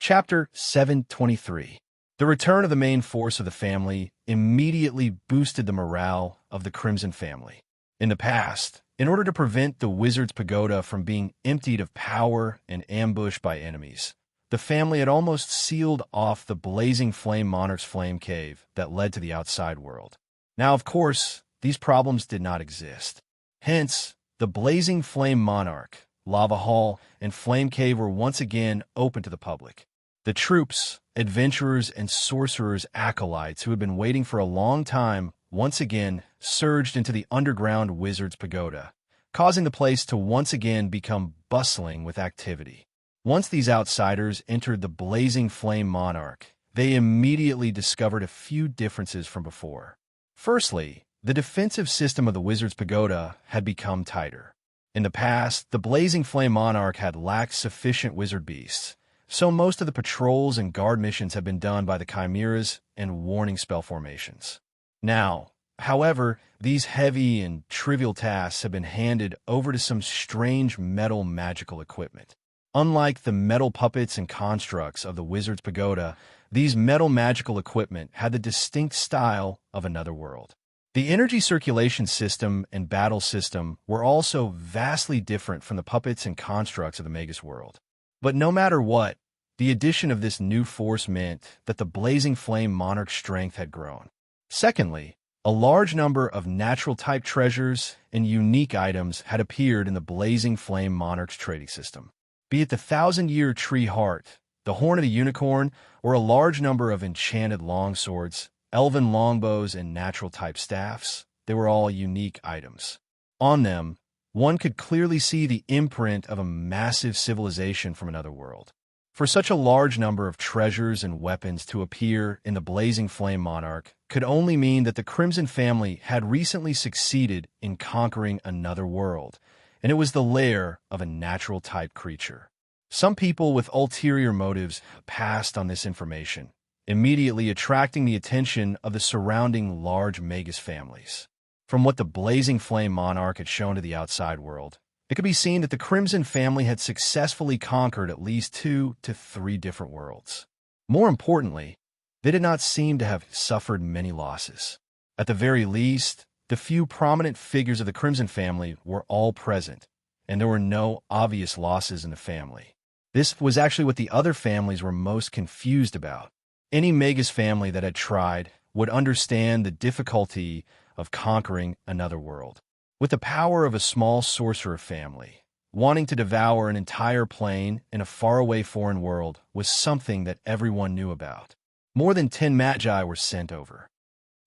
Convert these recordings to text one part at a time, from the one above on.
Chapter 723. The return of the main force of the family immediately boosted the morale of the Crimson family. In the past, in order to prevent the Wizard's Pagoda from being emptied of power and ambushed by enemies, the family had almost sealed off the blazing flame monarch's flame cave that led to the outside world. Now, of course, these problems did not exist. Hence, the blazing flame monarch, lava hall, and flame cave were once again open to the public. The troops, adventurers, and sorcerers' acolytes who had been waiting for a long time once again surged into the underground Wizard's Pagoda, causing the place to once again become bustling with activity. Once these outsiders entered the blazing flame monarch, they immediately discovered a few differences from before. Firstly, the defensive system of the Wizard's Pagoda had become tighter. In the past, the blazing flame monarch had lacked sufficient wizard beasts, so most of the patrols and guard missions had been done by the chimeras and warning spell formations. Now, however, these heavy and trivial tasks have been handed over to some strange metal magical equipment. Unlike the metal puppets and constructs of the Wizard's Pagoda, these metal magical equipment had the distinct style of another world. The energy circulation system and battle system were also vastly different from the puppets and constructs of the Magus world. But no matter what, the addition of this new force meant that the blazing flame monarch's strength had grown. Secondly, a large number of natural-type treasures and unique items had appeared in the blazing flame monarch's trading system. Be it the thousand-year tree heart, the horn of the unicorn, or a large number of enchanted longswords, elven longbows, and natural-type staffs, they were all unique items. On them, one could clearly see the imprint of a massive civilization from another world. For such a large number of treasures and weapons to appear in the blazing flame monarch could only mean that the Crimson family had recently succeeded in conquering another world, and it was the lair of a natural-type creature. Some people with ulterior motives passed on this information, immediately attracting the attention of the surrounding large Magus families. From what the blazing flame monarch had shown to the outside world, it could be seen that the Crimson family had successfully conquered at least 2 to 3 different worlds. More importantly, they did not seem to have suffered many losses. At the very least, the few prominent figures of the Crimson family were all present, and there were no obvious losses in the family. This was actually what the other families were most confused about. Any Magus family that had tried would understand the difficulty of conquering another world. With the power of a small sorcerer family, wanting to devour an entire plane in a faraway foreign world was something that everyone knew about. More than 10 magi were sent over.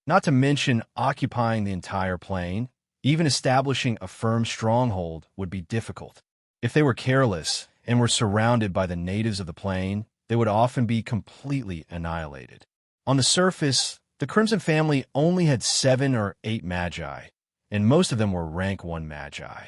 Not to mention occupying the entire plane, even establishing a firm stronghold would be difficult. If they were careless and were surrounded by the natives of the plane, they would often be completely annihilated. On the surface, the Crimson family only had 7 or 8 magi, and most of them were rank 1 magi.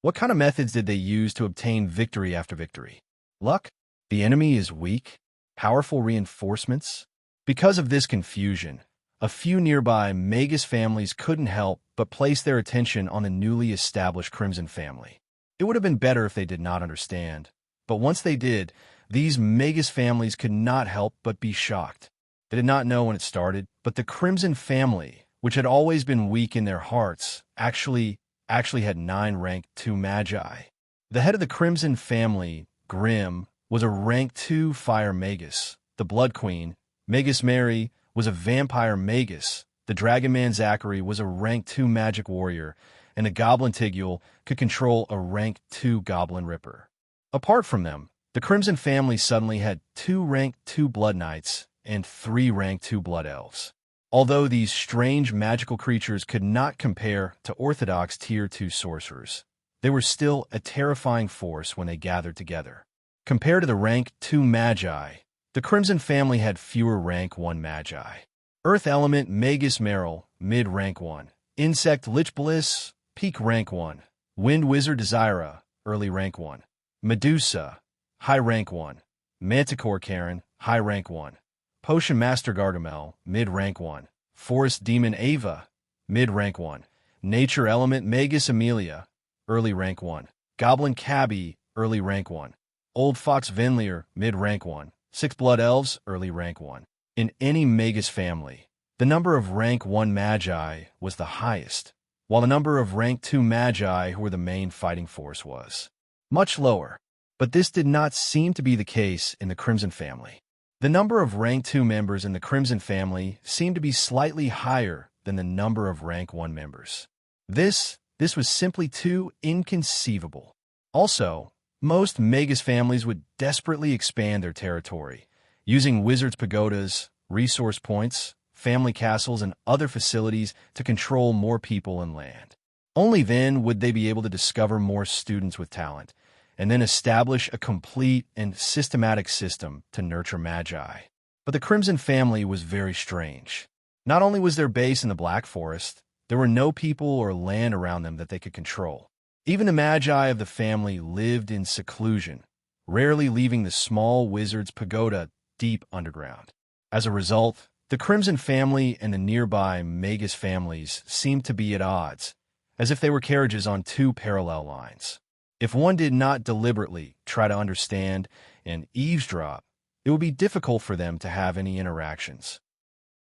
What kind of methods did they use to obtain victory after victory? Luck? The enemy is weak? Powerful reinforcements? Because of this confusion, a few nearby Magus families couldn't help but place their attention on the newly established Crimson family. It would have been better if they did not understand, but once they did, these Magus families could not help but be shocked. They did not know when it started, but the Crimson family, which had always been weak in their hearts, actually had 9 rank 2 magi. The head of the Crimson family, Grim, was a rank 2 fire magus. The Blood Queen, Magus Mary, was a vampire magus. The Dragon Man Zachary was a rank 2 magic warrior, and the Goblin Tigul could control a rank 2 Goblin Ripper. Apart from them, the Crimson family suddenly had 2 rank 2 Blood Knights and 3 rank 2 Blood Elves. Although these strange magical creatures could not compare to orthodox Tier 2 sorcerers, they were still a terrifying force when they gathered together. Compared to the rank 2 magi, the Crimson family had fewer rank 1 magi. Earth Element Magus Merrill, mid rank 1. Insect Lich Bliss, peak rank 1. Wind Wizard Desira, early rank 1. Medusa, high rank 1. Manticore Karen, high rank 1. Potion Master Gargamel, mid rank 1. Forest Demon Ava, mid rank 1. Nature Element Magus Amelia, early rank 1. Goblin Cabby, early rank 1. Old Fox Venlier, mid rank 1. 6 blood elves, early rank 1. In any magus family, the number of rank 1 magi was the highest, while the number of rank 2 magi who were the main fighting force was much lower. But this did not seem to be the case in the Crimson family. The number of rank 2 members in the Crimson family seemed to be slightly higher than the number of rank 1 members. This was simply too inconceivable. Also, most magus families would desperately expand their territory, using wizards' pagodas, resource points, family castles, and other facilities to control more people and land. Only then would they be able to discover more students with talent, and then establish a complete and systematic system to nurture magi. But the Crimson family was very strange. Not only was their base in the Black Forest, there were no people or land around them that they could control. Even the magi of the family lived in seclusion, rarely leaving the small wizard's pagoda deep underground. As a result, the Crimson family and the nearby magus families seemed to be at odds, as if they were carriages on two parallel lines. If one did not deliberately try to understand and eavesdrop, it would be difficult for them to have any interactions.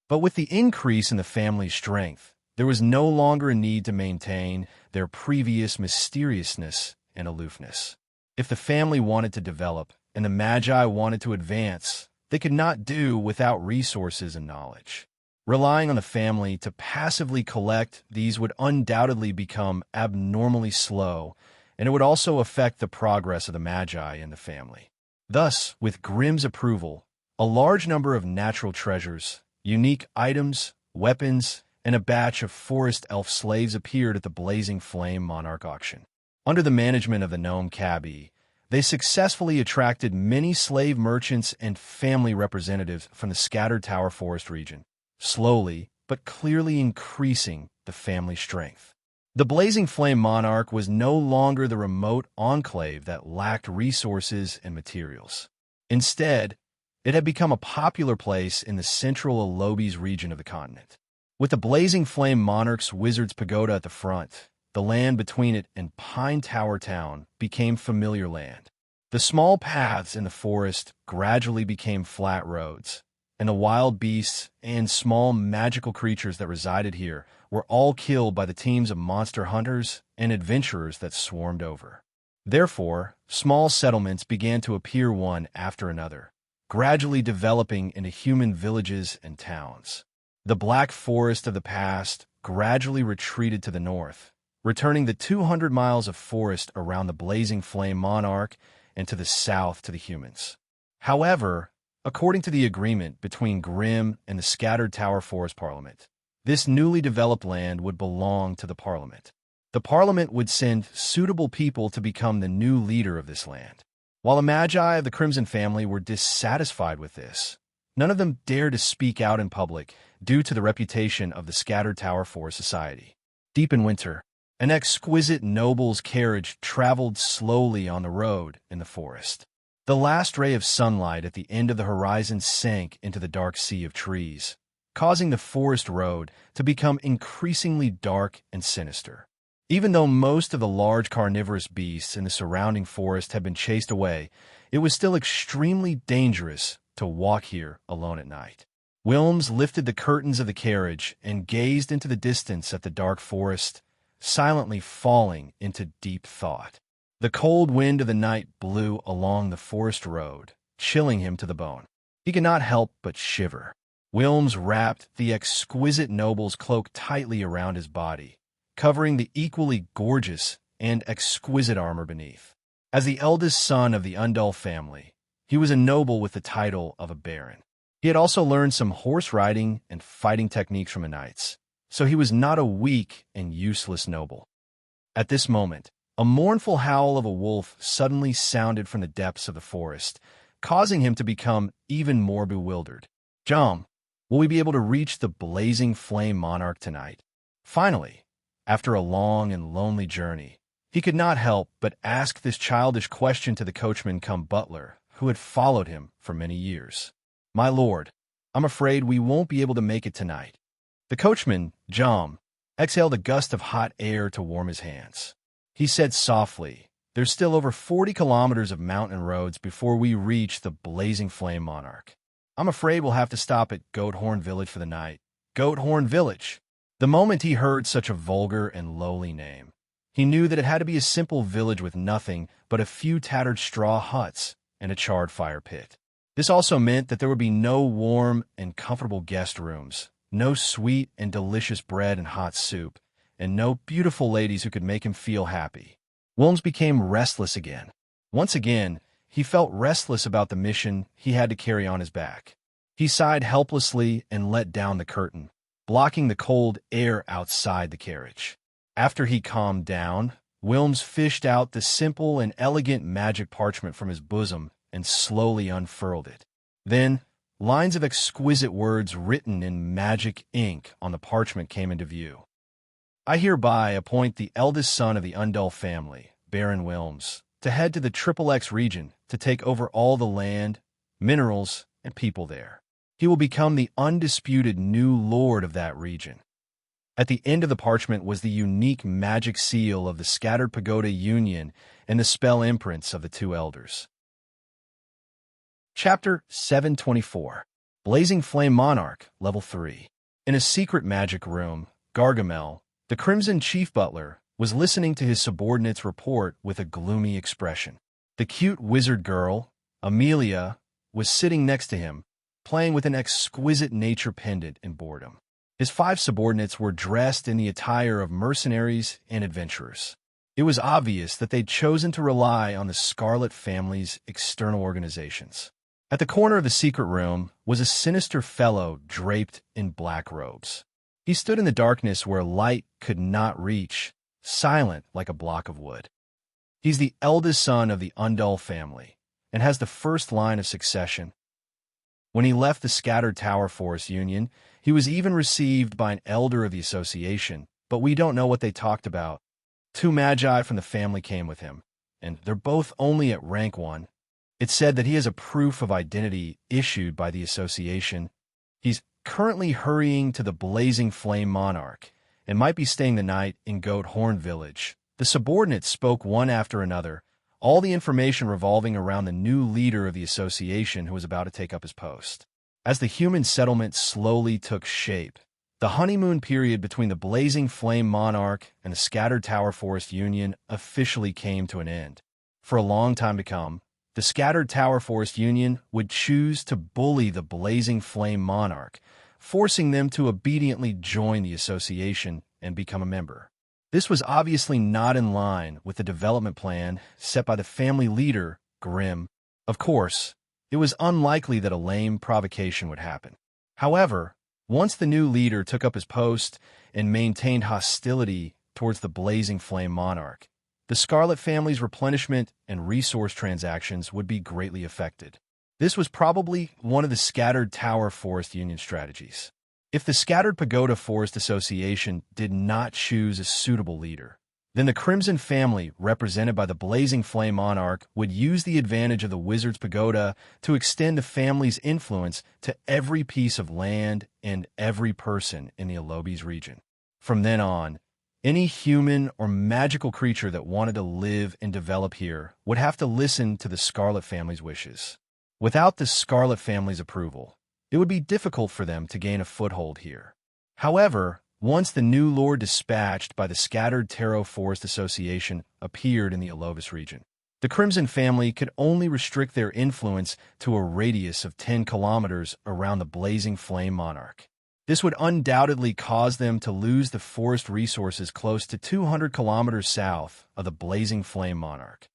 But with the increase in the family's strength, there was no longer a need to maintain their previous mysteriousness and aloofness. If the family wanted to develop and the magi wanted to advance, they could not do without resources and knowledge. Relying on the family to passively collect these would undoubtedly become abnormally slow, and it would also affect the progress of the magi in the family. Thus, with Grimm's approval, a large number of natural treasures, unique items, weapons, and a batch of forest elf slaves appeared at the Blazing Flame Monarch auction. Under the management of the gnome Cabby, they successfully attracted many slave merchants and family representatives from the scattered Tower Forest region, slowly but clearly increasing the family strength. The Blazing Flame Monarch was no longer the remote enclave that lacked resources and materials. Instead, it had become a popular place in the central Alobis region of the continent. With the Blazing Flame Monarch's Wizard's Pagoda at the front, the land between it and Pine Tower Town became familiar land. The small paths in the forest gradually became flat roads, and the wild beasts and small magical creatures that resided here were all killed by the teams of monster hunters and adventurers that swarmed over. Therefore, small settlements began to appear one after another, gradually developing into human villages and towns. The Black Forest of the past gradually retreated to the north, returning the 200 miles of forest around the Blazing Flame Monarch and to the south to the humans. However, according to the agreement between Grimm and the Scattered Tower Forest Parliament, this newly developed land would belong to the Parliament. The Parliament would send suitable people to become the new leader of this land. While the Magi of the Crimson family were dissatisfied with this, none of them dared to speak out in public due to the reputation of the Scattered Tower Forest Society. Deep in winter, an exquisite noble's carriage traveled slowly on the road in the forest. The last ray of sunlight at the end of the horizon sank into the dark sea of trees, causing the forest road to become increasingly dark and sinister. Even though most of the large carnivorous beasts in the surrounding forest had been chased away, it was still extremely dangerous to walk here alone at night. Wilms lifted the curtains of the carriage and gazed into the distance at the dark forest, silently falling into deep thought. The cold wind of the night blew along the forest road, chilling him to the bone. He could not help but shiver. Wilms wrapped the exquisite noble's cloak tightly around his body, covering the equally gorgeous and exquisite armor beneath. As the eldest son of the Undul family, he was a noble with the title of a baron. He had also learned some horse riding and fighting techniques from the knights, so he was not a weak and useless noble. At this moment, a mournful howl of a wolf suddenly sounded from the depths of the forest, causing him to become even more bewildered. "Jom, will we be able to reach the Blazing Flame Monarch tonight?" Finally, after a long and lonely journey, he could not help but ask this childish question to the coachman cum butler, who had followed him for many years. "My lord, I'm afraid we won't be able to make it tonight." The coachman, Jom, exhaled a gust of hot air to warm his hands. He said softly, There's still over 40 kilometers of mountain roads before we reach the blazing flame monarch. I'm afraid we'll have to stop at Goat Horn Village for the night. Goat Horn Village. The moment he heard such a vulgar and lowly name, he knew that it had to be a simple village with nothing but a few tattered straw huts and a charred fire pit. This also meant that there would be no warm and comfortable guest rooms, no sweet and delicious bread and hot soup, and no beautiful ladies who could make him feel happy. Wilms became restless again. Once again, he felt restless about the mission he had to carry on his back. He sighed helplessly and let down the curtain, blocking the cold air outside the carriage. After he calmed down, Wilms fished out the simple and elegant magic parchment from his bosom and slowly unfurled it. Then, lines of exquisite words written in magic ink on the parchment came into view. I hereby appoint the eldest son of the Undell family, Baron Wilms, to head to the XXX region to take over all the land, minerals, and people there. He will become the undisputed new lord of that region. At the end of the parchment was the unique magic seal of the Scattered Pagoda Union and the spell imprints of the two elders. Chapter 724. Blazing Flame Monarch, Level 3. In a secret magic room, Gargamel, the Crimson Chief Butler, was listening to his subordinate's report with a gloomy expression. The cute wizard girl, Amelia, was sitting next to him, playing with an exquisite nature pendant in boredom. His 5 subordinates were dressed in the attire of mercenaries and adventurers. It was obvious that they'd chosen to rely on the Scarlet family's external organizations. At the corner of the secret room was a sinister fellow draped in black robes. He stood in the darkness where light could not reach, silent like a block of wood. He's the eldest son of the Undell family and has the first line of succession. When he left the Scattered Tower Forest Union, he was even received by an elder of the association, but we don't know what they talked about. 2 magi from the family came with him, and they're both only at rank 1. It's said that he has a proof of identity issued by the association. He's currently hurrying to the Blazing Flame Monarch and might be staying the night in Goat Horn Village. The subordinates spoke one after another, all the information revolving around the new leader of the association who was about to take up his post. As the human settlement slowly took shape, the honeymoon period between the Blazing Flame Monarch and the Scattered Tower Forest Union officially came to an end. For a long time to come, the Scattered Tower Forest Union would choose to bully the Blazing Flame Monarch, forcing them to obediently join the association and become a member. This was obviously not in line with the development plan set by the family leader, Grimm. Of course, it was unlikely that a lame provocation would happen. However, once the new leader took up his post and maintained hostility towards the Blazing Flame Monarch, the Scarlet family's replenishment and resource transactions would be greatly affected. This was probably one of the Scattered Tower Forest Union strategies. If the Scattered Pagoda Forest Association did not choose a suitable leader, then the Crimson family, represented by the Blazing Flame Monarch, would use the advantage of the Wizard's Pagoda to extend the family's influence to every piece of land and every person in the Alobis region. From then on, any human or magical creature that wanted to live and develop here would have to listen to the Scarlet family's wishes. Without the Scarlet family's approval, it would be difficult for them to gain a foothold here. However, once the new lord dispatched by the Scattered Tower Forest Association appeared in the Alovis region, the Crimson family could only restrict their influence to a radius of 10 kilometers around the Blazing Flame Monarch. This would undoubtedly cause them to lose the forest resources close to 200 kilometers south of the Blazing Flame Monarch.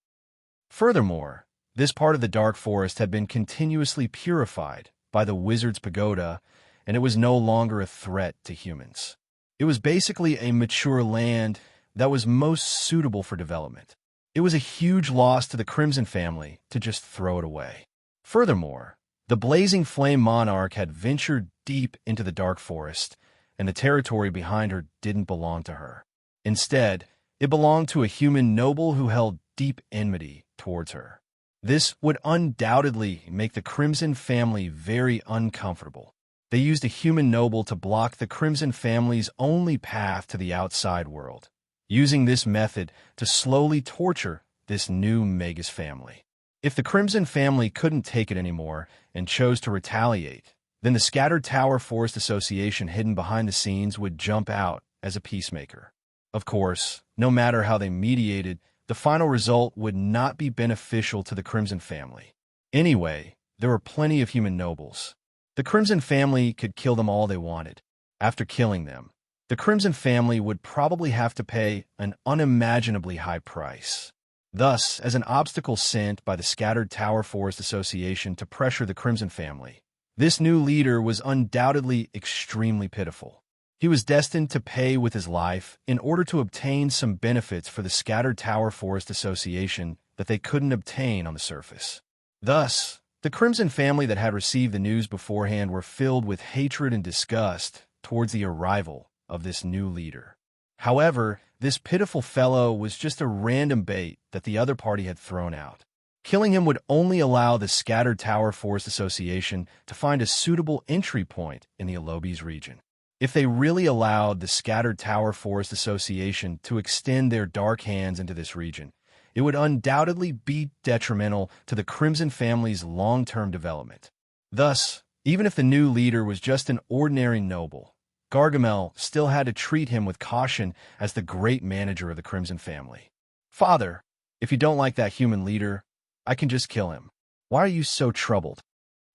Furthermore, this part of the Dark Forest had been continuously purified by the Wizard's Pagoda, and it was no longer a threat to humans. It was basically a mature land that was most suitable for development. It was a huge loss to the Crimson family to just throw it away. Furthermore, the Blazing Flame Monarch had ventured deep into the Dark Forest, and the territory behind her didn't belong to her. Instead, it belonged to a human noble who held deep enmity towards her. This would undoubtedly make the Crimson family very uncomfortable. They used a human noble to block the Crimson family's only path to the outside world, using this method to slowly torture this new Magus family. If the Crimson family couldn't take it anymore and chose to retaliate, then the Scattered Tower Forest Association hidden behind the scenes would jump out as a peacemaker. Of course, no matter how they mediated, the final result would not be beneficial to the Crimson family. Anyway, there were plenty of human nobles. The Crimson family could kill them all they wanted. After killing them, the Crimson family would probably have to pay an unimaginably high price. Thus, as an obstacle sent by the Scattered Tower Forest Association to pressure the Crimson family, this new leader was undoubtedly extremely pitiful. He was destined to pay with his life in order to obtain some benefits for the Scattered Tower Forest Association that they couldn't obtain on the surface. Thus, the Crimson family that had received the news beforehand were filled with hatred and disgust towards the arrival of this new leader. However, this pitiful fellow was just a random bait that the other party had thrown out. Killing him would only allow the Scattered Tower Forest Association to find a suitable entry point in the Alobis region. If they really allowed the Scattered Tower Forest Association to extend their dark hands into this region, it would undoubtedly be detrimental to the Crimson family's long-term development. Thus, even if the new leader was just an ordinary noble, Gargamel still had to treat him with caution as the great manager of the Crimson family. "Father, if you don't like that human leader, I can just kill him. Why are you so troubled?"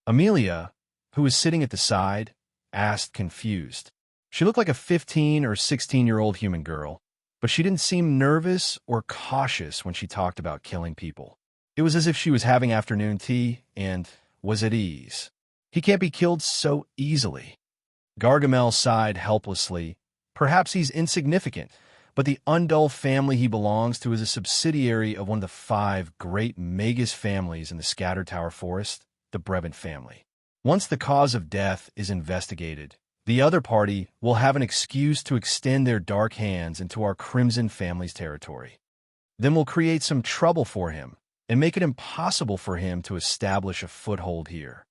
Amelia, who was sitting at the side, asked, confused. She looked like a 15 or 16-year-old human girl, but she didn't seem nervous or cautious when she talked about killing people. It was as if she was having afternoon tea and was at ease. "He can't be killed so easily." Gargamel sighed helplessly. "Perhaps he's insignificant, but the Undull family he belongs to is a subsidiary of one of the 5 great Magus families in the Scattered Tower Forest, the Brevant family. Once the cause of death is investigated, the other party will have an excuse to extend their dark hands into our Crimson family's territory. Then we'll create some trouble for him and make it impossible for him to establish a foothold here."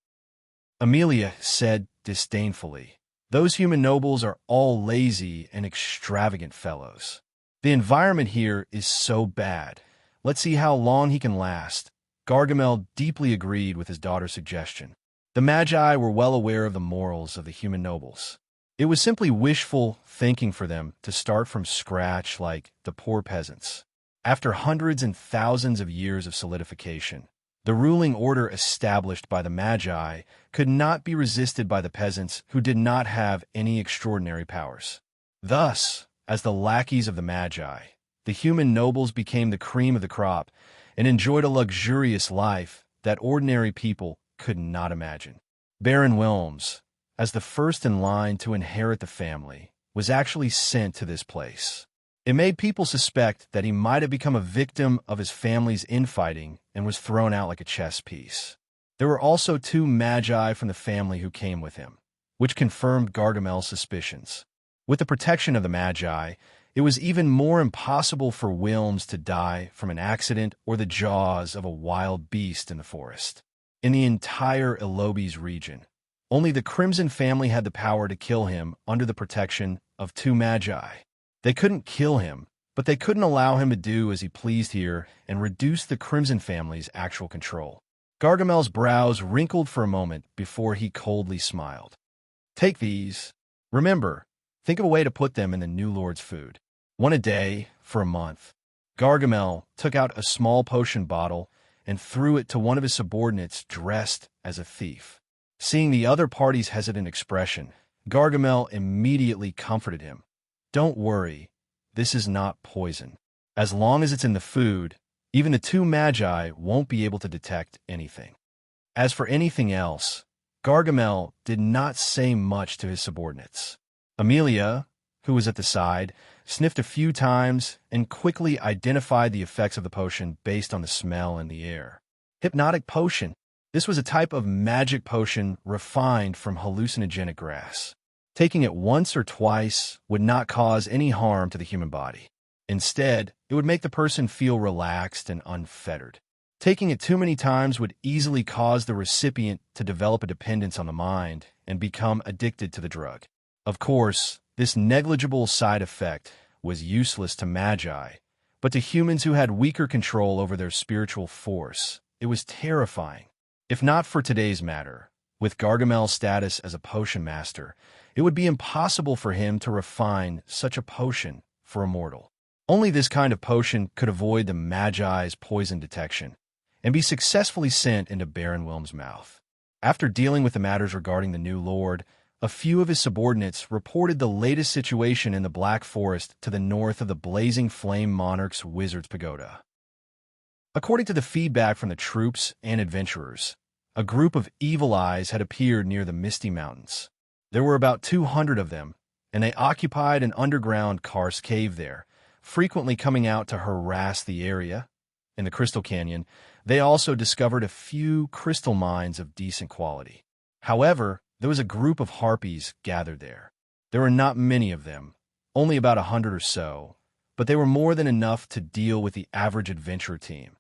Amelia said disdainfully, "Those human nobles are all lazy and extravagant fellows. The environment here is so bad. Let's see how long he can last." Gargamel deeply agreed with his daughter's suggestion. The Magi were well aware of the morals of the human nobles. It was simply wishful thinking for them to start from scratch like the poor peasants. After hundreds and thousands of years of solidification, the ruling order established by the Magi could not be resisted by the peasants who did not have any extraordinary powers. Thus, as the lackeys of the Magi, the human nobles became the cream of the crop and enjoyed a luxurious life that ordinary people could not imagine. Baron Wilms, as the first in line to inherit the family, was actually sent to this place. It made people suspect that he might have become a victim of his family's infighting and was thrown out like a chess piece. There were also 2 Magi from the family who came with him, which confirmed Gargamel's suspicions. With the protection of the Magi, it was even more impossible for Wilms to die from an accident or the jaws of a wild beast in the forest. In the entire Alobis region, only the Crimson family had the power to kill him under the protection of 2 Magi. They couldn't kill him, but they couldn't allow him to do as he pleased here and reduce the Crimson family's actual control. Gargamel's brows wrinkled for a moment before he coldly smiled. "Take these. Remember, think of a way to put them in the new lord's food. 1 a day for a month." Gargamel took out a small potion bottle and threw it to one of his subordinates dressed as a thief. Seeing the other party's hesitant expression, Gargamel immediately comforted him. "Don't worry, this is not poison. As long as it's in the food, even the 2 Magi won't be able to detect anything." As for anything else, Gargamel did not say much to his subordinates. Amelia, who was at the side, sniffed a few times and quickly identified the effects of the potion based on the smell in the air. Hypnotic potion. This was a type of magic potion refined from hallucinogenic grass. Taking it once or twice would not cause any harm to the human body. Instead, it would make the person feel relaxed and unfettered. Taking it too many times would easily cause the recipient to develop a dependence on the mind and become addicted to the drug. Of course, this negligible side effect was useless to Magi, But to humans who had weaker control over their spiritual force, it was terrifying. If not for today's matter, with Gargamel's status as a potion master, it would be impossible for him to refine such a potion for a mortal. Only this kind of potion could avoid the Magi's poison detection and be successfully sent into Baron Wilm's mouth. After dealing with the matters regarding the new lord, a few of his subordinates reported the latest situation in the Black Forest to the north of the Blazing Flame Monarch's Wizard's Pagoda. According to the feedback from the troops and adventurers, a group of evil eyes had appeared near the Misty Mountains. There were about 200 of them, and they occupied an underground karst cave there, frequently coming out to harass the area. In the Crystal Canyon, they also discovered a few crystal mines of decent quality. However, there was a group of harpies gathered there. There were not many of them, only about 100 or so, but they were more than enough to deal with the average adventurer team.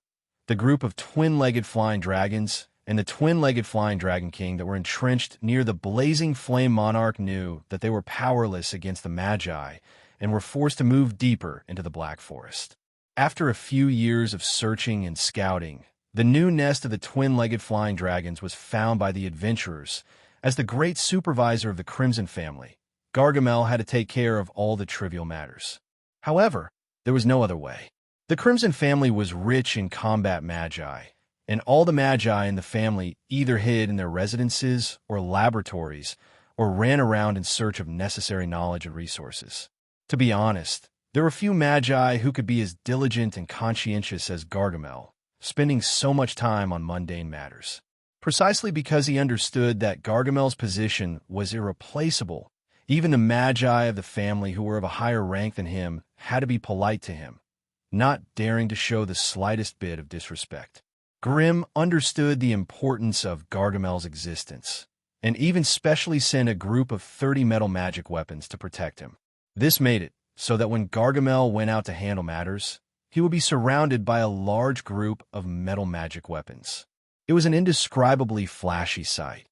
The group of twin-legged flying dragons and the twin-legged flying dragon king that were entrenched near the Blazing Flame Monarch knew that they were powerless against the Magi and were forced to move deeper into the Black Forest. After a few years of searching and scouting, the new nest of the twin-legged flying dragons was found by the adventurers. As the great supervisor of the Crimson family, Gargamel had to take care of all the trivial matters. However, there was no other way. The Crimson family was rich in combat magi, and all the magi in the family either hid in their residences or laboratories or ran around in search of necessary knowledge and resources. To be honest, there were few magi who could be as diligent and conscientious as Gargamel, spending so much time on mundane matters. Precisely because he understood that Gargamel's position was irreplaceable, even the magi of the family who were of a higher rank than him had to be polite to him, not daring to show the slightest bit of disrespect. Grimm understood the importance of Gargamel's existence, and even specially sent a group of 30 metal magic weapons to protect him. This made it so that when Gargamel went out to handle matters, he would be surrounded by a large group of metal magic weapons. It was an indescribably flashy sight.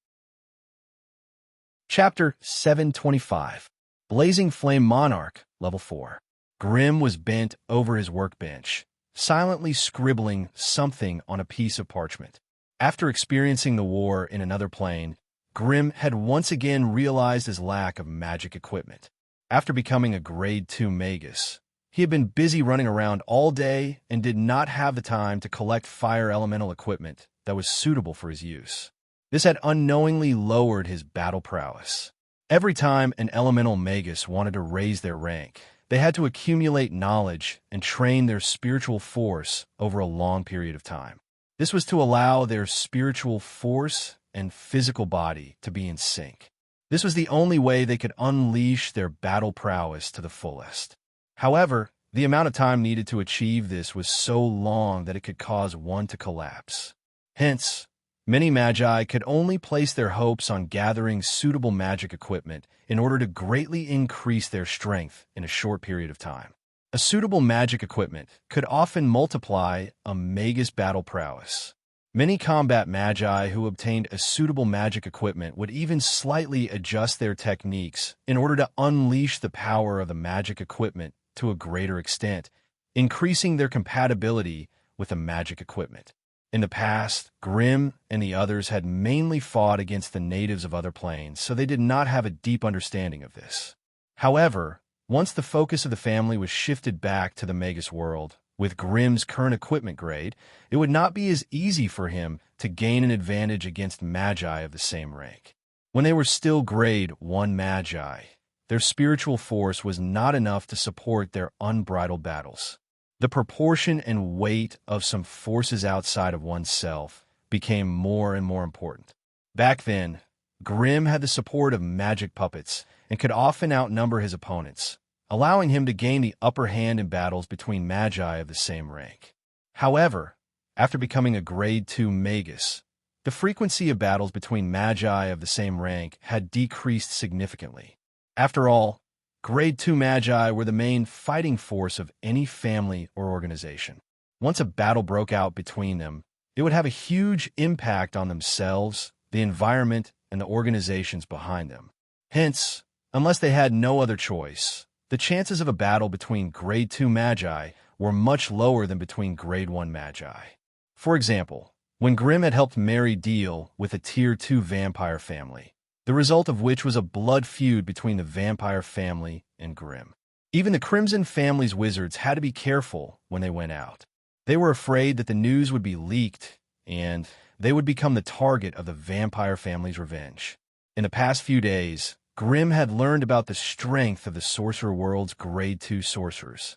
Chapter 725 Blazing Flame Monarch, Level 4. Grimm was bent over his workbench, silently scribbling something on a piece of parchment. After experiencing the war in another plane, Grimm had once again realized his lack of magic equipment. After becoming a Grade 2 Magus, he had been busy running around all day and did not have the time to collect fire elemental equipment that was suitable for his use. This had unknowingly lowered his battle prowess. Every time an elemental magus wanted to raise their rank, they had to accumulate knowledge and train their spiritual force over a long period of time. This was to allow their spiritual force and physical body to be in sync. This was the only way they could unleash their battle prowess to the fullest. However, the amount of time needed to achieve this was so long that it could cause one to collapse. Hence, many magi could only place their hopes on gathering suitable magic equipment in order to greatly increase their strength in a short period of time. A suitable magic equipment could often multiply a magus battle prowess. Many combat magi who obtained a suitable magic equipment would even slightly adjust their techniques in order to unleash the power of the magic equipment to a greater extent, increasing their compatibility with the magic equipment. In the past, Grimm and the others had mainly fought against the natives of other planes, so they did not have a deep understanding of this. However, once the focus of the family was shifted back to the Magus world, with Grimm's current equipment grade, it would not be as easy for him to gain an advantage against magi of the same rank. When they were still Grade 1 magi, their spiritual force was not enough to support their unbridled battles. The proportion and weight of some forces outside of oneself became more and more important. Back then, Grimm had the support of magic puppets and could often outnumber his opponents, allowing him to gain the upper hand in battles between magi of the same rank. However, after becoming a Grade 2 Magus, the frequency of battles between magi of the same rank had decreased significantly. After all, Grade 2 magi were the main fighting force of any family or organization. Once a battle broke out between them, it would have a huge impact on themselves, the environment, and the organizations behind them. Hence, unless they had no other choice, the chances of a battle between Grade 2 magi were much lower than between Grade 1 Magi. For example, when Grimm had helped Mary deal with a Tier 2 vampire family, the result of which was a blood feud between the vampire family and Grimm. Even the Crimson family's wizards had to be careful when they went out. They were afraid that the news would be leaked, and they would become the target of the vampire family's revenge. In the past few days, Grimm had learned about the strength of the sorcerer world's Grade 2 sorcerers.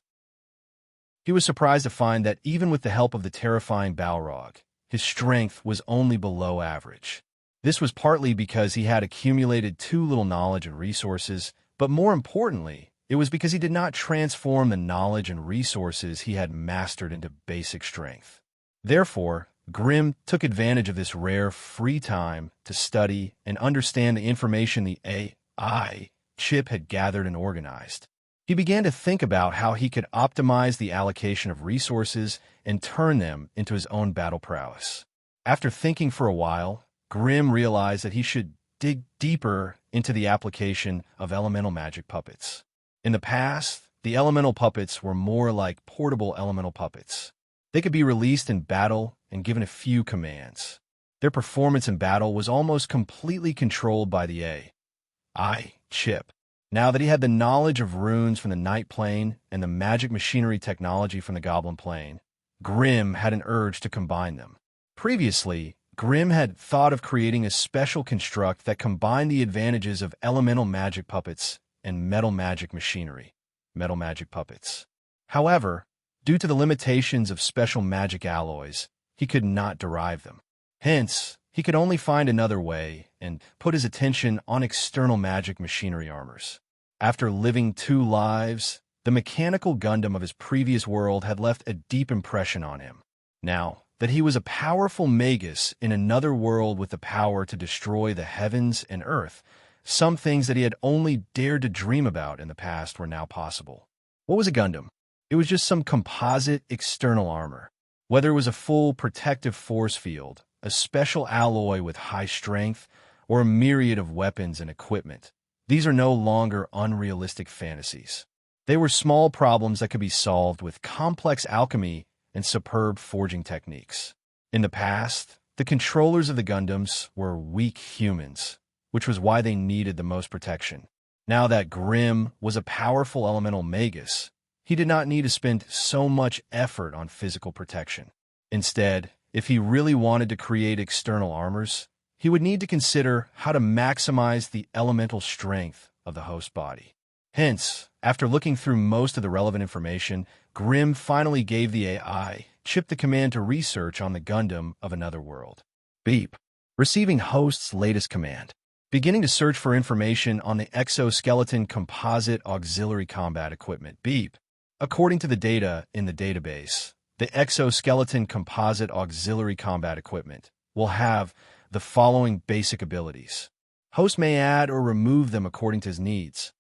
He was surprised to find that even with the help of the terrifying Balrog, his strength was only below average. This was partly because he had accumulated too little knowledge and resources, but more importantly, it was because he did not transform the knowledge and resources he had mastered into basic strength. Therefore, Grimm took advantage of this rare free time to study and understand the information the AI chip had gathered and organized. He began to think about how he could optimize the allocation of resources and turn them into his own battle prowess. After thinking for a while, Grimm realized that he should dig deeper into the application of elemental magic puppets. In the past, the elemental puppets were more like portable elemental puppets. They could be released in battle and given a few commands. Their performance in battle was almost completely controlled by the AI chip. Now that he had the knowledge of runes from the Night Plane and the magic machinery technology from the Goblin Plane, Grimm had an urge to combine them. Previously, Grimm had thought of creating a special construct that combined the advantages of elemental magic puppets and metal magic machinery, metal magic puppets. However, due to the limitations of special magic alloys, he could not derive them. Hence, he could only find another way and put his attention on external magic machinery armors. After living 2 lives, the mechanical Gundam of his previous world had left a deep impression on him. Now that he was a powerful magus in another world with the power to destroy the heavens and earth, some things that he had only dared to dream about in the past were now possible. What was a Gundam? It was just some composite external armor. Whether it was a full protective force field, a special alloy with high strength, or a myriad of weapons and equipment, these are no longer unrealistic fantasies. They were small problems that could be solved with complex alchemy and superb forging techniques. In the past, the controllers of the Gundams were weak humans, which was why they needed the most protection. Now that Grimm was a powerful elemental magus, he did not need to spend so much effort on physical protection. Instead, if he really wanted to create external armors, he would need to consider how to maximize the elemental strength of the host body. Hence, after looking through most of the relevant information, Grimm finally gave the AI chip the command to research on the Gundam of another world. Beep. Receiving host's latest command. Beginning to search for information on the exoskeleton composite auxiliary combat equipment. Beep. According to the data in the database, the exoskeleton composite auxiliary combat equipment will have the following basic abilities. Host may add or remove them according to his needs.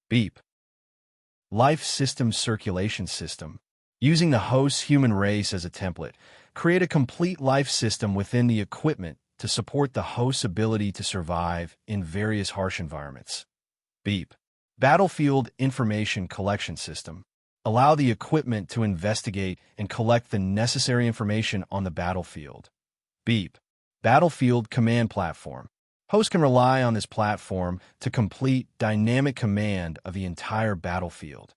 Beep. Life System Circulation System. Using the host's human race as a template, create a complete life system within the equipment to support the host's ability to survive in various harsh environments. Beep. Battlefield Information Collection System. Allow the equipment to investigate and collect the necessary information on the battlefield. Beep. Battlefield Command Platform. Host can rely on this platform to complete dynamic command of the entire battlefield.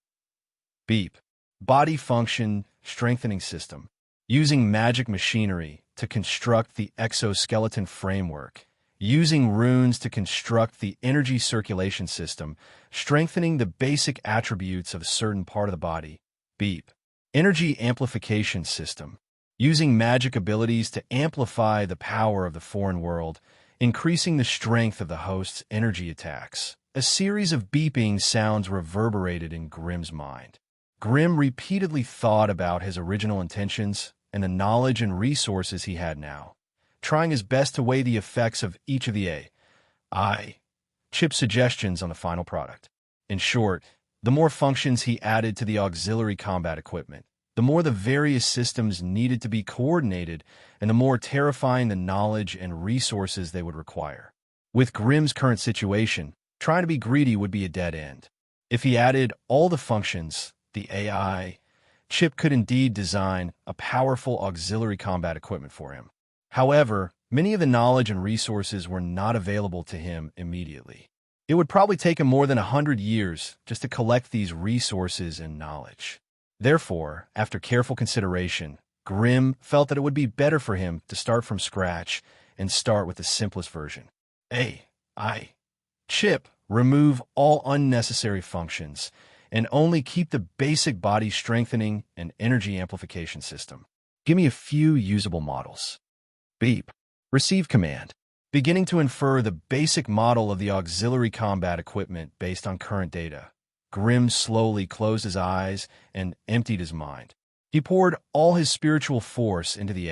Beep. Body Function Strengthening System. Using magic machinery to construct the exoskeleton framework. Using runes to construct the energy circulation system, strengthening the basic attributes of a certain part of the body. Beep. Energy Amplification System. Using magic abilities to amplify the power of the foreign world, increasing the strength of the host's energy attacks. A series of beeping sounds reverberated in Grimm's mind. Grimm repeatedly thought about his original intentions and the knowledge and resources he had now, trying his best to weigh the effects of each of the AI chip suggestions on the final product. In short, the more functions he added to the auxiliary combat equipment, the more the various systems needed to be coordinated and the more terrifying the knowledge and resources they would require. With Grimm's current situation, trying to be greedy would be a dead end. If he added all the functions the AI Chip could indeed design a powerful auxiliary combat equipment for him. However, many of the knowledge and resources were not available to him immediately. It would probably take him more than 100 years just to collect these resources and knowledge. Therefore, after careful consideration, Grimm felt that it would be better for him to start from scratch and start with the simplest version. Chip, remove all unnecessary functions and only keep the basic body strengthening and energy amplification system. Give me a few usable models. Beep. Receive command. Beginning to infer the basic model of the auxiliary combat equipment based on current data, Grimm slowly closed his eyes and emptied his mind. He poured all his spiritual force into the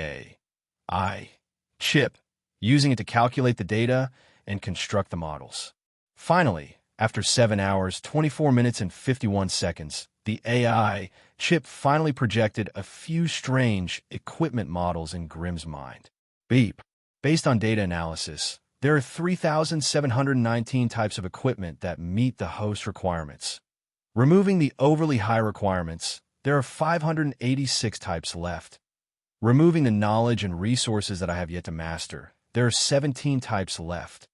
chip, using it to calculate the data and construct the models. Finally, after 7 hours, 24 minutes, and 51 seconds, the AI chip finally projected a few strange equipment models in Grimm's mind. Beep. Based on data analysis, there are 3,719 types of equipment that meet the host requirements. Removing the overly high requirements, there are 586 types left. Removing the knowledge and resources that I have yet to master, there are 17 types left.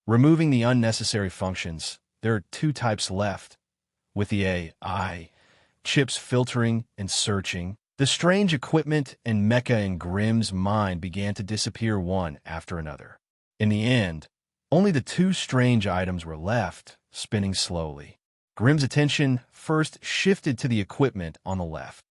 Removing the unnecessary functions, there are 2 types left. With the AI chips filtering and searching, the strange equipment and mecha in Grimm's mind began to disappear one after another. In the end, only the 2 strange items were left, spinning slowly. Grimm's attention first shifted to the equipment on the left.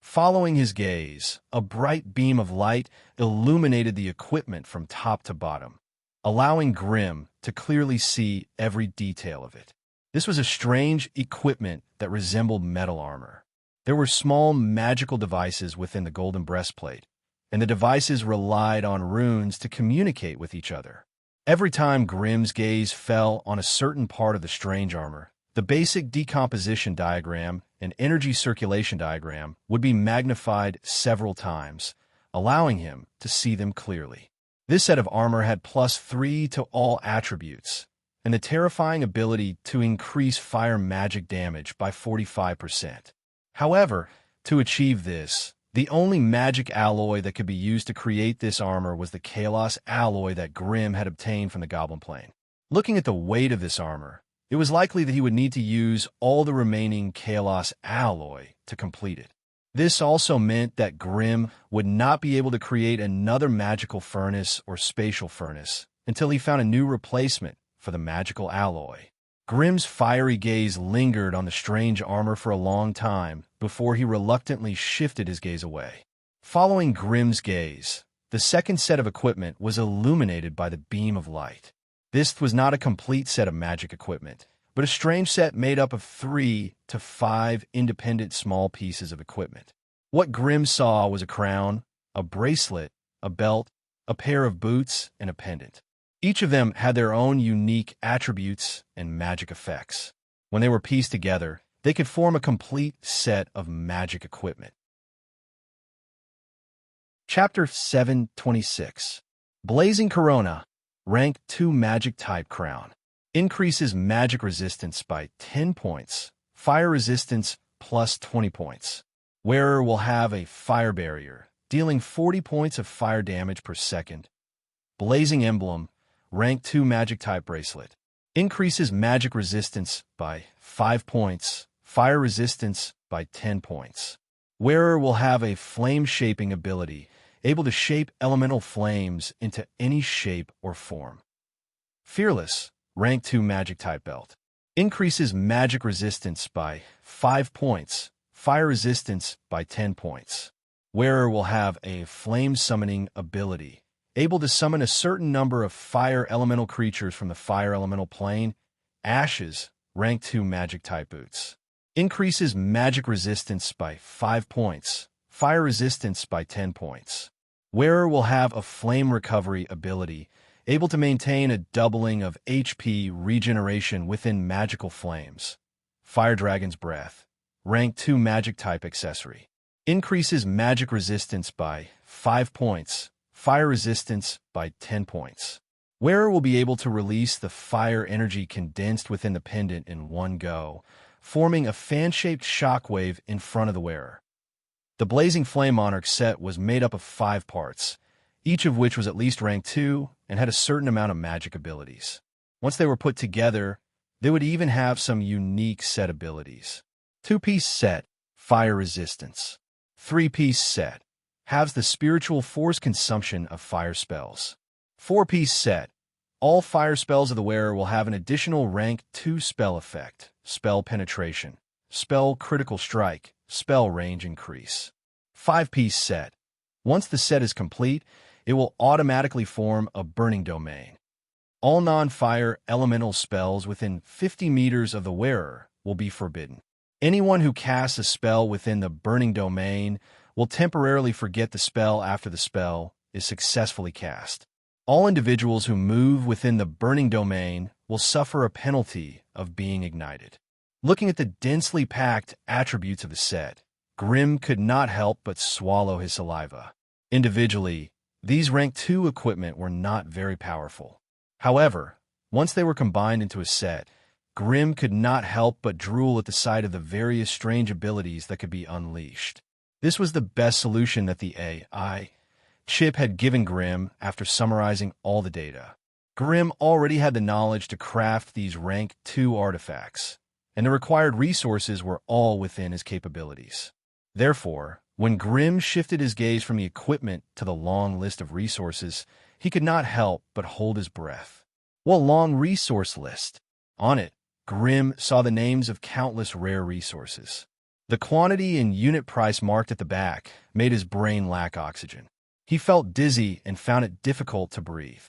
Following his gaze, a bright beam of light illuminated the equipment from top to bottom, allowing Grimm to clearly see every detail of it. This was a strange equipment that resembled metal armor. There were small magical devices within the golden breastplate, and the devices relied on runes to communicate with each other. Every time Grimm's gaze fell on a certain part of the strange armor, the basic decomposition diagram and energy circulation diagram would be magnified several times, allowing him to see them clearly. This set of armor had +3 to all attributes, and the terrifying ability to increase fire magic damage by 45%. However, to achieve this, the only magic alloy that could be used to create this armor was the Kalos alloy that Grimm had obtained from the Goblin Plane. Looking at the weight of this armor, it was likely that he would need to use all the remaining Kalos alloy to complete it. This also meant that Grimm would not be able to create another magical furnace or spatial furnace until he found a new replacement for the magical alloy. Grimm's fiery gaze lingered on the strange armor for a long time before he reluctantly shifted his gaze away. Following Grimm's gaze, the second set of equipment was illuminated by the beam of light. This was not a complete set of magic equipment, but a strange set made up of 3 to 5 independent small pieces of equipment. What Grimm saw was a crown, a bracelet, a belt, a pair of boots, and a pendant. Each of them had their own unique attributes and magic effects. When they were pieced together, they could form a complete set of magic equipment. Chapter 726. Blazing Corona, Rank 2 Magic Type Crown. Increases magic resistance by 10 points, fire resistance plus 20 points. Wearer will have a fire barrier, dealing 40 points of fire damage per second. Blazing Emblem, Rank 2 Magic Type Bracelet. Increases magic resistance by 5 points, fire resistance by 10 points. Wearer will have a flame-shaping ability, able to shape elemental flames into any shape or form. Fearless, Rank 2 Magic Type Belt. Increases magic resistance by 5 points, fire resistance by 10 points. Wearer will have a flame-summoning ability, able to summon a certain number of fire elemental creatures from the fire elemental plane. Ashes, Rank 2 Magic Type Boots. Increases magic resistance by 5 points, fire resistance by 10 points. Wearer will have a flame recovery ability, able to maintain a doubling of HP regeneration within magical flames. Fire Dragon's Breath, Rank 2 Magic Type Accessory. Increases magic resistance by 5 points, fire resistance by 10 points. Wearer will be able to release the fire energy condensed within the pendant in one go, forming a fan-shaped shockwave in front of the wearer. The Blazing Flame Monarch set was made up of 5 parts, each of which was at least rank 2 and had a certain amount of magic abilities. Once they were put together, they would even have some unique set abilities. 2-piece set, Fire Resistance. 3-piece set, halves the spiritual force consumption of fire spells. 4-piece set, all fire spells of the wearer will have an additional rank 2 spell effect, Spell Penetration, Spell Critical Strike, Spell Range Increase. 5-piece set, once the set is complete, it will automatically form a Burning Domain. All non-fire elemental spells within 50 meters of the wearer will be forbidden. Anyone who casts a spell within the Burning Domain will temporarily forget the spell after the spell is successfully cast. All individuals who move within the Burning Domain will suffer a penalty of being ignited. Looking at the densely packed attributes of the set, Grimm could not help but swallow his saliva. Individually, these rank 2 equipment were not very powerful. However, once they were combined into a set, Grimm could not help but drool at the sight of the various strange abilities that could be unleashed. This was the best solution that the AI chip had given Grimm after summarizing all the data. Grimm already had the knowledge to craft these rank 2 artifacts, and the required resources were all within his capabilities. Therefore, when Grimm shifted his gaze from the equipment to the long list of resources, he could not help but hold his breath. What long resource list! On it, Grimm saw the names of countless rare resources. The quantity and unit price marked at the back made his brain lack oxygen. He felt dizzy and found it difficult to breathe.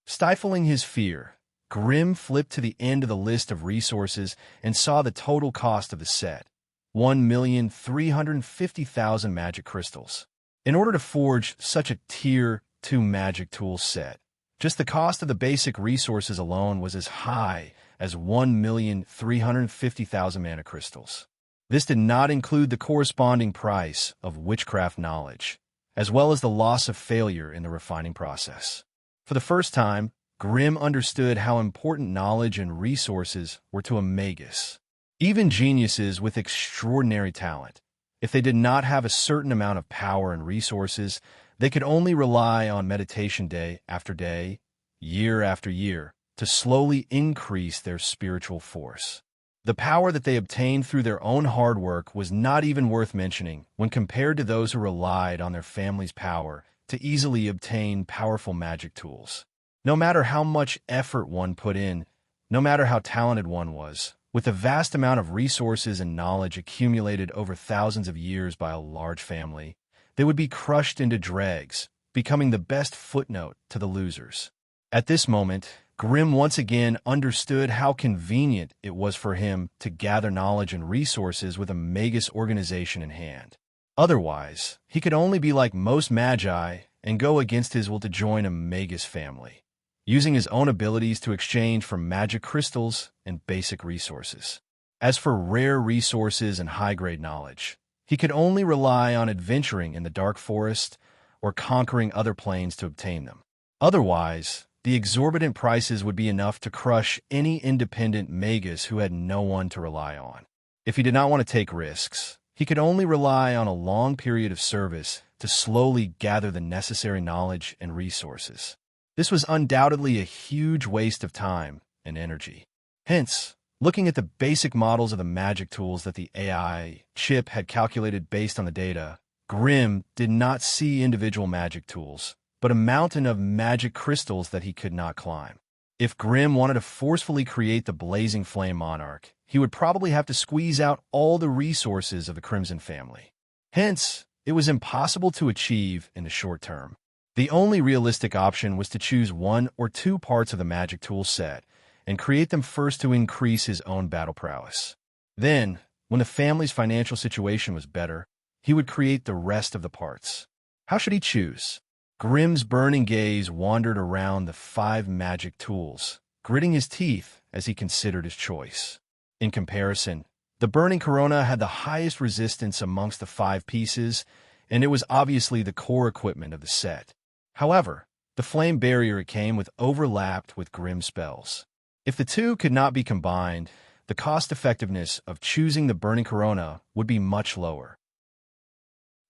Stifling his fear, Grimm flipped to the end of the list of resources and saw the total cost of the set, 1,350,000 magic crystals. In order to forge such a Tier 2 magic tool set, just the cost of the basic resources alone was as high as 1,350,000 mana crystals. This did not include the corresponding price of witchcraft knowledge, as well as the loss of failure in the refining process. For the first time, Grimm understood how important knowledge and resources were to a magus. Even geniuses with extraordinary talent, if they did not have a certain amount of power and resources, they could only rely on meditation day after day, year after year, to slowly increase their spiritual force. The power that they obtained through their own hard work was not even worth mentioning when compared to those who relied on their family's power to easily obtain powerful magic tools. No matter how much effort one put in, no matter how talented one was, with a vast amount of resources and knowledge accumulated over thousands of years by a large family, they would be crushed into dregs, becoming the best footnote to the losers. At this moment, Grimm once again understood how convenient it was for him to gather knowledge and resources with a magus organization in hand. Otherwise, he could only be like most magi and go against his will to join a magus family, using his own abilities to exchange for magic crystals and basic resources. As for rare resources and high-grade knowledge, he could only rely on adventuring in the dark forest or conquering other planes to obtain them. Otherwise, the exorbitant prices would be enough to crush any independent magus who had no one to rely on. If he did not want to take risks, he could only rely on a long period of service to slowly gather the necessary knowledge and resources. This was undoubtedly a huge waste of time and energy. Hence, looking at the basic models of the magic tools that the AI chip had calculated based on the data, Grimm did not see individual magic tools, but a mountain of magic crystals that he could not climb. If Grimm wanted to forcefully create the Blazing Flame Monarch, he would probably have to squeeze out all the resources of the Crimson family. Hence, it was impossible to achieve in the short term. The only realistic option was to choose 1 or 2 parts of the magic tool set and create them first to increase his own battle prowess. Then, when the family's financial situation was better, he would create the rest of the parts. How should he choose? Grimm's burning gaze wandered around the 5 magic tools, gritting his teeth as he considered his choice. In comparison, the burning corona had the highest resistance amongst the 5 pieces, and it was obviously the core equipment of the set. However, the flame barrier it came with overlapped with Grimm spells. If the two could not be combined, the cost-effectiveness of choosing the burning corona would be much lower.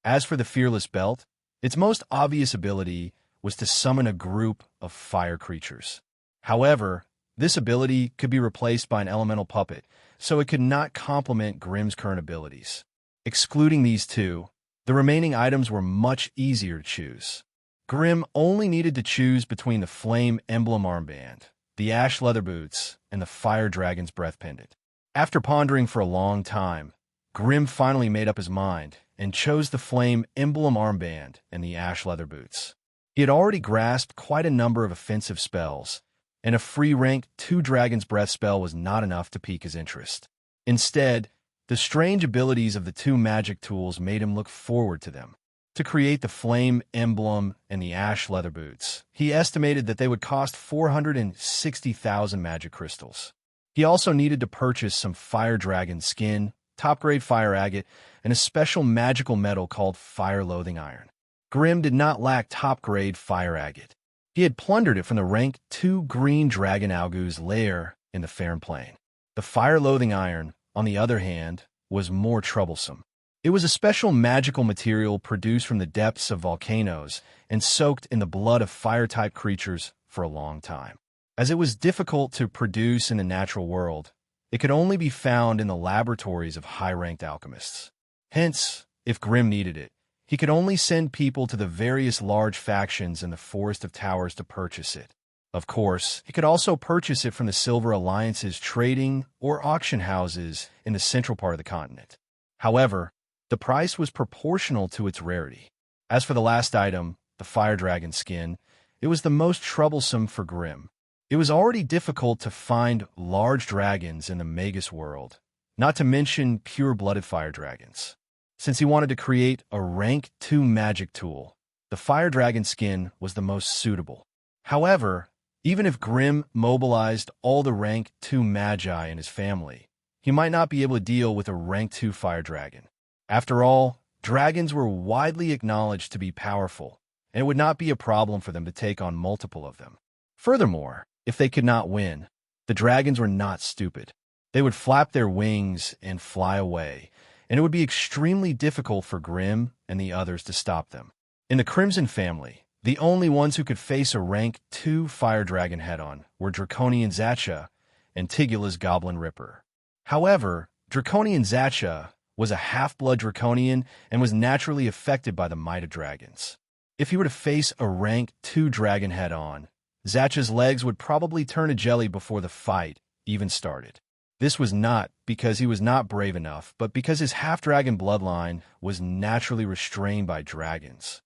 As for the fearless belt, its most obvious ability was to summon a group of fire creatures. However, this ability could be replaced by an elemental puppet, so it could not complement Grimm's current abilities. Excluding these two, the remaining items were much easier to choose. Grimm only needed to choose between the Flame Emblem Armband, the Ash Leather Boots, and the Fire Dragon's Breath Pendant. After pondering for a long time, Grimm finally made up his mind and chose the Flame Emblem Armband and the Ash Leather Boots. He had already grasped quite a number of offensive spells, and a free rank 2 Dragon's Breath spell was not enough to pique his interest. Instead, the strange abilities of the 2 magic tools made him look forward to them. To create the Flame Emblem and the Ash Leather Boots, he estimated that they would cost 460,000 magic crystals. He also needed to purchase some Fire Dragon skin, top-grade fire agate, and a special magical metal called Fire-Loathing Iron. Grimm did not lack top-grade fire agate. He had plundered it from the rank 2 Green Dragon Augu's lair in the Faern Plain. The Fire-Loathing Iron, on the other hand, was more troublesome. It was a special magical material produced from the depths of volcanoes and soaked in the blood of fire-type creatures for a long time. As it was difficult to produce in the natural world, it could only be found in the laboratories of high-ranked alchemists. Hence, if Grimm needed it, he could only send people to the various large factions in the Forest of Towers to purchase it. Of course, he could also purchase it from the Silver Alliance's trading or auction houses in the central part of the continent. However, the price was proportional to its rarity. As for the last item, the Fire Dragon skin, it was the most troublesome for Grimm. It was already difficult to find large dragons in the Magus world, not to mention pure-blooded fire dragons. Since he wanted to create a rank 2 magic tool, the Fire Dragon skin was the most suitable. However, even if Grimm mobilized all the rank 2 magi in his family, he might not be able to deal with a rank 2 fire dragon. After all, dragons were widely acknowledged to be powerful, and it would not be a problem for them to take on multiple of them. Furthermore, if they could not win, the dragons were not stupid. They would flap their wings and fly away, and it would be extremely difficult for Grimm and the others to stop them. In the Crimson family, the only ones who could face a rank 2 fire dragon head-on were Draconian Zacha and Tigula's Goblin Ripper. However, Draconian Zacha was a half-blood draconian and was naturally affected by the might of dragons. If he were to face a rank 2 dragon head-on, Zacha's legs would probably turn to jelly before the fight even started. This was not because he was not brave enough, but because his half-dragon bloodline was naturally restrained by dragons.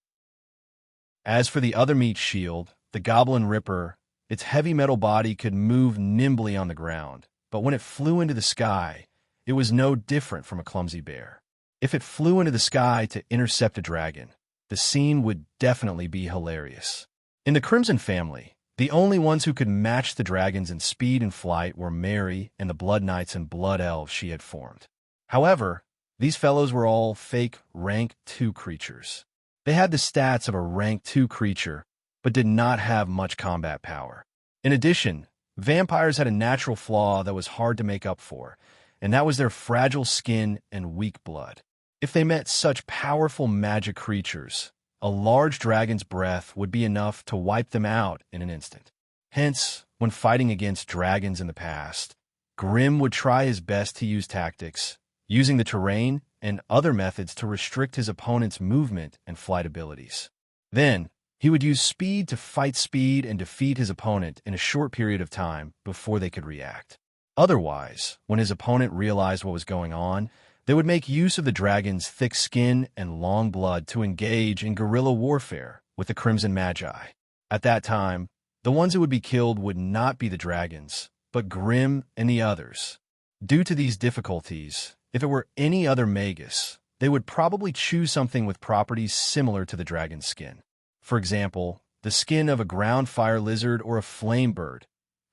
As for the other meat shield, the Goblin Ripper, its heavy metal body could move nimbly on the ground, but when it flew into the sky, it was no different from a clumsy bear. If it flew into the sky to intercept a dragon, the scene would definitely be hilarious. In the Crimson family, the only ones who could match the dragons in speed and flight were Mary and the Blood Knights and Blood Elves she had formed. However, these fellows were all fake rank 2 creatures. They had the stats of a rank 2 creature, but did not have much combat power. In addition, vampires had a natural flaw that was hard to make up for, and that was their fragile skin and weak blood. If they met such powerful magic creatures, a large dragon's breath would be enough to wipe them out in an instant. Hence, when fighting against dragons in the past, Grimm would try his best to use tactics, using the terrain and other methods to restrict his opponent's movement and flight abilities. Then, he would use speed to fight speed and defeat his opponent in a short period of time before they could react. Otherwise, when his opponent realized what was going on, they would make use of the dragon's thick skin and long blood to engage in guerrilla warfare with the Crimson Magi. At that time, the ones who would be killed would not be the dragons, but Grimm and the others. Due to these difficulties, if it were any other Magus, they would probably choose something with properties similar to the dragon's skin. For example, the skin of a ground fire lizard or a flame bird.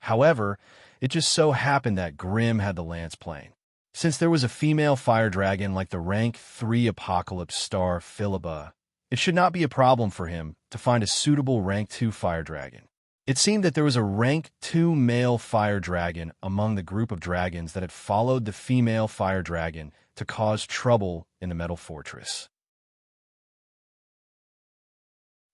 However, it just so happened that Grimm had the Lance Plane. Since there was a female fire dragon like the rank 3 Apocalypse star Philibba, it should not be a problem for him to find a suitable rank 2 fire dragon. It seemed that there was a rank 2 male fire dragon among the group of dragons that had followed the female fire dragon to cause trouble in the Metal Fortress.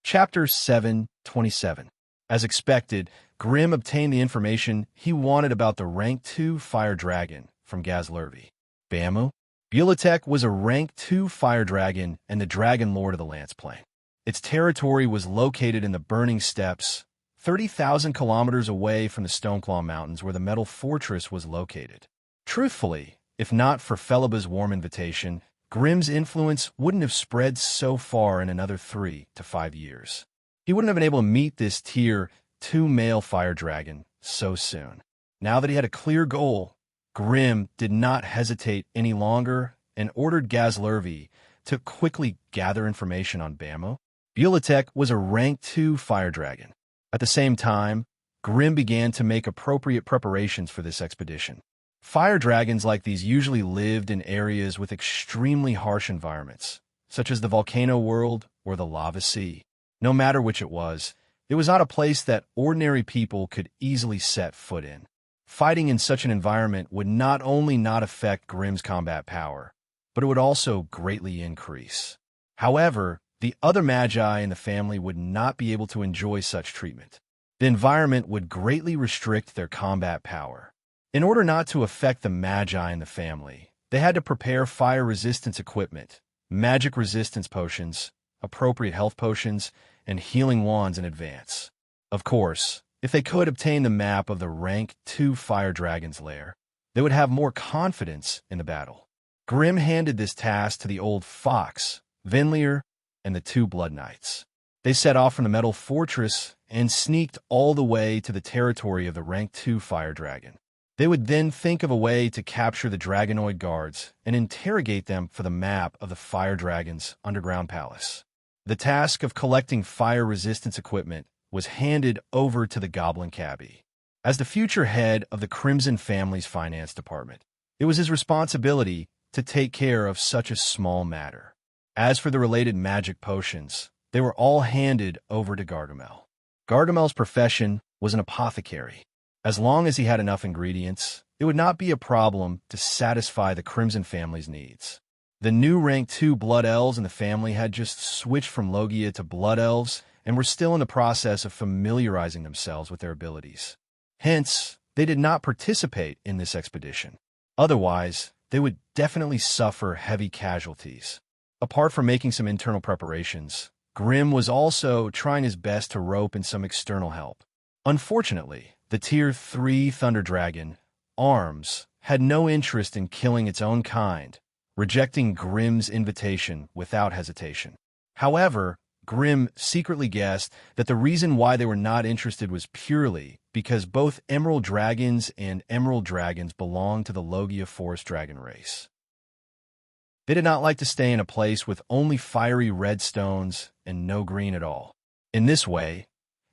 Chapter 7:27. As expected, Grimm obtained the information he wanted about the rank 2 fire dragon from Gazlervi. Bamu? Bulatek was a rank 2 fire dragon and the dragon lord of the Lance Plain. Its territory was located in the Burning Steppes, 30,000 kilometers away from the Stoneclaw Mountains where the Metal Fortress was located. Truthfully, if not for Feliba's warm invitation, Grimm's influence wouldn't have spread so far in another 3 to 5 years. He wouldn't have been able to meet this tier 2 male fire dragon so soon. Now that he had a clear goal, Grimm did not hesitate any longer and ordered Gazlervi to quickly gather information on Bamu. Bulatek was a rank 2 fire dragon. At the same time, Grimm began to make appropriate preparations for this expedition. Fire dragons like these usually lived in areas with extremely harsh environments, such as the volcano world or the lava sea. No matter which it was not a place that ordinary people could easily set foot in. Fighting in such an environment would not only not affect Grimm's combat power, but it would also greatly increase. However, the other magi in the family would not be able to enjoy such treatment. The environment would greatly restrict their combat power. In order not to affect the magi in the family, they had to prepare fire resistance equipment, magic resistance potions, appropriate health potions, and healing wands in advance. Of course, if they could obtain the map of the rank 2 fire dragon's lair, they would have more confidence in the battle. Grimm handed this task to the old fox, Vinlier, and the 2 blood knights. They set off from the Metal Fortress and sneaked all the way to the territory of the rank 2 fire dragon. They would then think of a way to capture the dragonoid guards and interrogate them for the map of the fire dragon's underground palace. The task of collecting fire resistance equipment was handed over to the goblin cabbie. As the future head of the Crimson family's finance department, it was his responsibility to take care of such a small matter. As for the related magic potions, they were all handed over to Gargamel. Gargamel's profession was an apothecary. As long as he had enough ingredients, it would not be a problem to satisfy the Crimson family's needs. The new rank 2 blood elves in the family had just switched from Logia to blood elves and were still in the process of familiarizing themselves with their abilities. Hence, they did not participate in this expedition. Otherwise, they would definitely suffer heavy casualties. Apart from making some internal preparations, Grimm was also trying his best to rope in some external help. Unfortunately, the Tier 3 Thunder Dragon, Arms, had no interest in killing its own kind, rejecting Grimm's invitation without hesitation. However, Grimm secretly guessed that the reason why they were not interested was purely because both Emerald Dragons and Emerald Dragons belonged to the Logia Forest Dragon race. They did not like to stay in a place with only fiery red stones and no green at all. In this way,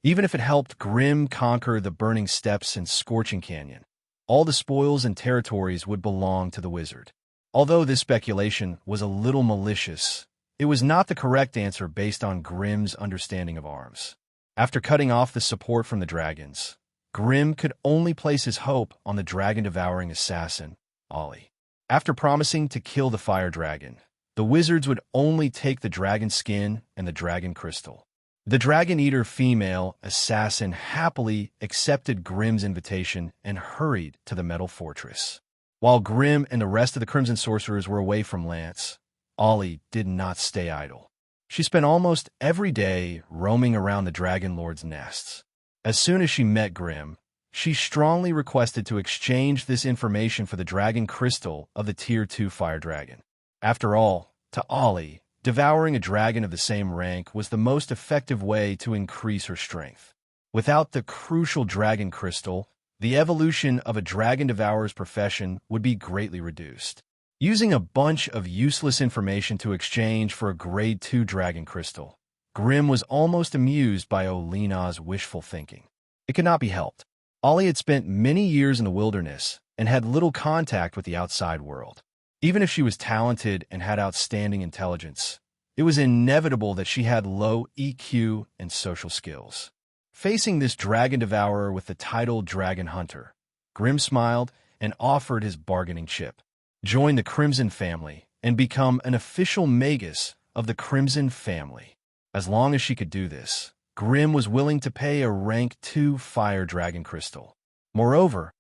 even if it helped Grimm conquer the Burning Steppes and Scorching Canyon, all the spoils and territories would belong to the wizard. Although this speculation was a little malicious, it was not the correct answer based on Grimm's understanding of arms. After cutting off the support from the dragons, Grimm could only place his hope on the dragon-devouring assassin, Ollie. After promising to kill the fire dragon, the wizards would only take the dragon skin and the dragon crystal. The dragon-eater female assassin happily accepted Grimm's invitation and hurried to the Metal Fortress. While Grimm and the rest of the Crimson Sorcerers were away from Lance, Ollie did not stay idle. She spent almost every day roaming around the Dragon Lord's nests. As soon as she met Grimm, she strongly requested to exchange this information for the dragon crystal of the Tier 2 Fire Dragon. After all, to Ollie, devouring a dragon of the same rank was the most effective way to increase her strength. Without the crucial dragon crystal, the evolution of a dragon devourer's profession would be greatly reduced. Using a bunch of useless information to exchange for a Grade 2 dragon crystal, Grimm was almost amused by Olina's wishful thinking. It could not be helped. Ollie had spent many years in the wilderness and had little contact with the outside world. Even if she was talented and had outstanding intelligence, it was inevitable that she had low EQ and social skills. Facing this dragon devourer with the title Dragon Hunter, Grimm smiled and offered his bargaining chip. Join the Crimson family and become an official magus of the Crimson family. As long as she could do this, Grimm was willing to pay a rank 2 fire dragon crystal. Moreover,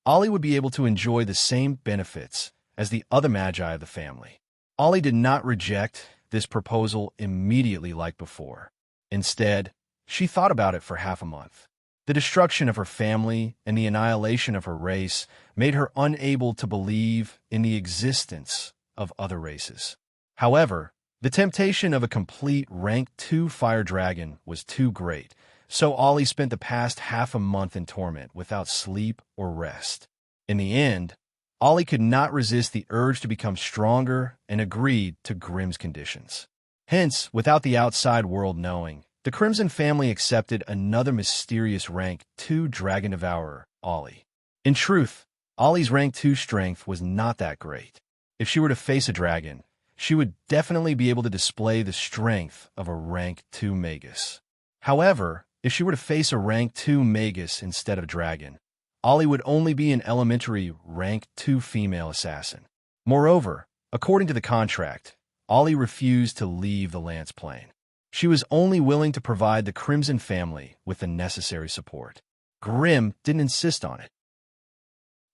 Ollie would be able to enjoy the same benefits as the other magi of the family. Ollie did not reject this proposal immediately like before. Instead, she thought about it for half a month. The destruction of her family and the annihilation of her race made her unable to believe in the existence of other races. However, the temptation of a complete rank 2 fire dragon was too great, so Ollie spent the past half a month in torment without sleep or rest. In the end, Ollie could not resist the urge to become stronger and agreed to Grimm's conditions. Hence, without the outside world knowing, the Crimson family accepted another mysterious rank 2 dragon devourer, Ollie. In truth, Ollie's rank 2 strength was not that great. If she were to face a dragon, she would definitely be able to display the strength of a rank 2 magus. However, if she were to face a rank 2 magus instead of a dragon, Ollie would only be an elementary rank 2 female assassin. Moreover, according to the contract, Ollie refused to leave the Lance Plane. She was only willing to provide the Crimson family with the necessary support. Grimm didn't insist on it.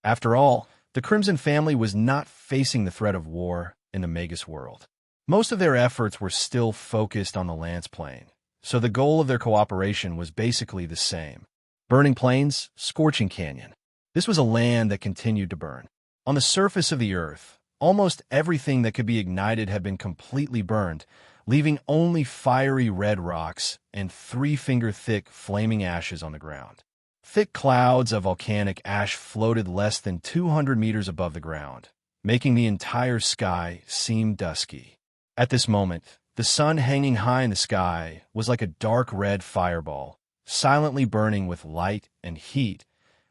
After all, the Crimson family was not facing the threat of war in the Magus world. Most of their efforts were still focused on the Lance Plane, so the goal of their cooperation was basically the same. Burning Plains, Scorching Canyon. This was a land that continued to burn. On the surface of the earth, almost everything that could be ignited had been completely burned, leaving only fiery red rocks and 3-finger-thick flaming ashes on the ground. Thick clouds of volcanic ash floated less than 200 meters above the ground, making the entire sky seem dusky. At this moment, the sun hanging high in the sky was like a dark red fireball, silently burning with light and heat,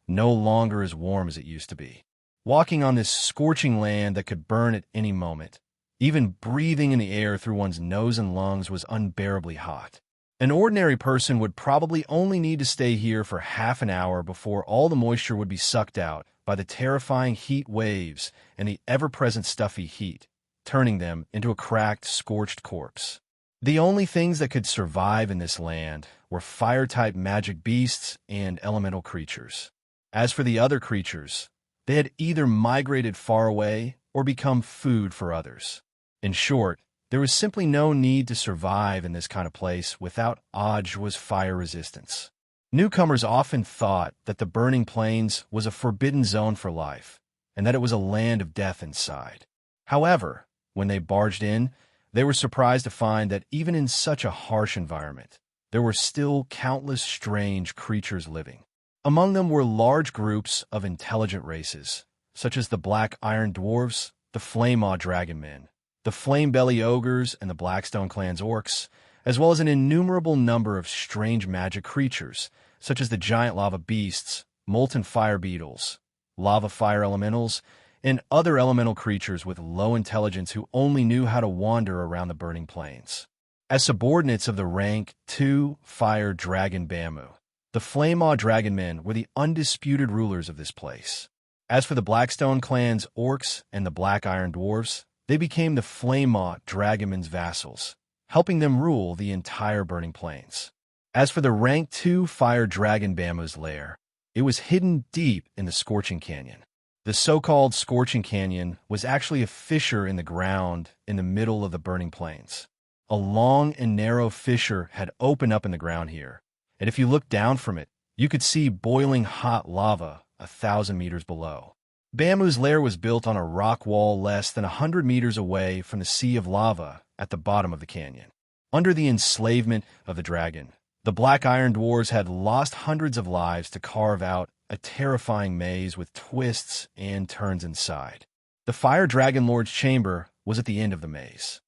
no longer as warm as it used to be. Walking on this scorching land that could burn at any moment, even breathing in the air through one's nose and lungs was unbearably hot. An ordinary person would probably only need to stay here for half an hour before all the moisture would be sucked out by the terrifying heat waves and the ever-present stuffy heat, turning them into a cracked, scorched corpse. The only things that could survive in this land were fire-type magic beasts and elemental creatures. As for the other creatures, they had either migrated far away or become food for others. In short, there was simply no need to survive in this kind of place without Ojwa's fire resistance. Newcomers often thought that the Burning Plains was a forbidden zone for life, and that it was a land of death inside. However, when they barged in, they were surprised to find that even in such a harsh environment, there were still countless strange creatures living. Among them were large groups of intelligent races, such as the Black Iron Dwarves, the Flame-Maw Dragon Men, the Flame-Belly Ogres, and the Blackstone Clan's Orcs, as well as an innumerable number of strange magic creatures, such as the giant lava beasts, molten fire beetles, lava fire elementals, and other elemental creatures with low intelligence who only knew how to wander around the burning plains. As subordinates of the rank 2 Fire Dragon Bamu, the Flame-Maw Dragon Men were the undisputed rulers of this place. As for the Blackstone Clan's Orcs and the Black Iron Dwarves, they became the Flame-Maw Dragon Men's vassals, helping them rule the entire Burning Plains. As for the rank 2 Fire Dragon Bamu's lair, it was hidden deep in the Scorching Canyon. The so-called Scorching Canyon was actually a fissure in the ground in the middle of the Burning Plains. A long and narrow fissure had opened up in the ground here, and if you looked down from it, you could see boiling hot lava 1,000 meters below. Bamu's lair was built on a rock wall less than 100 meters away from the sea of lava at the bottom of the canyon. Under the enslavement of the dragon, the Black Iron Dwarves had lost hundreds of lives to carve out a terrifying maze with twists and turns inside. The Fire Dragon Lord's chamber was at the end of the maze.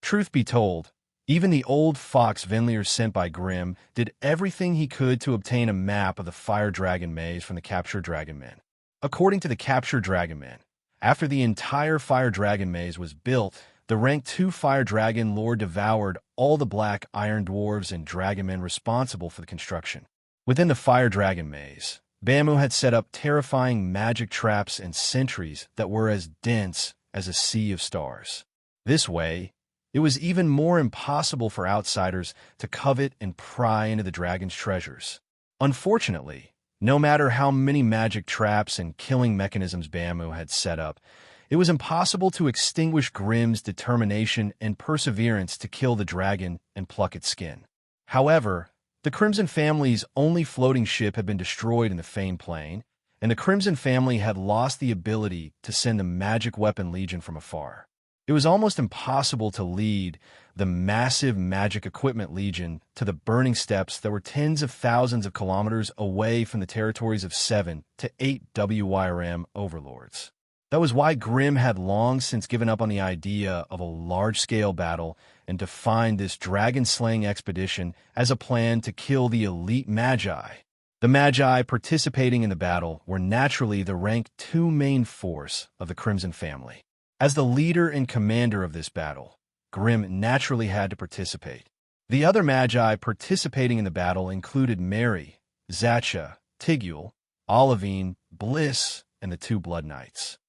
Truth be told, even the old fox Venlier sent by Grimm did everything he could to obtain a map of the Fire Dragon maze from the captured Dragon Men. According to the captured Dragon Men, after the entire Fire Dragon maze was built, the rank 2 Fire Dragon Lord devoured all the black iron dwarves and dragonmen responsible for the construction. Within the fire dragon maze, Bamu had set up terrifying magic traps and sentries that were as dense as a sea of stars. This way, it was even more impossible for outsiders to covet and pry into the dragon's treasures. Unfortunately, no matter how many magic traps and killing mechanisms Bamu had set up, it was impossible to extinguish Grimm's determination and perseverance to kill the dragon and pluck its skin. However, the Crimson family's only floating ship had been destroyed in the Fane Plain, and the Crimson family had lost the ability to send the magic weapon legion from afar. It was almost impossible to lead the massive magic equipment legion to the burning steppes that were tens of thousands of kilometers away from the territories of 7 to 8 WYRM overlords. That was why Grimm had long since given up on the idea of a large-scale battle and defined this dragon-slaying expedition as a plan to kill the elite Magi. The Magi participating in the battle were naturally the rank 2 main force of the Crimson family. As the leader and commander of this battle, Grimm naturally had to participate. The other Magi participating in the battle included Mary, Zacha, Tigul, Olivine, Bliss, and the 2 Blood Knights.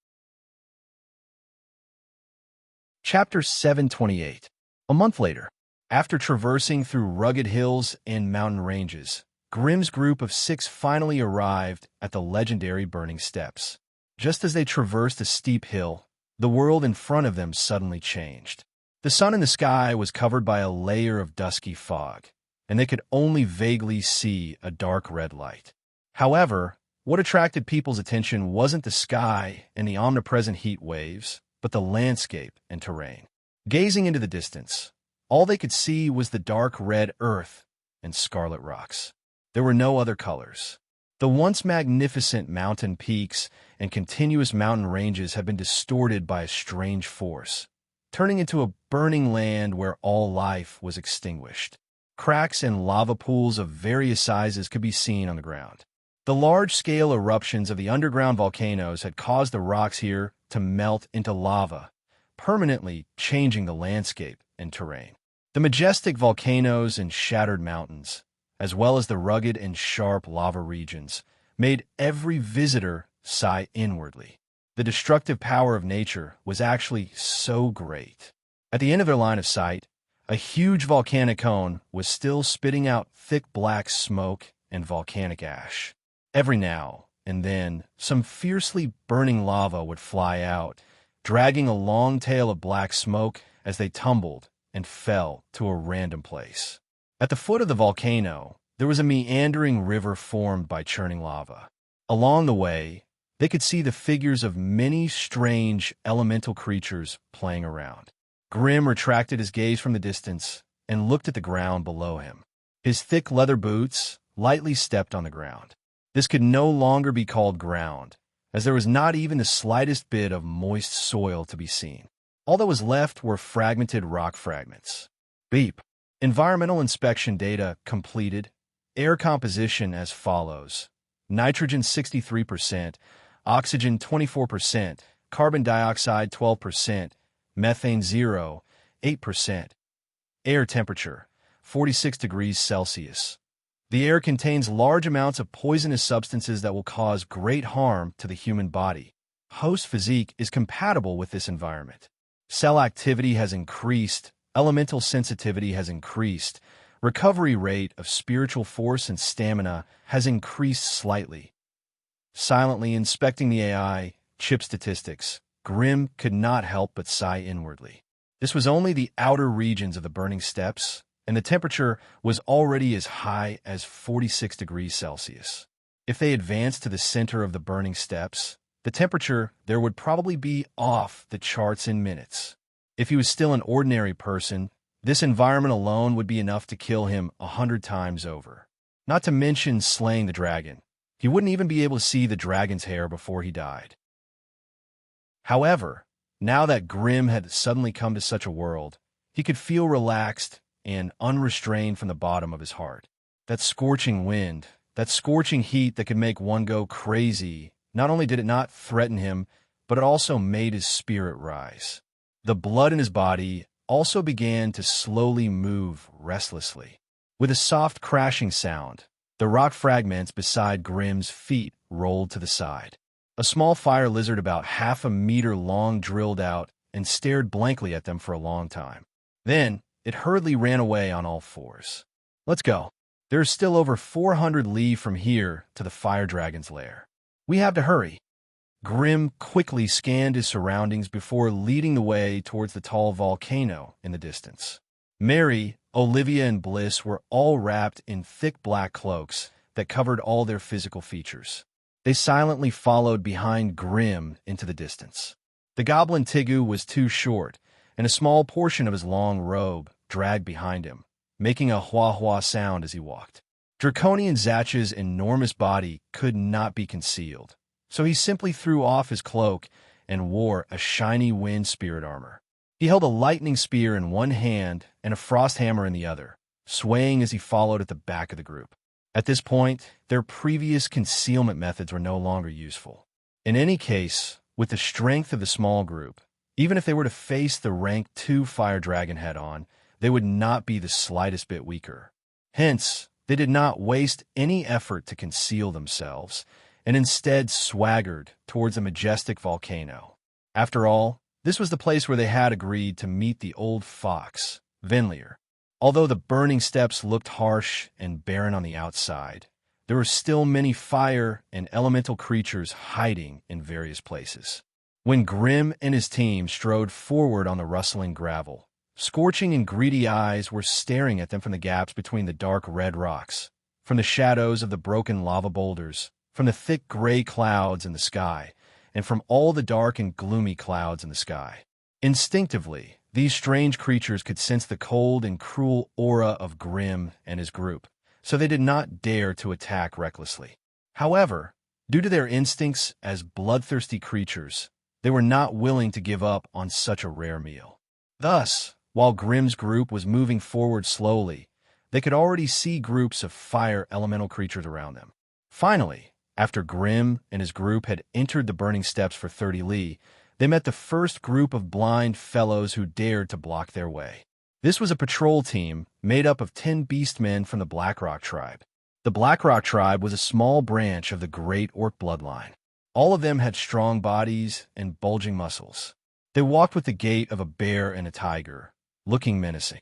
Chapter 728. A month later, after traversing through rugged hills and mountain ranges, Grimm's group of 6 finally arrived at the legendary Burning Steppes. Just as they traversed a steep hill, the world in front of them suddenly changed. The sun in the sky was covered by a layer of dusky fog, and they could only vaguely see a dark red light. However, what attracted people's attention wasn't the sky and the omnipresent heat waves, but the landscape and terrain. Gazing into the distance, all they could see was the dark red earth and scarlet rocks. There were no other colors. The once magnificent mountain peaks and continuous mountain ranges had been distorted by a strange force, turning into a burning land where all life was extinguished. Cracks and lava pools of various sizes could be seen on the ground. The large-scale eruptions of the underground volcanoes had caused the rocks here to melt into lava, permanently changing the landscape and terrain. The majestic volcanoes and shattered mountains, as well as the rugged and sharp lava regions, made every visitor sigh inwardly. The destructive power of nature was actually so great. At the end of their line of sight, a huge volcanic cone was still spitting out thick black smoke and volcanic ash. Every now and then, some fiercely burning lava would fly out, dragging a long tail of black smoke as they tumbled and fell to a random place. At the foot of the volcano, there was a meandering river formed by churning lava. Along the way, they could see the figures of many strange elemental creatures playing around. Grimm retracted his gaze from the distance and looked at the ground below him. His thick leather boots lightly stepped on the ground. This could no longer be called ground, as there was not even the slightest bit of moist soil to be seen. All that was left were fragmented rock fragments. Beep. Environmental inspection data completed. Air composition as follows: nitrogen 63%, oxygen 24%, carbon dioxide 12%, methane 0, 8%. Air temperature 46 degrees Celsius. The air contains large amounts of poisonous substances that will cause great harm to the human body. Host physique is compatible with this environment. Cell activity has increased, elemental sensitivity has increased, recovery rate of spiritual force and stamina has increased slightly. Silently inspecting the AI, chip statistics, Grimm could not help but sigh inwardly. This was only the outer regions of the Burning Steppes, and the temperature was already as high as 46 degrees Celsius. If they advanced to the center of the Burning Steppes, the temperature there would probably be off the charts in minutes. If he was still an ordinary person, this environment alone would be enough to kill him 100 times over. Not to mention slaying the dragon. He wouldn't even be able to see the dragon's hair before he died. However, now that Grimm had suddenly come to such a world, he could feel relaxed and unrestrained from the bottom of his heart. That scorching wind, that scorching heat that could make one go crazy, not only did it not threaten him, but it also made his spirit rise. The blood in his body also began to slowly move restlessly. With a soft crashing sound, the rock fragments beside Grimm's feet rolled to the side. A small fire lizard about half a meter long drilled out and stared blankly at them for a long time. Then, it hurriedly ran away on all fours. Let's go. There's still over 400 li from here to the fire dragon's lair. We have to hurry. Grimm quickly scanned his surroundings before leading the way towards the tall volcano in the distance. Mary, Olivia, and Bliss were all wrapped in thick black cloaks that covered all their physical features. They silently followed behind Grimm into the distance. The goblin Tigu was too short, and a small portion of his long robe dragged behind him, making a hua-hua sound as he walked. Draconian Zatch's enormous body could not be concealed, so he simply threw off his cloak and wore a shiny wind spirit armor. He held a lightning spear in one hand and a frost hammer in the other, swaying as he followed at the back of the group. At this point, their previous concealment methods were no longer useful. In any case, with the strength of the small group, even if they were to face the rank 2 fire dragon head-on, they would not be the slightest bit weaker. Hence, they did not waste any effort to conceal themselves, and instead swaggered towards the majestic volcano. After all, this was the place where they had agreed to meet the old fox, Venlier. Although the burning steps looked harsh and barren on the outside, there were still many fire and elemental creatures hiding in various places. When Grimm and his team strode forward on the rustling gravel, scorching and greedy eyes were staring at them from the gaps between the dark red rocks, from the shadows of the broken lava boulders, from the thick gray clouds in the sky, and from all the dark and gloomy clouds in the sky. Instinctively, these strange creatures could sense the cold and cruel aura of Grimm and his group, so they did not dare to attack recklessly. However, due to their instincts as bloodthirsty creatures, they were not willing to give up on such a rare meal. Thus, while Grimm's group was moving forward slowly, they could already see groups of fire elemental creatures around them. Finally, after Grimm and his group had entered the burning steps for 30 li, they met the first group of blind fellows who dared to block their way. This was a patrol team made up of 10 beastmen from the Blackrock tribe. The Blackrock tribe was a small branch of the Great Orc bloodline. All of them had strong bodies and bulging muscles. They walked with the gait of a bear and a tiger, looking menacing.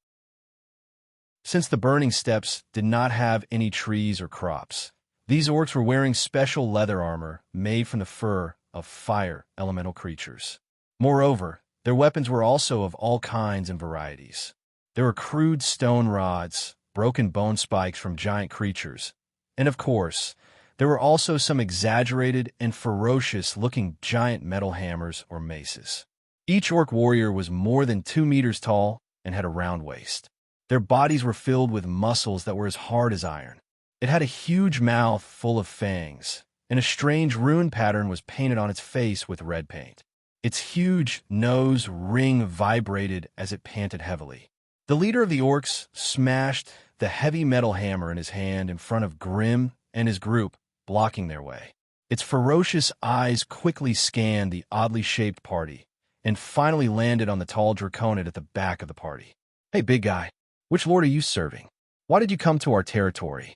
Since the burning steps did not have any trees or crops, these orcs were wearing special leather armor made from the fur of fire elemental creatures. Moreover, their weapons were also of all kinds and varieties. There were crude stone rods, broken bone spikes from giant creatures, and of course, there were also some exaggerated and ferocious-looking giant metal hammers or maces. Each orc warrior was more than 2 meters tall and had a round waist. Their bodies were filled with muscles that were as hard as iron. It had a huge mouth full of fangs, and a strange rune pattern was painted on its face with red paint. Its huge nose ring vibrated as it panted heavily. The leader of the orcs smashed the heavy metal hammer in his hand in front of Grimm and his group, blocking their way. Its ferocious eyes quickly scanned the oddly shaped party, and finally landed on the tall draconid at the back of the party. "Hey, big guy, which lord are you serving? Why did you come to our territory?"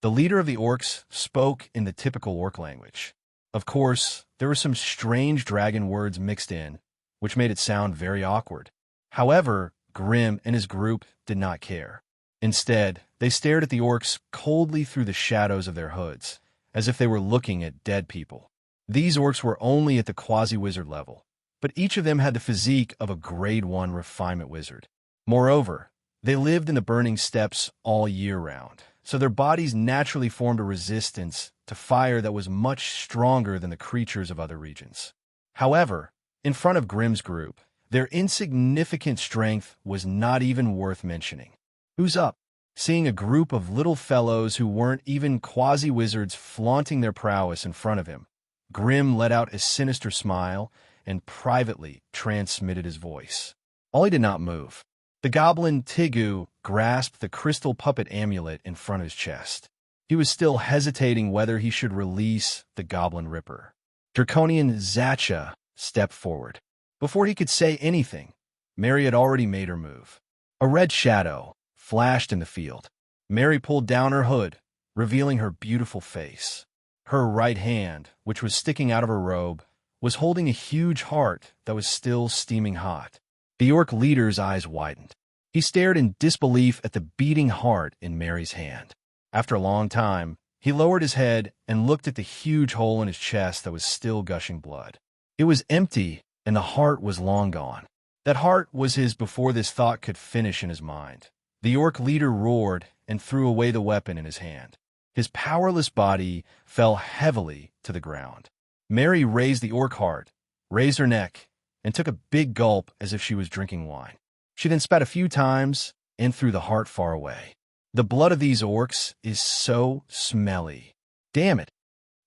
The leader of the orcs spoke in the typical orc language. Of course, there were some strange dragon words mixed in, which made it sound very awkward. However, Grimm and his group did not care. Instead, they stared at the orcs coldly through the shadows of their hoods, as if they were looking at dead people. These orcs were only at the quasi-wizard level, but each of them had the physique of a grade 1 refinement wizard. Moreover, they lived in the burning steppes all year round, so their bodies naturally formed a resistance to fire that was much stronger than the creatures of other regions. However, in front of Grimm's group, their insignificant strength was not even worth mentioning. "Who's up?" Seeing a group of little fellows who weren't even quasi-wizards flaunting their prowess in front of him, Grimm let out a sinister smile and privately transmitted his voice. Ollie did not move. The goblin Tigu grasped the crystal puppet amulet in front of his chest. He was still hesitating whether he should release the goblin ripper. Draconian Zatcha stepped forward. Before he could say anything, Mary had already made her move. A red shadow flashed in the field. Mary pulled down her hood, revealing her beautiful face. Her right hand, which was sticking out of her robe, was holding a huge heart that was still steaming hot. The orc leader's eyes widened. He stared in disbelief at the beating heart in Mary's hand. After a long time, he lowered his head and looked at the huge hole in his chest that was still gushing blood. It was empty, and the heart was long gone. That heart was his before this thought could finish in his mind. The orc leader roared and threw away the weapon in his hand. His powerless body fell heavily to the ground. Mary raised the orc heart, raised her neck, and took a big gulp as if she was drinking wine. She then spat a few times and threw the heart far away. The blood of these orcs is so smelly. Damn it!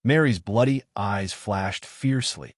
Mary's bloody eyes flashed fiercely.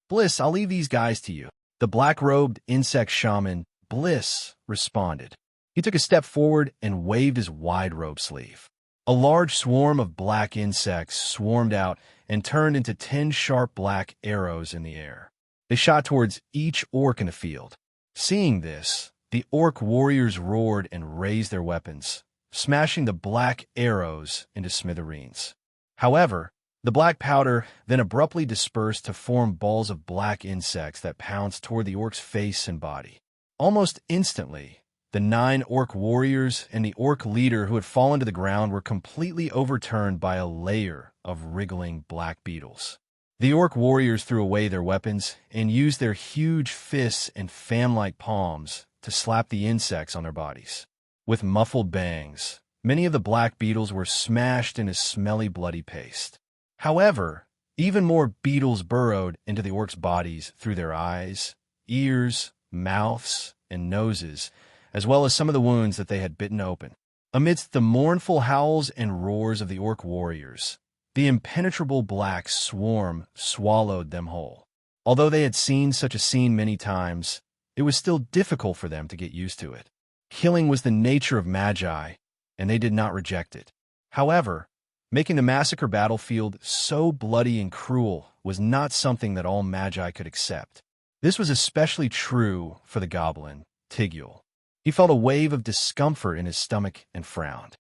Bliss, I'll leave these guys to you. The black-robed insect shaman, Bliss, responded. He took a step forward and waved his wide robe sleeve. A large swarm of black insects swarmed out and turned into 10 sharp black arrows in the air. They shot towards each orc in the field. Seeing this, the orc warriors roared and raised their weapons, smashing the black arrows into smithereens. However, the black powder then abruptly dispersed to form balls of black insects that pounced toward the orc's face and body. Almost instantly, the 9 orc warriors and the orc leader who had fallen to the ground were completely overturned by a layer of wriggling black beetles. The orc warriors threw away their weapons and used their huge fists and fan-like palms to slap the insects on their bodies. With muffled bangs, many of the black beetles were smashed into smelly, bloody paste. However, even more beetles burrowed into the orcs' bodies through their eyes, ears, mouths, and noses, as well as some of the wounds that they had bitten open. Amidst the mournful howls and roars of the orc warriors, the impenetrable black swarm swallowed them whole. Although they had seen such a scene many times, it was still difficult for them to get used to it. Killing was the nature of magi, and they did not reject it. However, making the massacre battlefield so bloody and cruel was not something that all magi could accept. This was especially true for the goblin, Tigul. He felt a wave of discomfort in his stomach and frowned.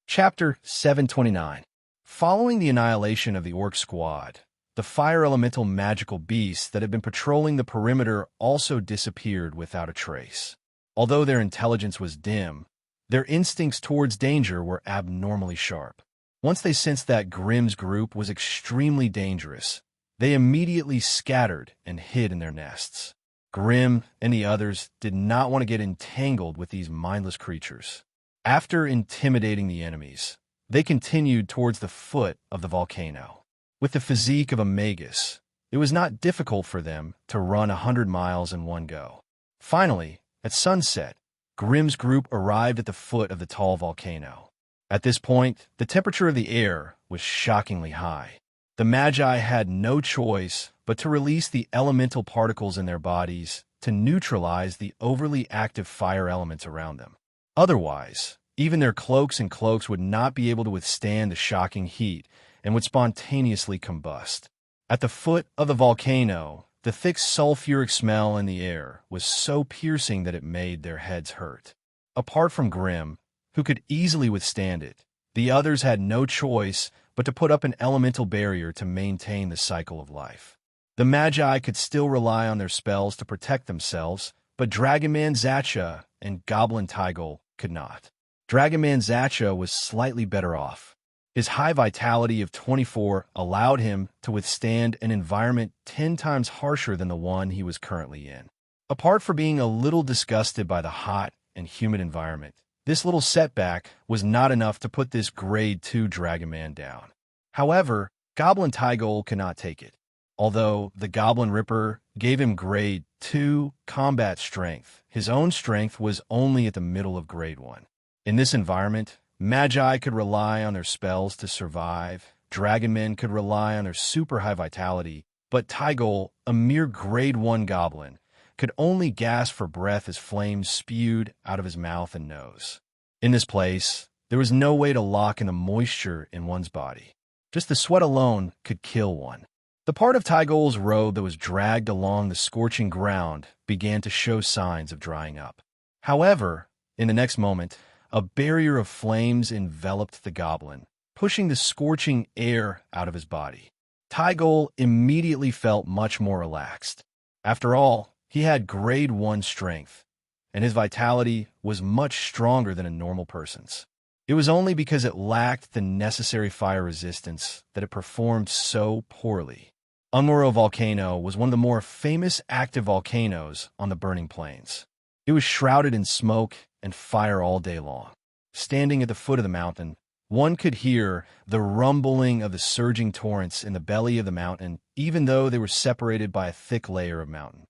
Chapter 729. Following the annihilation of the orc squad, the fire elemental magical beasts that had been patrolling the perimeter also disappeared without a trace. Although their intelligence was dim, their instincts towards danger were abnormally sharp. Once they sensed that Grimm's group was extremely dangerous, they immediately scattered and hid in their nests. Grimm and the others did not want to get entangled with these mindless creatures. After intimidating the enemies, they continued towards the foot of the volcano. With the physique of a magus, it was not difficult for them to run 100 miles in one go. Finally, at sunset, Grimm's group arrived at the foot of the tall volcano. At this point, the temperature of the air was shockingly high. The Magi had no choice but to release the elemental particles in their bodies to neutralize the overly active fire elements around them. Otherwise, even their cloaks and cloaks would not be able to withstand the shocking heat and would spontaneously combust. At the foot of the volcano, the thick sulfuric smell in the air was so piercing that it made their heads hurt. Apart from Grimm, who could easily withstand it, the others had no choice but to put up an elemental barrier to maintain the cycle of life. The Magi could still rely on their spells to protect themselves, but Dragonman Zacha and Goblin Tygol could not. Dragonman Zacha was slightly better off. His high vitality of 24 allowed him to withstand an environment 10 times harsher than the one he was currently in. Apart from being a little disgusted by the hot and humid environment, this little setback was not enough to put this Grade 2 Dragonman down. However, Goblin Tygol could not take it. Although the Goblin Ripper gave him Grade 2 combat strength, his own strength was only at the middle of Grade 1. In this environment, Magi could rely on their spells to survive, Dragonmen could rely on their super high vitality, but Tygol, a mere Grade 1 goblin, could only gasp for breath as flames spewed out of his mouth and nose. In this place, there was no way to lock in the moisture in one's body. Just the sweat alone could kill one. The part of Tygol's robe that was dragged along the scorching ground began to show signs of drying up. However, in the next moment, a barrier of flames enveloped the goblin, pushing the scorching air out of his body. Tygol immediately felt much more relaxed. After all, he had grade 1 strength, and his vitality was much stronger than a normal person's. It was only because it lacked the necessary fire resistance that it performed so poorly. Unravel volcano was one of the more famous active volcanoes on the burning plains. It was shrouded in smoke and fire all day long. Standing at the foot of the mountain, one could hear the rumbling of the surging torrents in the belly of the mountain, even though they were separated by a thick layer of mountain.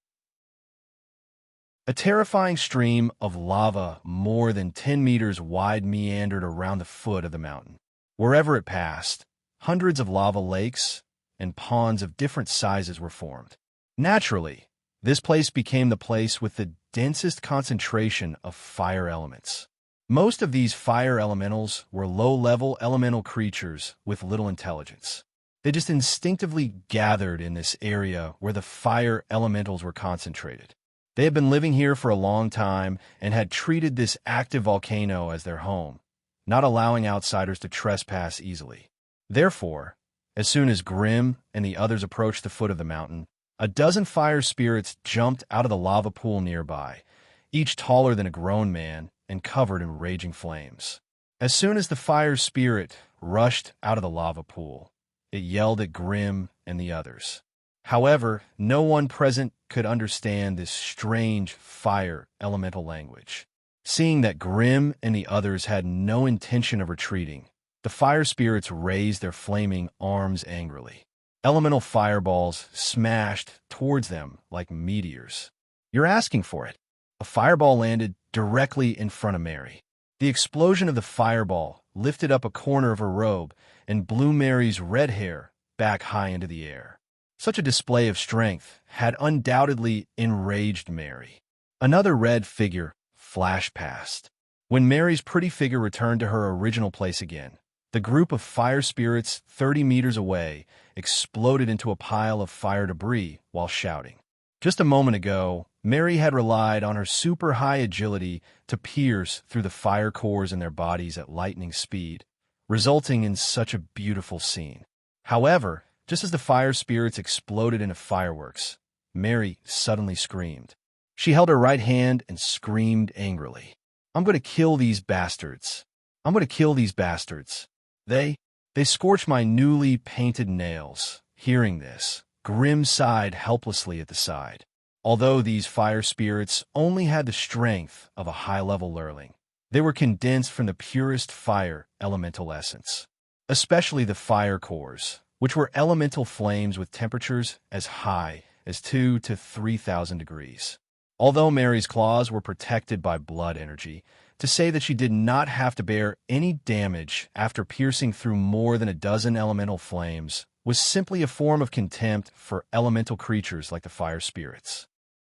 A terrifying stream of lava more than 10 meters wide meandered around the foot of the mountain. Wherever it passed, hundreds of lava lakes and ponds of different sizes were formed. Naturally, this place became the place with the densest concentration of fire elements. Most of these fire elementals were low-level elemental creatures with little intelligence. They just instinctively gathered in this area where the fire elementals were concentrated. They had been living here for a long time and had treated this active volcano as their home, not allowing outsiders to trespass easily. Therefore, as soon as Grim and the others approached the foot of the mountain, a dozen fire spirits jumped out of the lava pool nearby, each taller than a grown man and covered in raging flames. As soon as the fire spirit rushed out of the lava pool, it yelled at Grim and the others. However, no one present could understand this strange fire elemental language. Seeing that Grim and the others had no intention of retreating, the fire spirits raised their flaming arms angrily. Elemental fireballs smashed towards them like meteors. You're asking for it. A fireball landed directly in front of Mary. The explosion of the fireball lifted up a corner of her robe and blew Mary's red hair back high into the air. Such a display of strength had undoubtedly enraged Mary. Another red figure flashed past. When Mary's pretty figure returned to her original place again, the group of fire spirits 30 meters away exploded into a pile of fire debris while shouting. Just a moment ago, Mary had relied on her super high agility to pierce through the fire cores in their bodies at lightning speed, resulting in such a beautiful scene. However, just as the fire spirits exploded into fireworks, Mary suddenly screamed. She held her right hand and screamed angrily. "I'm going to kill these bastards. I'm going to kill these bastards. They scorched my newly painted nails." Hearing this, Grim sighed helplessly at the side. Although these fire spirits only had the strength of a high-level lurling, they were condensed from the purest fire elemental essence, especially the fire cores, which were elemental flames with temperatures as high as 2,000 to 3,000 degrees. Although Mary's claws were protected by blood energy, to say that she did not have to bear any damage after piercing through more than a dozen elemental flames was simply a form of contempt for elemental creatures like the fire spirits.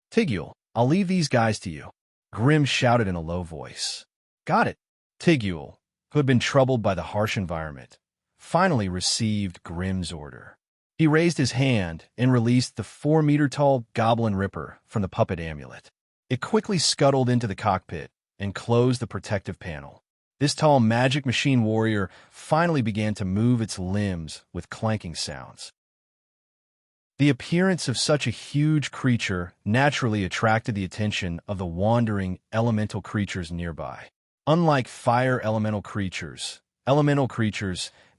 "Tigul, I'll leave these guys to you," Grim shouted in a low voice. "Got it." Tigul, who had been troubled by the harsh environment, finally received Grim's order. He raised his hand and released the 4-meter-tall goblin ripper from the puppet amulet. It quickly scuttled into the cockpit and closed the protective panel. This tall magic machine warrior finally began to move its limbs with clanking sounds. The appearance of such a huge creature naturally attracted the attention of the wandering elemental creatures nearby. Unlike fire elemental creatures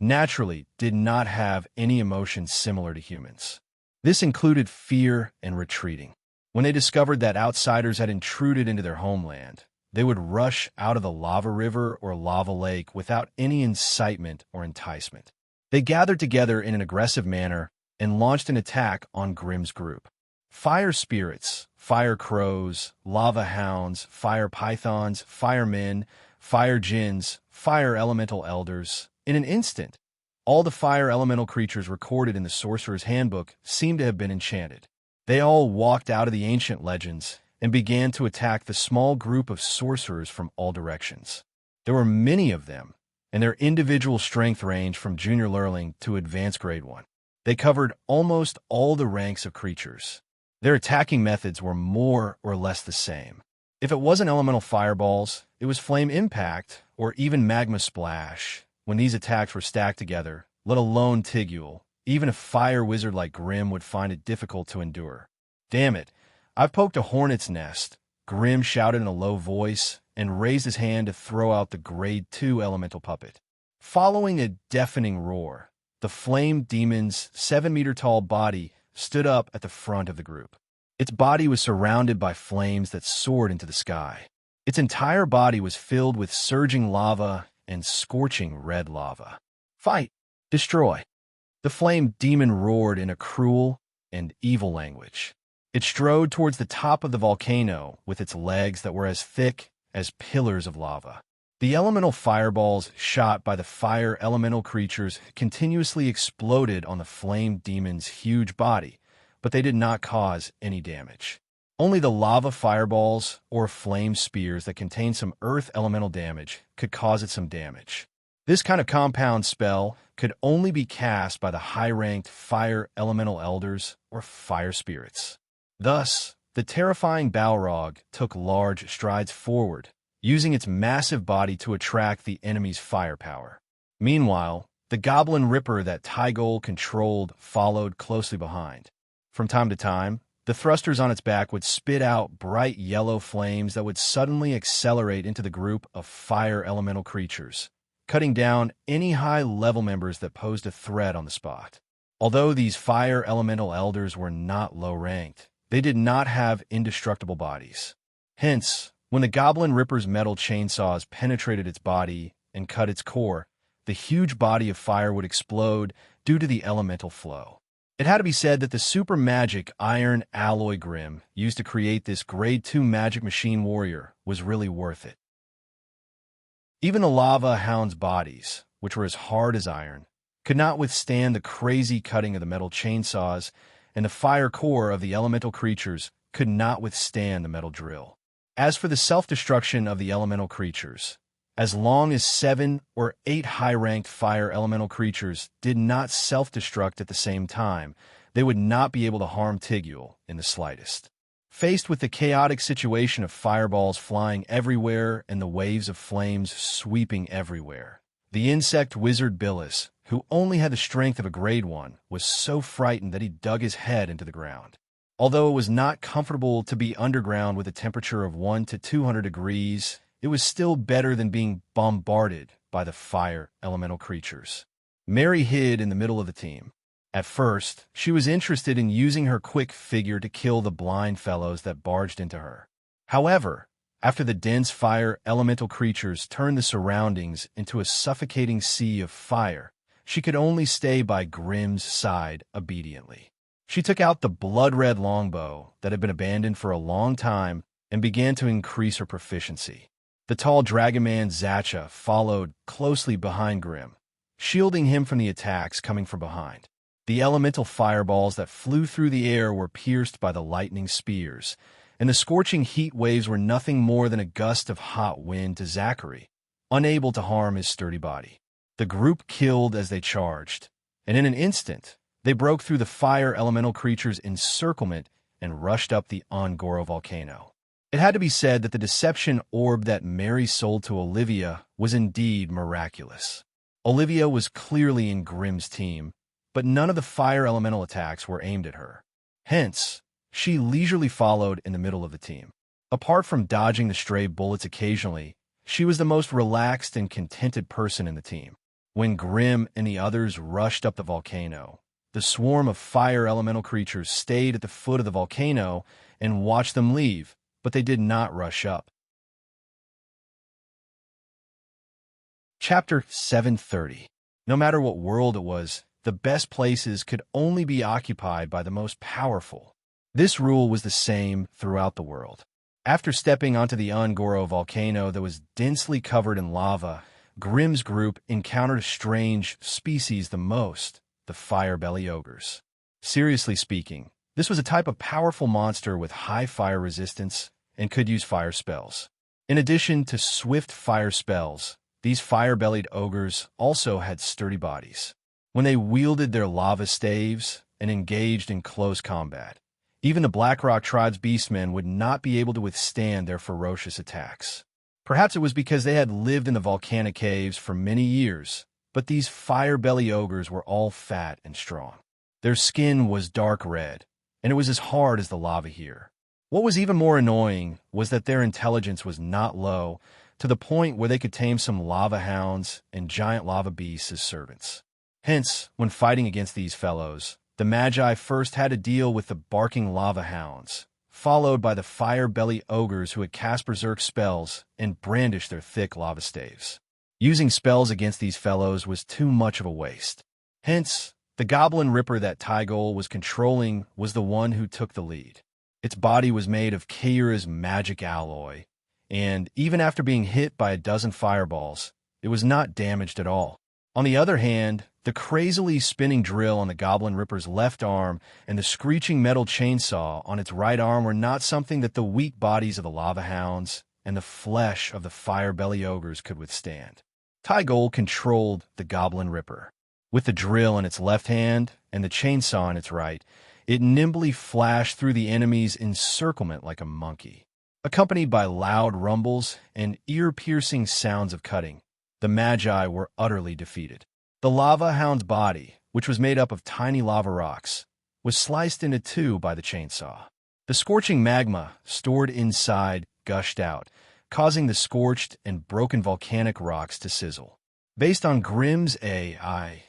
naturally did not have any emotions similar to humans. This included fear and retreating. When they discovered that outsiders had intruded into their homeland, they would rush out of the lava river or lava lake without any incitement or enticement. They gathered together in an aggressive manner and launched an attack on Grim's group. Fire spirits, fire crows, lava hounds, fire pythons, firemen, fire djinns, fire elemental elders. In an instant, all the fire elemental creatures recorded in the Sorcerer's Handbook seemed to have been enchanted. They all walked out of the ancient legends and began to attack the small group of sorcerers from all directions. There were many of them, and their individual strength ranged from junior lurling to advanced grade 1. They covered almost all the ranks of creatures. Their attacking methods were more or less the same. If it wasn't elemental fireballs, it was flame impact or even magma splash when these attacks were stacked together, let alone Tigul. Even a fire wizard like Grimm would find it difficult to endure. Damn it, I've poked a hornet's nest, Grimm shouted in a low voice and raised his hand to throw out the Grade 2 elemental puppet. Following a deafening roar, the flame demon's 7-meter-tall body stood up at the front of the group. Its body was surrounded by flames that soared into the sky. Its entire body was filled with surging lava and scorching red lava. Fight! Destroy! The flame demon roared in a cruel and evil language. It strode towards the top of the volcano with its legs that were as thick as pillars of lava. The elemental fireballs shot by the fire elemental creatures continuously exploded on the flame demon's huge body, but they did not cause any damage. Only the lava fireballs or flame spears that contained some earth elemental damage could cause it some damage. This kind of compound spell could only be cast by the high-ranked fire elemental elders or fire spirits. Thus, the terrifying Balrog took large strides forward, using its massive body to attract the enemy's firepower. Meanwhile, the Goblin Ripper that Tygol controlled followed closely behind. From time to time, the thrusters on its back would spit out bright yellow flames that would suddenly accelerate into the group of fire elemental creatures, cutting down any high-level members that posed a threat on the spot. Although these fire elemental elders were not low-ranked, they did not have indestructible bodies. Hence, when the Goblin Ripper's metal chainsaws penetrated its body and cut its core, the huge body of fire would explode due to the elemental flow. It had to be said that the super magic iron alloy Grimm used to create this Grade 2 magic machine warrior was really worth it. Even the lava hound's bodies, which were as hard as iron, could not withstand the crazy cutting of the metal chainsaws, and the fire core of the elemental creatures could not withstand the metal drill. As for the self-destruction of the elemental creatures, as long as 7 or 8 high-ranked fire elemental creatures did not self-destruct at the same time, they would not be able to harm Tigul in the slightest. Faced with the chaotic situation of fireballs flying everywhere and the waves of flames sweeping everywhere, the insect wizard Billis, who only had the strength of a Grade 1, was so frightened that he dug his head into the ground. Although it was not comfortable to be underground with a temperature of 1 to 200 degrees, it was still better than being bombarded by the fire elemental creatures. Mary hid in the middle of the team. At first, she was interested in using her quick figure to kill the blind fellows that barged into her. However, after the dense fire elemental creatures turned the surroundings into a suffocating sea of fire, she could only stay by Grimm's side obediently. She took out the blood-red longbow that had been abandoned for a long time and began to increase her proficiency. The tall dragonman Zacha followed closely behind Grimm, shielding him from the attacks coming from behind. The elemental fireballs that flew through the air were pierced by the lightning spears, and the scorching heat waves were nothing more than a gust of hot wind to Zachary, unable to harm his sturdy body. The group killed as they charged, and in an instant, they broke through the fire elemental creatures' encirclement and rushed up the Ongoro volcano. It had to be said that the deception orb that Mary sold to Olivia was indeed miraculous. Olivia was clearly in Grimm's team, but none of the fire elemental attacks were aimed at her. Hence, she leisurely followed in the middle of the team. Apart from dodging the stray bullets occasionally, she was the most relaxed and contented person in the team. When Grimm and the others rushed up the volcano, the swarm of fire elemental creatures stayed at the foot of the volcano and watched them leave, but they did not rush up. Chapter 730. No matter what world it was, the best places could only be occupied by the most powerful. This rule was the same throughout the world. After stepping onto the Ongoro volcano that was densely covered in lava, Grimm's group encountered a strange species the most, the fire-belly ogres. Seriously speaking, this was a type of powerful monster with high fire resistance and could use fire spells. In addition to swift fire spells, these fire-bellied ogres also had sturdy bodies. when they wielded their lava staves and engaged in close combat. Even the Blackrock tribe's beastmen would not be able to withstand their ferocious attacks. Perhaps it was because they had lived in the volcanic caves for many years, but these fire-belly ogres were all fat and strong. Their skin was dark red, and it was as hard as the lava here. What was even more annoying was that their intelligence was not low, to the point where they could tame some lava hounds and giant lava beasts as servants. Hence, when fighting against these fellows, the Magi first had to deal with the barking lava hounds, followed by the fire-belly ogres who had cast berserk spells and brandished their thick lava staves. Using spells against these fellows was too much of a waste. Hence, the Goblin Ripper that Tygol was controlling was the one who took the lead. Its body was made of Kaira's magic alloy, and even after being hit by a dozen fireballs, it was not damaged at all. On the other hand, the crazily spinning drill on the Goblin Ripper's left arm and the screeching metal chainsaw on its right arm were not something that the weak bodies of the lava hounds and the flesh of the fire-belly ogres could withstand. Tygol controlled the Goblin Ripper. With the drill in its left hand and the chainsaw in its right, it nimbly flashed through the enemy's encirclement like a monkey. Accompanied by loud rumbles and ear-piercing sounds of cutting, the Magi were utterly defeated. The lava hound's body, which was made up of tiny lava rocks, was sliced into two by the chainsaw. The scorching magma stored inside gushed out, causing the scorched and broken volcanic rocks to sizzle. Based on Grimm's AI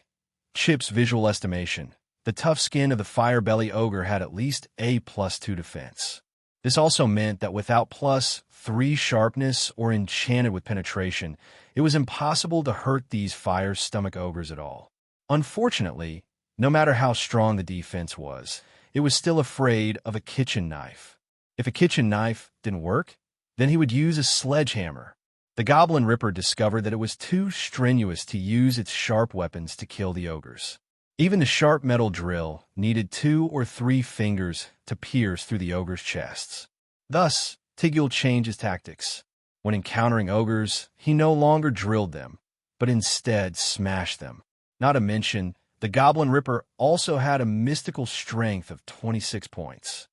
Chip's visual estimation, the tough skin of the fire-belly ogre had at least a +2 defense. This also meant that without +3 sharpness or enchanted with penetration, it was impossible to hurt these fire-stomach ogres at all. Unfortunately, no matter how strong the defense was, it was still afraid of a kitchen knife. If a kitchen knife didn't work, then he would use a sledgehammer. The Goblin Ripper discovered that it was too strenuous to use its sharp weapons to kill the ogres. Even the sharp metal drill needed 2 or 3 fingers to pierce through the ogres' chests. Thus, Tigul changed his tactics. When encountering ogres, he no longer drilled them, but instead smashed them. Not to mention, the Goblin Ripper also had a mystical strength of 26 points.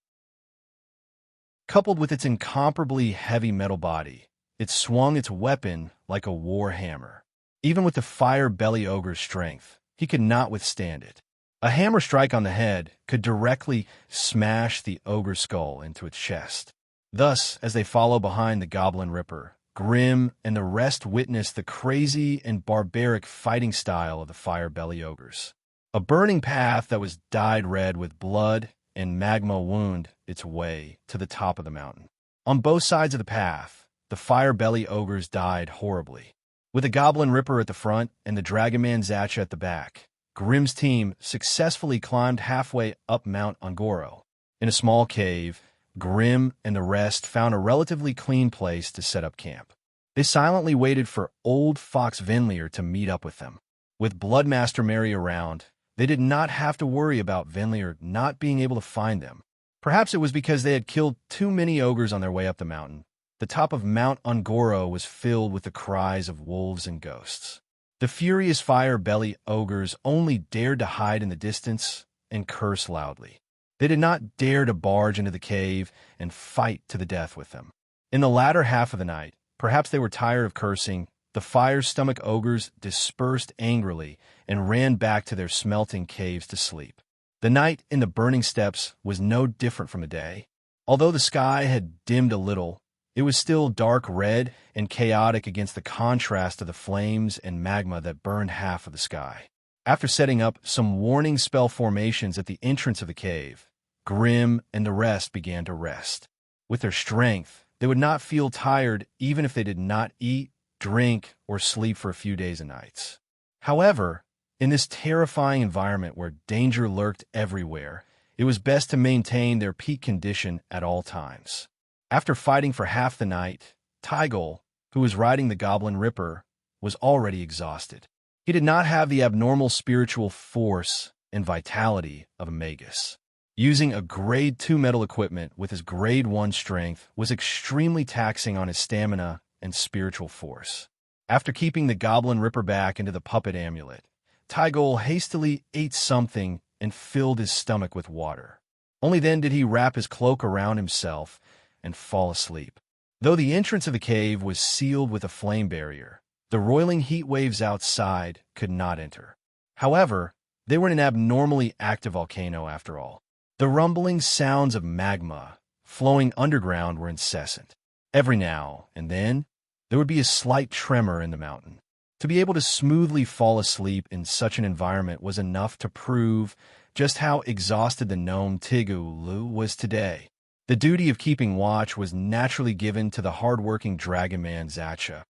Coupled with its incomparably heavy metal body, it swung its weapon like a war hammer. Even with the fire-belly ogre's strength, he could not withstand it. A hammer strike on the head could directly smash the ogre's skull into its chest. Thus, as they follow behind the Goblin Ripper, Grimm and the rest witnessed the crazy and barbaric fighting style of the fire-belly ogres. A burning path that was dyed red with blood and magma wound its way to the top of the mountain. On both sides of the path, the fire-belly ogres died horribly. With the Goblin Ripper at the front and the Dragonman Zacha at the back, Grimm's team successfully climbed halfway up Mount Ongoro. In a small cave, Grimm and the rest found a relatively clean place to set up camp. They silently waited for old Fox Venlier to meet up with them. With Bloodmaster Mary around, they did not have to worry about Venlier not being able to find them. Perhaps it was because they had killed too many ogres on their way up the mountain. The top of Mount Ongoro was filled with the cries of wolves and ghosts. The furious fire-belly ogres only dared to hide in the distance and curse loudly. They did not dare to barge into the cave and fight to the death with them. In the latter half of the night, perhaps they were tired of cursing, the fire-stomach ogres dispersed angrily and ran back to their smelting caves to sleep. The night in the burning steppes was no different from the day. Although the sky had dimmed a little, it was still dark red and chaotic against the contrast of the flames and magma that burned half of the sky. After setting up some warning spell formations at the entrance of the cave, Grimm and the rest began to rest. With their strength, they would not feel tired even if they did not eat, drink, or sleep for a few days and nights. However, in this terrifying environment where danger lurked everywhere, it was best to maintain their peak condition at all times. After fighting for half the night, Tygol, who was riding the Goblin Ripper, was already exhausted. He did not have the abnormal spiritual force and vitality of a magus. Using a Grade 2 metal equipment with his Grade 1 strength was extremely taxing on his stamina and spiritual force. After keeping the Goblin Ripper back into the puppet amulet, Tygol hastily ate something and filled his stomach with water. Only then did he wrap his cloak around himself and fall asleep. Though the entrance of the cave was sealed with a flame barrier, the roiling heat waves outside could not enter. However, they were in an abnormally active volcano after all. The rumbling sounds of magma flowing underground were incessant. Every now and then, there would be a slight tremor in the mountain. To be able to smoothly fall asleep in such an environment was enough to prove just how exhausted the gnome Tigulu was today. The duty of keeping watch was naturally given to the hard-working dragon man Zacha.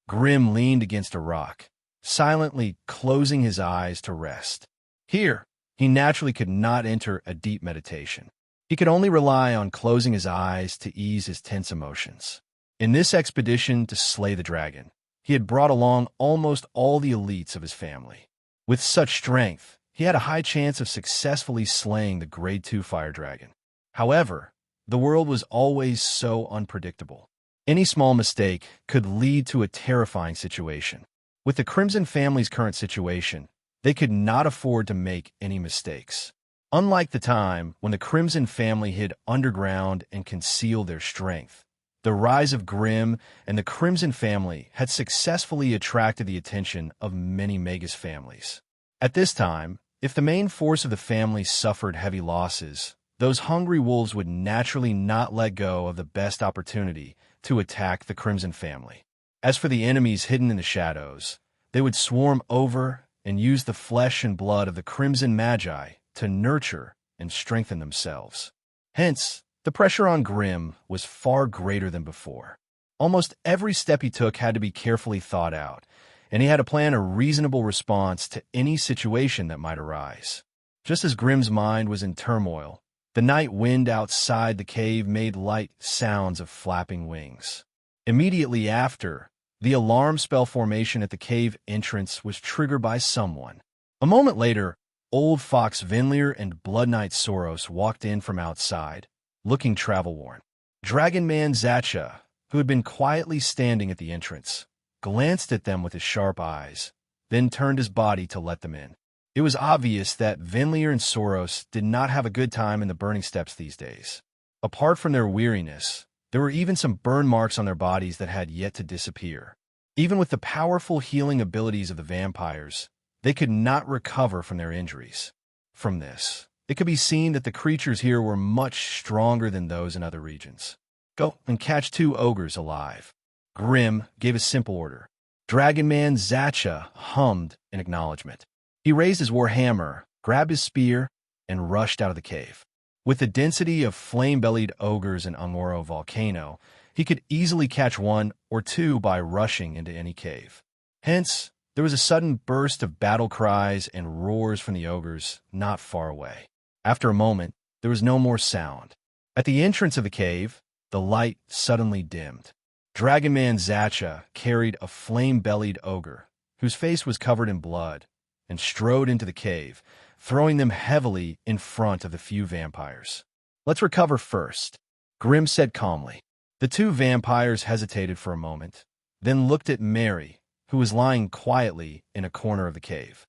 Grim leaned against a rock, silently closing his eyes to rest. Here, he naturally could not enter a deep meditation. He could only rely on closing his eyes to ease his tense emotions. In this expedition to slay the dragon, he had brought along almost all the elites of his family. With such strength, he had a high chance of successfully slaying the Grade 2 fire dragon. However, the world was always so unpredictable. Any small mistake could lead to a terrifying situation. With the Crimson family's current situation, they could not afford to make any mistakes. Unlike the time when the Crimson family hid underground and concealed their strength, the rise of Grimm and the Crimson family had successfully attracted the attention of many Magus families. At this time, if the main force of the family suffered heavy losses, those hungry wolves would naturally not let go of the best opportunity to attack the Crimson family. As for the enemies hidden in the shadows, they would swarm over and use the flesh and blood of the Crimson Magi to nurture and strengthen themselves. Hence, the pressure on Grimm was far greater than before. Almost every step he took had to be carefully thought out, and he had to plan a reasonable response to any situation that might arise. Just as Grimm's mind was in turmoil, the night wind outside the cave made light sounds of flapping wings. Immediately after, the alarm spell formation at the cave entrance was triggered by someone. A moment later, Old Fox Vinlier and Blood Knight Soros walked in from outside, looking travel-worn. Dragon Man Zacha, who had been quietly standing at the entrance, glanced at them with his sharp eyes, then turned his body to let them in. It was obvious that Vinlier and Soros did not have a good time in the burning steppes these days. Apart from their weariness, there were even some burn marks on their bodies that had yet to disappear. Even with the powerful healing abilities of the vampires, they could not recover from their injuries. From this, it could be seen that the creatures here were much stronger than those in other regions. Go and catch 2 ogres alive. Grimm gave a simple order. Dragon Man Zacha hummed in acknowledgement. He raised his warhammer, grabbed his spear, and rushed out of the cave. With the density of flame-bellied ogres in Ungoro Volcano, he could easily catch 1 or 2 by rushing into any cave. Hence, there was a sudden burst of battle cries and roars from the ogres not far away. After a moment, there was no more sound. At the entrance of the cave, the light suddenly dimmed. Dragon Man Zacha carried a flame-bellied ogre, whose face was covered in blood, and strode into the cave, throwing them heavily in front of the few vampires. Let's recover first, Grimm said calmly. The 2 vampires hesitated for a moment, then looked at Mary, who was lying quietly in a corner of the cave.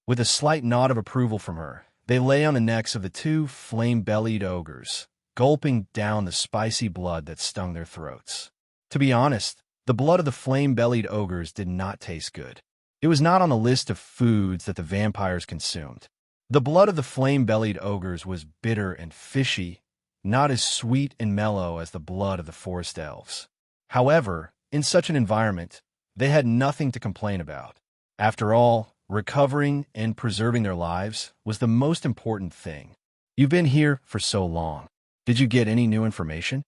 With a slight nod of approval from her, they lay on the necks of the 2 flame-bellied ogres, gulping down the spicy blood that stung their throats. To be honest, the blood of the flame-bellied ogres did not taste good. It was not on the list of foods that the vampires consumed. The blood of the flame-bellied ogres was bitter and fishy, not as sweet and mellow as the blood of the forest elves. However, in such an environment, they had nothing to complain about. After all, recovering and preserving their lives was the most important thing. You've been here for so long. Did you get any new information?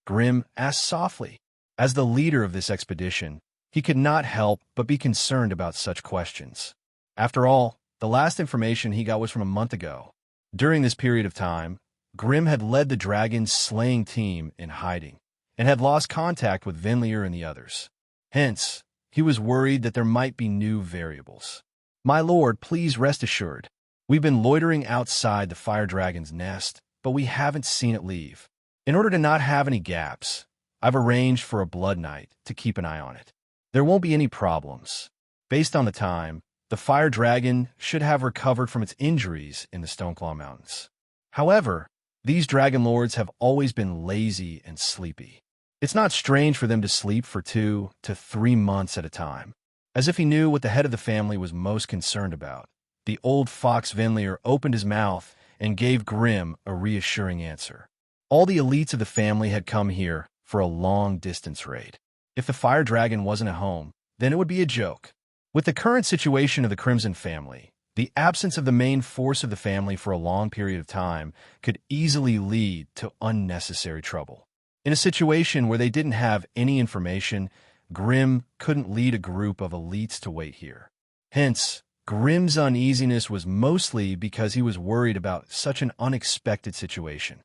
Grimm asked softly. As the leader of this expedition, he could not help but be concerned about such questions. After all, the last information he got was from a month ago. During this period of time, Grimm had led the dragon's slaying team in hiding, and had lost contact with Vinlier and the others. Hence, he was worried that there might be new variables. My lord, please rest assured. We've been loitering outside the fire dragon's nest, but we haven't seen it leave. In order to not have any gaps, I've arranged for a blood knight to keep an eye on it. There won't be any problems. Based on the time, the fire dragon should have recovered from its injuries in the Stoneclaw Mountains. However, these dragon lords have always been lazy and sleepy. It's not strange for them to sleep for 2 to 3 months at a time. As if he knew what the head of the family was most concerned about, the old fox Vinlier opened his mouth and gave Grim a reassuring answer. All the elites of the family had come here for a long-distance raid. If the fire dragon wasn't at home, then it would be a joke. With the current situation of the Crimson family, the absence of the main force of the family for a long period of time could easily lead to unnecessary trouble. In a situation where they didn't have any information, Grim couldn't lead a group of elites to wait here. Hence, Grim's uneasiness was mostly because he was worried about such an unexpected situation.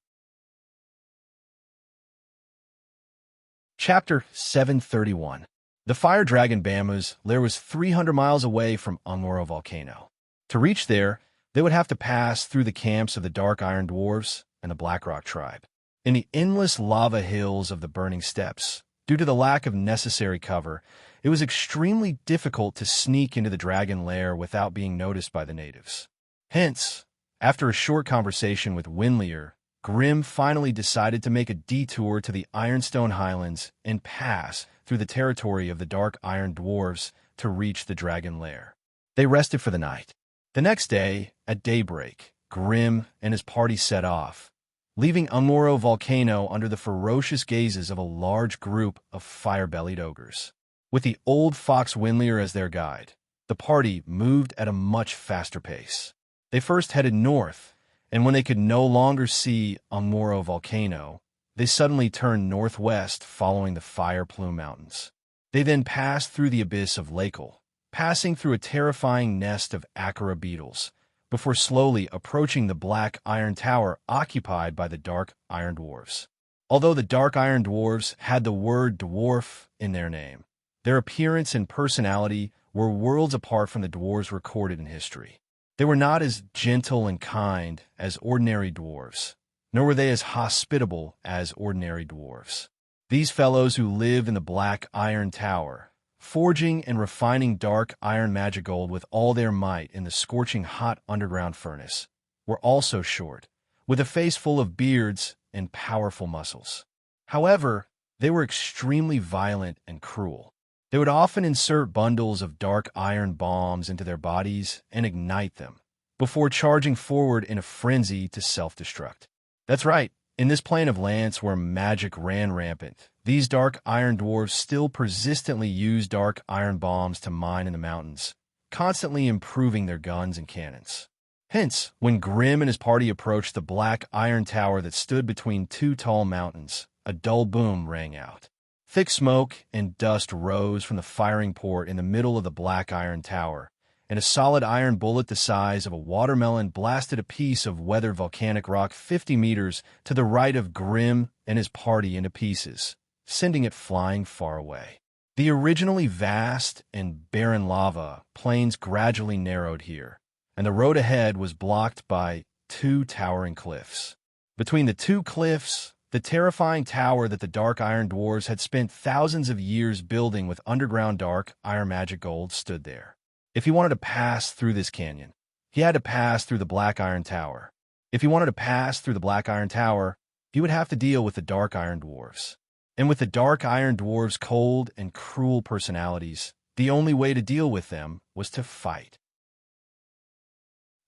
Chapter 731. The fire dragon Bamuz lair was 300 miles away from Unravel volcano. To reach there, they would have to pass through the camps of the Dark Iron Dwarves and the Blackrock tribe. In the endless lava hills of the Burning Steppes, due to the lack of necessary cover, it was extremely difficult to sneak into the dragon lair without being noticed by the natives. Hence, after a short conversation with Winlier, Grim finally decided to make a detour to the Ironstone Highlands and pass through the territory of the Dark Iron Dwarves to reach the dragon lair. They rested for the night. The next day, at daybreak, Grim and his party set off, leaving Unravel volcano under the ferocious gazes of a large group of fire-bellied ogres. With the old fox Winlier as their guide, the party moved at a much faster pace. They first headed north, and when they could no longer see Unravel volcano, they suddenly turned northwest following the Fire Plume Mountains. They then passed through the abyss of Lakel, passing through a terrifying nest of Akara beetles, before slowly approaching the Black Iron Tower occupied by the Dark Iron Dwarves. Although the Dark Iron Dwarves had the word dwarf in their name, their appearance and personality were worlds apart from the dwarves recorded in history. They were not as gentle and kind as ordinary dwarves, nor were they as hospitable as ordinary dwarves. These fellows who live in the Black Iron Tower, forging and refining dark iron magic gold with all their might in the scorching hot underground furnace, were also short, with a face full of beards and powerful muscles. However, they were extremely violent and cruel. They would often insert bundles of dark iron bombs into their bodies and ignite them, before charging forward in a frenzy to self-destruct. That's right, in this plane of Lance where magic ran rampant, these dark iron dwarves still persistently use dark iron bombs to mine in the mountains, constantly improving their guns and cannons. Hence, when Grim and his party approached the Black Iron Tower that stood between two tall mountains, a dull boom rang out. Thick smoke and dust rose from the firing port in the middle of the Black Iron Tower, and a solid iron bullet the size of a watermelon blasted a piece of weathered volcanic rock 50 meters to the right of Grim and his party into pieces, sending it flying far away. The originally vast and barren lava plains gradually narrowed here, and the road ahead was blocked by 2 towering cliffs. Between the 2 cliffs, the terrifying tower that the Dark Iron Dwarves had spent thousands of years building with underground dark iron magic gold stood there. If he wanted to pass through this canyon, he had to pass through the Black Iron Tower. If he wanted to pass through the Black Iron Tower, he would have to deal with the Dark Iron Dwarves. And with the Dark Iron Dwarves' cold and cruel personalities, the only way to deal with them was to fight.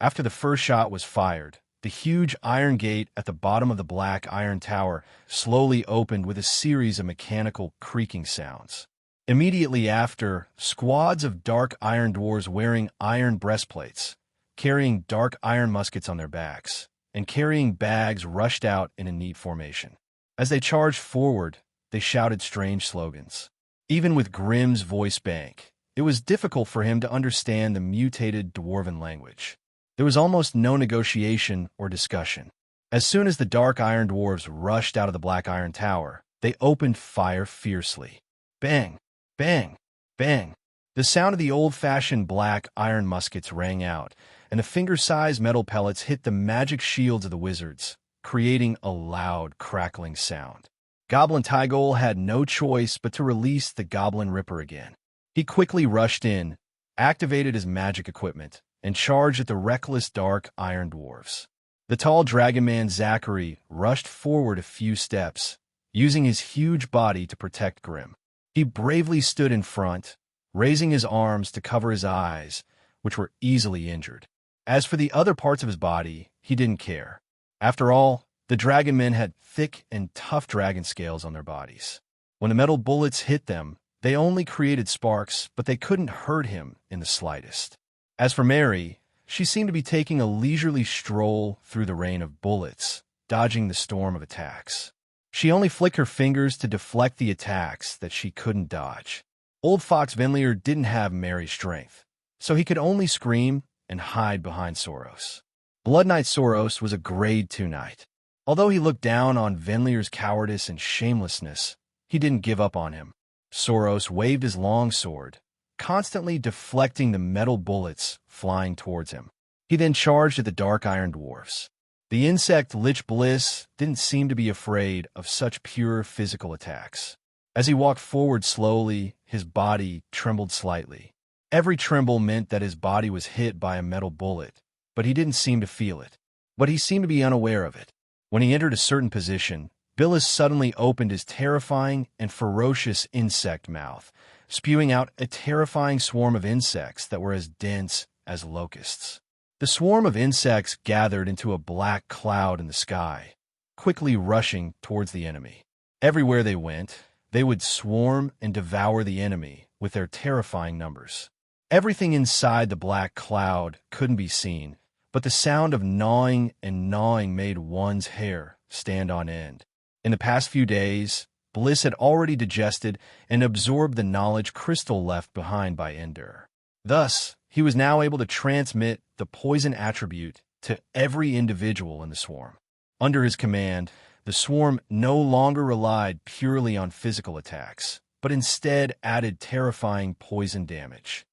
After the first shot was fired, the huge iron gate at the bottom of the Black Iron Tower slowly opened with a series of mechanical creaking sounds. Immediately after, squads of dark iron dwarves wearing iron breastplates, carrying dark iron muskets on their backs, and carrying bags rushed out in a neat formation. As they charged forward, they shouted strange slogans. Even with Grim's voice bank, it was difficult for him to understand the mutated dwarven language. There was almost no negotiation or discussion. As soon as the Dark Iron Dwarves rushed out of the Black Iron Tower, they opened fire fiercely. Bang! Bang! Bang! The sound of the old-fashioned black iron muskets rang out, and the finger-sized metal pellets hit the magic shields of the wizards, creating a loud, crackling sound. Goblin Tygol had no choice but to release the Goblin Ripper again. He quickly rushed in, activated his magic equipment, and charged at the reckless dark iron dwarves. The tall dragon man Zachary rushed forward a few steps, using his huge body to protect Grim. He bravely stood in front, raising his arms to cover his eyes, which were easily injured. As for the other parts of his body, he didn't care. After all, the dragon men had thick and tough dragon scales on their bodies. When the metal bullets hit them, they only created sparks, but they couldn't hurt him in the slightest. As for Mary, she seemed to be taking a leisurely stroll through the rain of bullets, dodging the storm of attacks. She only flicked her fingers to deflect the attacks that she couldn't dodge. Old Fox Venlier didn't have Mary's strength, so he could only scream and hide behind Soros. Blood Knight Soros was a grade 2 knight. Although he looked down on Venlier's cowardice and shamelessness, he didn't give up on him. Soros waved his long sword, constantly deflecting the metal bullets flying towards him. He then charged at the dark iron dwarfs. The insect Lich Bliss didn't seem to be afraid of such pure physical attacks. As he walked forward slowly, his body trembled slightly. Every tremble meant that his body was hit by a metal bullet, but he didn't seem to feel it. But he seemed to be unaware of it. When he entered a certain position, Billis suddenly opened his terrifying and ferocious insect mouth, spewing out a terrifying swarm of insects that were as dense as locusts. The swarm of insects gathered into a black cloud in the sky, quickly rushing towards the enemy. Everywhere they went, they would swarm and devour the enemy with their terrifying numbers. Everything inside the black cloud couldn't be seen, but the sound of gnawing and gnawing made one's hair stand on end. In the past few days, Bliss had already digested and absorbed the knowledge Crystal left behind by Ender. Thus, he was now able to transmit the poison attribute to every individual in the swarm. Under his command, the swarm no longer relied purely on physical attacks, but instead added terrifying poison damage.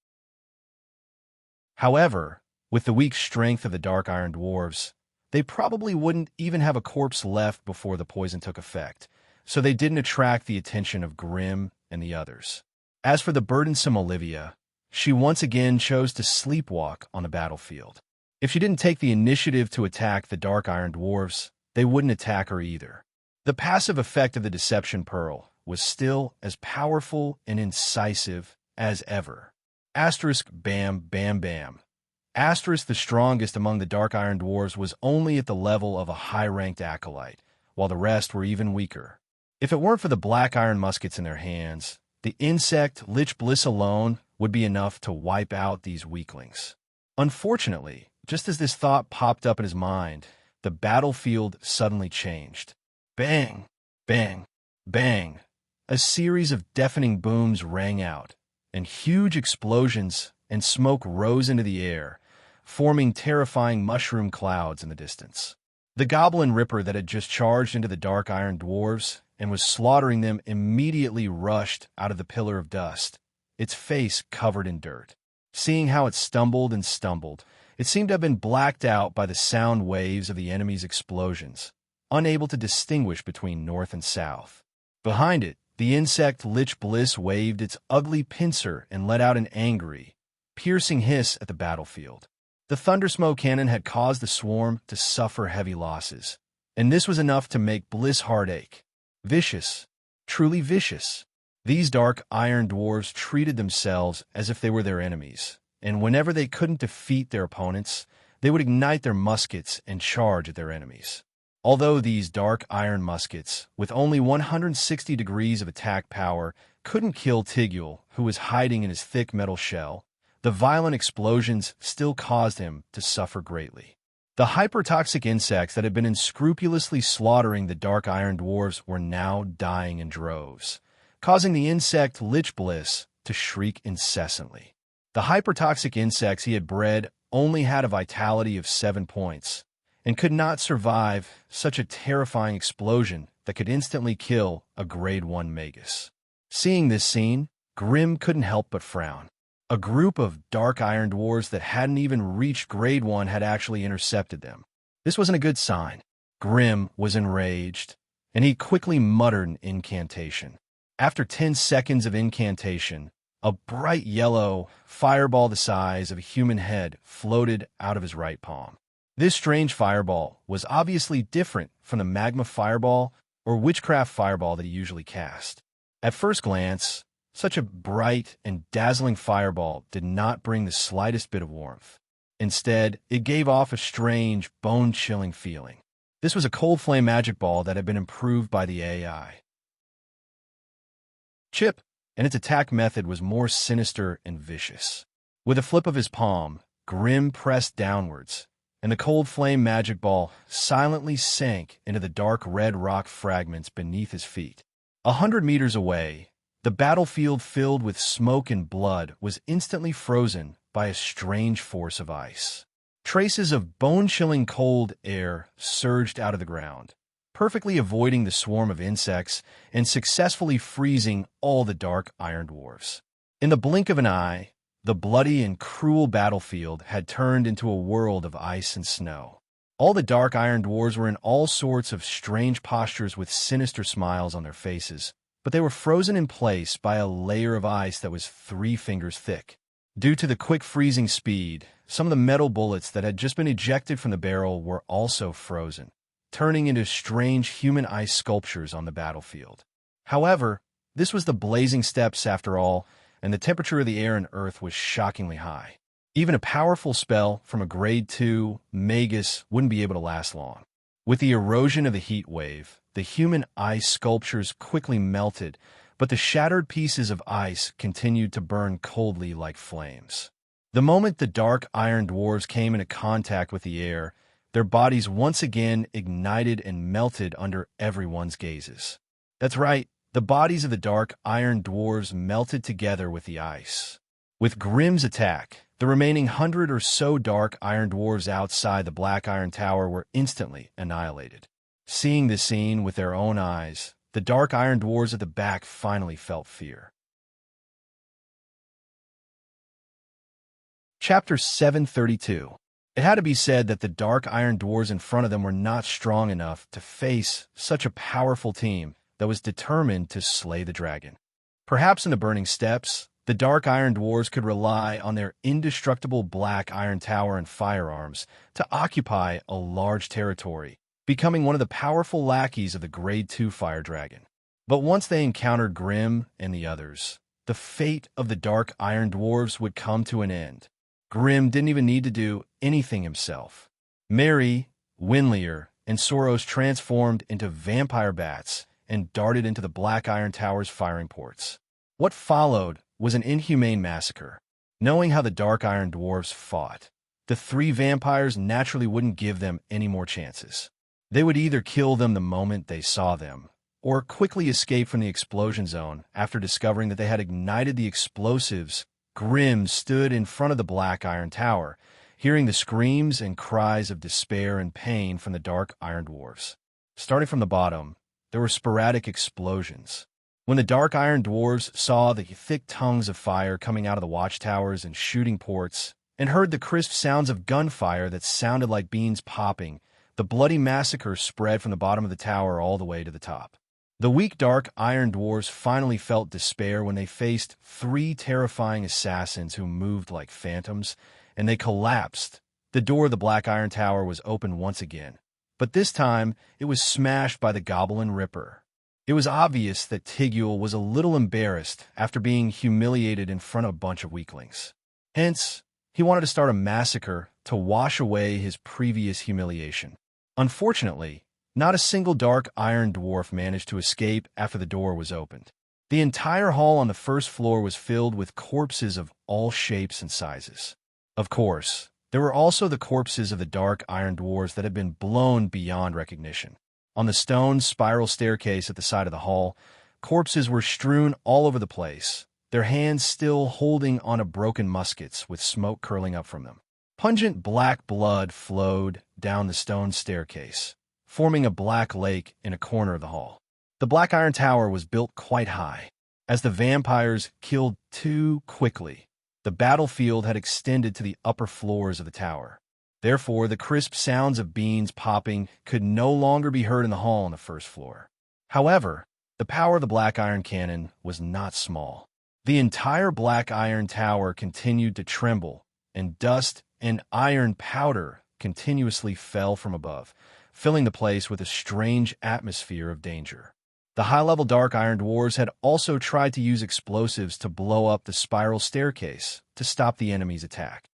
However, with the weak strength of the Dark Iron Dwarves, they probably wouldn't even have a corpse left before the poison took effect, so they didn't attract the attention of Grim and the others. As for the burdensome Olivia, she once again chose to sleepwalk on the battlefield. If she didn't take the initiative to attack the Dark Iron Dwarves, they wouldn't attack her either. The passive effect of the Deception Pearl was still as powerful and incisive as ever. Asterisk bam bam bam. Asterisk, the strongest among the Dark Iron Dwarves, was only at the level of a high-ranked acolyte, while the rest were even weaker. If it weren't for the black iron muskets in their hands, the insect Lich Bliss alone would be enough to wipe out these weaklings. Unfortunately, just as this thought popped up in his mind, the battlefield suddenly changed. Bang! Bang! Bang! A series of deafening booms rang out, and huge explosions and smoke rose into the air, forming terrifying mushroom clouds in the distance. The Goblin Ripper that had just charged into the Dark Iron Dwarves and was slaughtering them immediately rushed out of the pillar of dust, its face covered in dirt. Seeing how it stumbled and stumbled, it seemed to have been blacked out by the sound waves of the enemy's explosions, unable to distinguish between north and south. Behind it, the insect Lich Bliss waved its ugly pincer and let out an angry, piercing hiss at the battlefield. The Thundersmoke cannon had caused the swarm to suffer heavy losses, and this was enough to make Bliss heartache. Vicious, truly vicious. These Dark Iron Dwarves treated themselves as if they were their enemies, and whenever they couldn't defeat their opponents, they would ignite their muskets and charge at their enemies. Although these Dark Iron muskets, with only 160 degrees of attack power, couldn't kill Tigul, who was hiding in his thick metal shell, the violent explosions still caused him to suffer greatly. The hypertoxic insects that had been unscrupulously slaughtering the Dark Iron Dwarves were now dying in droves, causing the insect Lich Bliss to shriek incessantly. The hypertoxic insects he had bred only had a vitality of 7 points, and could not survive such a terrifying explosion that could instantly kill a Grade 1 Magus. Seeing this scene, Grim couldn't help but frown. A group of Dark Iron Dwarves that hadn't even reached Grade 1 had actually intercepted them. This wasn't a good sign. Grim was enraged, and he quickly muttered an incantation. After 10 seconds of incantation, A bright yellow fireball the size of a human head floated out of his right palm. This strange fireball was obviously different from the magma fireball or witchcraft fireball that he usually cast. At first glance, such a bright and dazzling fireball did not bring the slightest bit of warmth. Instead, it gave off a strange, bone-chilling feeling. This was a cold flame magic ball that had been improved by the AI chip, and its attack method was more sinister and vicious. With a flip of his palm, Grim pressed downwards, and the cold flame magic ball silently sank into the dark red rock fragments beneath his feet. 100 meters away, the battlefield filled with smoke and blood was instantly frozen by a strange force of ice. Traces of bone-chilling cold air surged out of the ground, perfectly avoiding the swarm of insects and successfully freezing all the dark iron dwarfs. In the blink of an eye, the bloody and cruel battlefield had turned into a world of ice and snow. All the dark iron dwarves were in all sorts of strange postures with sinister smiles on their faces, but they were frozen in place by a layer of ice that was 3 fingers thick. Due to the quick freezing speed, some of the metal bullets that had just been ejected from the barrel were also frozen, turning into strange human ice sculptures on the battlefield. However, this was the blazing steppes after all, and the temperature of the air and earth was shockingly high. Even a powerful spell from a Grade 2 Magus wouldn't be able to last long. With the erosion of the heat wave, the human ice sculptures quickly melted, but the shattered pieces of ice continued to burn coldly like flames. The moment the dark iron dwarves came into contact with the air, their bodies once again ignited and melted under everyone's gazes. That's right, the bodies of the dark iron dwarves melted together with the ice. With Grim's attack, the remaining 100 or so dark iron dwarves outside the Black Iron Tower were instantly annihilated. Seeing this scene with their own eyes, the dark iron dwarves at the back finally felt fear. Chapter 732. It had to be said that the dark iron dwarves in front of them were not strong enough to face such a powerful team that was determined to slay the dragon. Perhaps in the burning steppes, the dark iron dwarves could rely on their indestructible black iron tower and firearms to occupy a large territory, becoming one of the powerful lackeys of the Grade 2 fire dragon. But once they encountered Grim and the others, the fate of the dark iron dwarves would come to an end. Grim didn't even need to do anything himself. Mary, Winlier, and Soros transformed into vampire bats and darted into the Black Iron Tower's firing ports. What followed was an inhumane massacre. Knowing how the dark iron dwarves fought, the 3 vampires naturally wouldn't give them any more chances. They would either kill them the moment they saw them, or quickly escape from the explosion zone after discovering that they had ignited the explosives. Grim stood in front of the Black Iron Tower, hearing the screams and cries of despair and pain from the dark iron dwarves. Starting from the bottom, there were sporadic explosions. When the dark iron dwarves saw the thick tongues of fire coming out of the watchtowers and shooting ports, and heard the crisp sounds of gunfire that sounded like beans popping, the bloody massacre spread from the bottom of the tower all the way to the top. The weak dark iron dwarves finally felt despair when they faced 3 terrifying assassins who moved like phantoms, and they collapsed. The door of the Black Iron Tower was opened once again, but this time it was smashed by the Goblin Ripper. It was obvious that Tigul was a little embarrassed after being humiliated in front of a bunch of weaklings. Hence, he wanted to start a massacre to wash away his previous humiliation. Unfortunately, not a single dark iron dwarf managed to escape after the door was opened. The entire hall on the first floor was filled with corpses of all shapes and sizes. Of course, there were also the corpses of the dark iron dwarves that had been blown beyond recognition. On the stone spiral staircase at the side of the hall, corpses were strewn all over the place, their hands still holding onto broken muskets with smoke curling up from them. Pungent black blood flowed down the stone staircase, forming a black lake in a corner of the hall. The Black Iron Tower was built quite high. As the vampires killed too quickly, the battlefield had extended to the upper floors of the tower. Therefore, the crisp sounds of beans popping could no longer be heard in the hall on the first floor. However, the power of the Black Iron Cannon was not small. The entire black iron tower continued to tremble, and dust and iron powder continuously fell from above, filling the place with a strange atmosphere of danger. The high-level dark iron dwarves had also tried to use explosives to blow up the spiral staircase to stop the enemy's attack.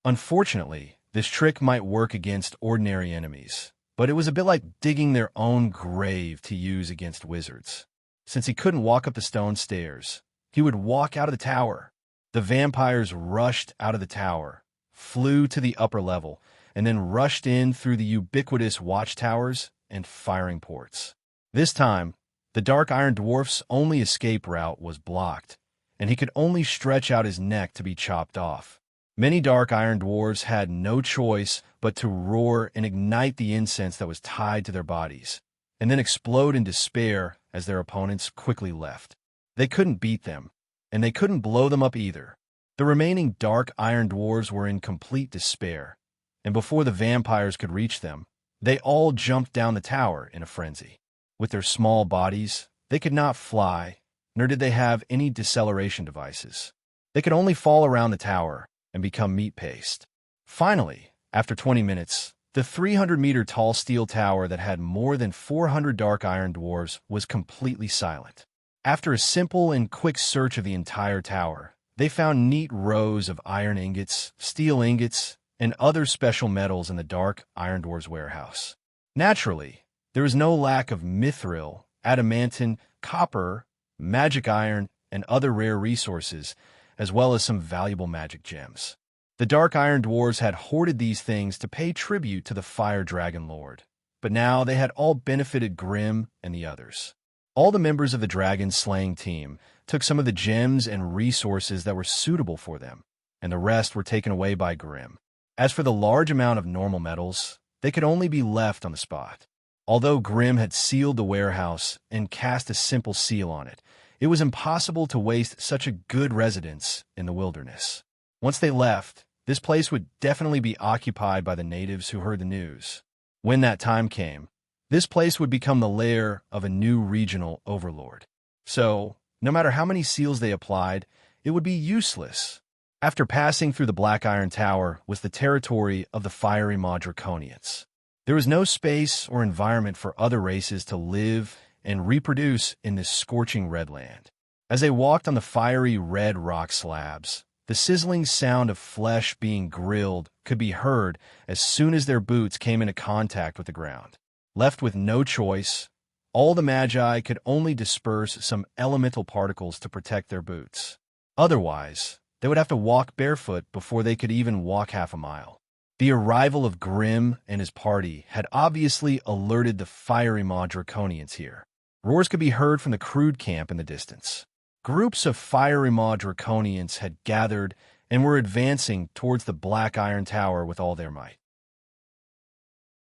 Unfortunately, this trick might work against ordinary enemies, but it was a bit like digging their own grave to use against wizards. Since he couldn't walk up the stone stairs, he would walk out of the tower. The vampires rushed out of the tower, flew to the upper level, and then rushed in through the ubiquitous watchtowers and firing ports. This time, the dark iron dwarf's only escape route was blocked, and he could only stretch out his neck to be chopped off. Many dark iron dwarves had no choice but to roar and ignite the incense that was tied to their bodies, and then explode in despair as their opponents quickly left. They couldn't beat them, and they couldn't blow them up either. The remaining dark iron dwarves were in complete despair, and before the vampires could reach them, they all jumped down the tower in a frenzy. With their small bodies, they could not fly, nor did they have any deceleration devices. They could only fall around the tower and become meat paste. Finally, after 20 minutes, the 300-meter-tall steel tower that had more than 400 dark iron dwarves was completely silent. After a simple and quick search of the entire tower, they found neat rows of iron ingots, steel ingots, and other special metals in the dark iron dwarves' warehouse. Naturally, there was no lack of mithril, adamantine, copper, magic iron, and other rare resources, as well as some valuable magic gems. The Dark Iron Dwarves had hoarded these things to pay tribute to the Fire Dragon Lord, but now they had all benefited Grimm and the others. All the members of the dragon slaying team took some of the gems and resources that were suitable for them, and the rest were taken away by Grimm. As for the large amount of normal metals, they could only be left on the spot. Although Grimm had sealed the warehouse and cast a simple seal on it, it was impossible to waste such a good residence in the wilderness. Once they left, this place would definitely be occupied by the natives who heard the news. When that time came, this place would become the lair of a new regional overlord. So, no matter how many seals they applied, it would be useless. After passing through the Black Iron Tower was the territory of the fiery Maw Draconians. There was no space or environment for other races to live and reproduce in this scorching red land. As they walked on the fiery red rock slabs, the sizzling sound of flesh being grilled could be heard as soon as their boots came into contact with the ground. Left with no choice, all the Magi could only disperse some elemental particles to protect their boots. Otherwise, they would have to walk barefoot before they could even walk half a mile. The arrival of Grimm and his party had obviously alerted the fiery Maw Draconians here. Roars could be heard from the crude camp in the distance. Groups of fiery Maw Draconians had gathered and were advancing towards the Black Iron Tower with all their might.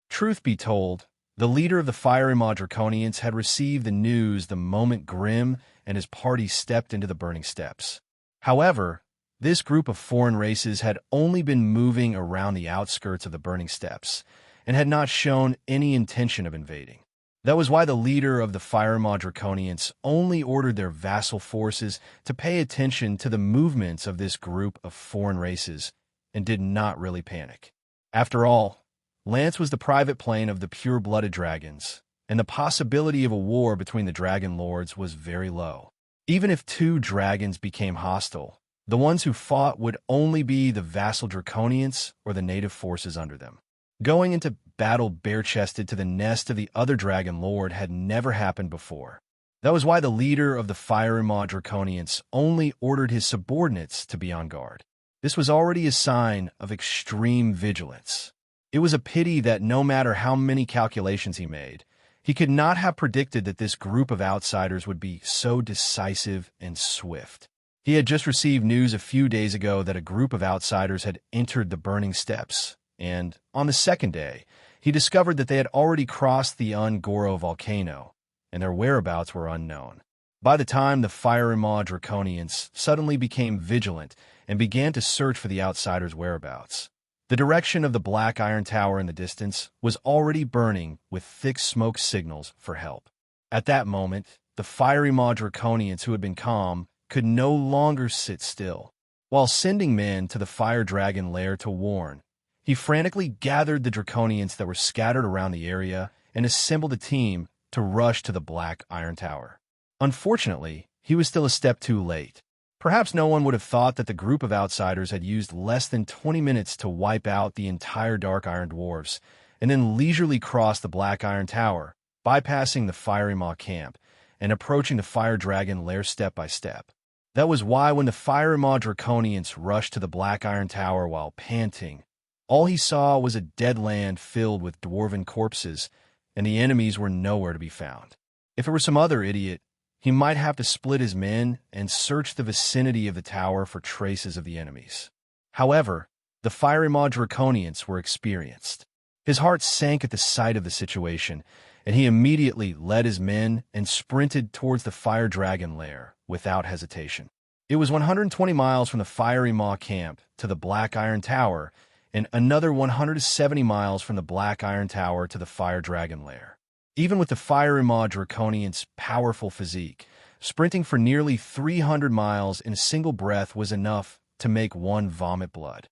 Truth be told, the leader of the fiery Maw Draconians had received the news the moment Grimm and his party stepped into the burning steps. However, this group of foreign races had only been moving around the outskirts of the burning steps and had not shown any intention of invading. That was why the leader of the Fire Maw Draconians only ordered their vassal forces to pay attention to the movements of this group of foreign races and did not really panic. After all, Lance was the private plane of the pure-blooded dragons, and the possibility of a war between the dragon lords was very low. Even if two dragons became hostile, the ones who fought would only be the vassal Draconians or the native forces under them. Going into battle bare-chested to the nest of the other dragon lord had never happened before. That was why the leader of the Fiery Maw Draconians only ordered his subordinates to be on guard. This was already a sign of extreme vigilance. It was a pity that no matter how many calculations he made, he could not have predicted that this group of outsiders would be so decisive and swift. He had just received news a few days ago that a group of outsiders had entered the burning steps, and on the second day, he discovered that they had already crossed the Ungoro volcano, and their whereabouts were unknown. By the time the Fiery Maw Draconians suddenly became vigilant and began to search for the outsiders' whereabouts, the direction of the Black Iron Tower in the distance was already burning with thick smoke signals for help. At that moment, the fiery maw draconians who had been calm could no longer sit still. While sending men to the fire dragon lair to warn, he frantically gathered the draconians that were scattered around the area and assembled a team to rush to the Black Iron Tower. Unfortunately, he was still a step too late. Perhaps no one would have thought that the group of outsiders had used less than 20 minutes to wipe out the entire Dark Iron Dwarves, and then leisurely cross the Black Iron Tower, bypassing the Fiery Maw camp, and approaching the Fire Dragon lair step by step. That was why when the Fiery Maw Draconians rushed to the Black Iron Tower while panting, all he saw was a dead land filled with dwarven corpses, and the enemies were nowhere to be found. If it were some other idiot, he might have to split his men and search the vicinity of the tower for traces of the enemies. However, the Fiery Maw Draconians were experienced. His heart sank at the sight of the situation, and he immediately led his men and sprinted towards the Fire Dragon lair without hesitation. It was 120 miles from the Fiery Maw camp to the Black Iron Tower, and another 170 miles from the Black Iron Tower to the Fire Dragon lair. Even with the Fiery Maw Draconian's powerful physique, sprinting for nearly 300 miles in a single breath was enough to make one vomit blood.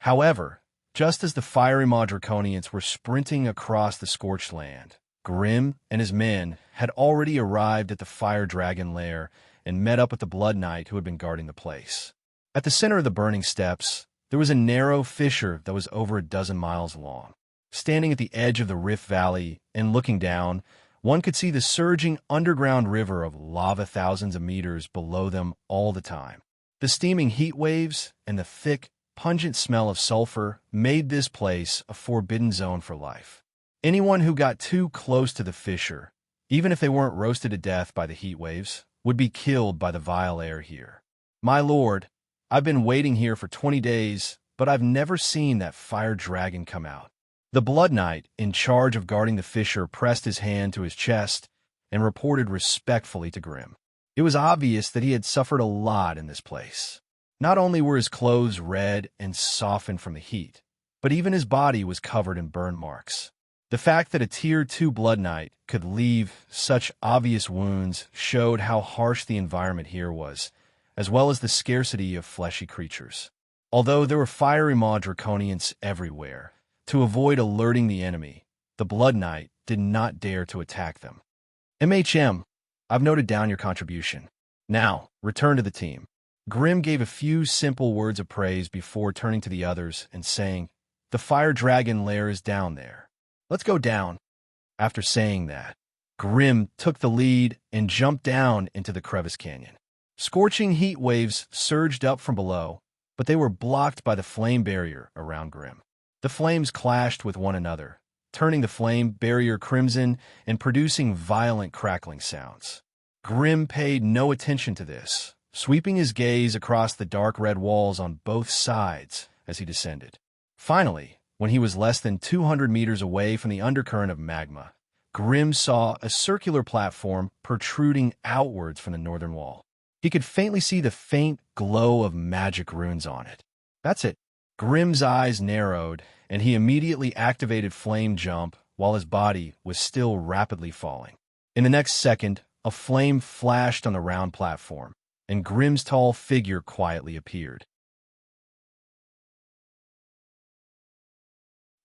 However, just as the Fiery Maw Draconians were sprinting across the scorched land, Grim and his men had already arrived at the Fire Dragon lair and met up with the Blood Knight who had been guarding the place. At the center of the burning steps, there was a narrow fissure that was over a dozen miles long. Standing at the edge of the Rift Valley and looking down, one could see the surging underground river of lava thousands of meters below them all the time. The steaming heat waves and the thick, pungent smell of sulfur made this place a forbidden zone for life. Anyone who got too close to the fissure, even if they weren't roasted to death by the heat waves, would be killed by the vile air here. My lord, I've been waiting here for 20 days, but I've never seen that fire dragon come out. The Blood Knight, in charge of guarding the fissure, pressed his hand to his chest and reported respectfully to Grim. It was obvious that he had suffered a lot in this place. Not only were his clothes red and softened from the heat, but even his body was covered in burn marks. The fact that a Tier 2 Blood Knight could leave such obvious wounds showed how harsh the environment here was, as well as the scarcity of fleshy creatures. Although there were Fiery Maw Draconians everywhere, to avoid alerting the enemy, the Blood Knight did not dare to attack them. MHM, I've noted down your contribution. Now, return to the team. Grim gave a few simple words of praise before turning to the others and saying, "The Fire Dragon lair is down there. Let's go down." After saying that, Grim took the lead and jumped down into the crevice canyon. Scorching heat waves surged up from below, but they were blocked by the flame barrier around Grim. The flames clashed with one another, turning the flame barrier crimson and producing violent crackling sounds. Grim paid no attention to this, sweeping his gaze across the dark red walls on both sides as he descended. Finally, when he was less than 200 meters away from the undercurrent of magma, Grim saw a circular platform protruding outwards from the northern wall. He could faintly see the faint glow of magic runes on it. That's it. Grim's eyes narrowed, and he immediately activated Flame Jump while his body was still rapidly falling. In the next second, a flame flashed on the round platform, and Grim's tall figure quietly appeared.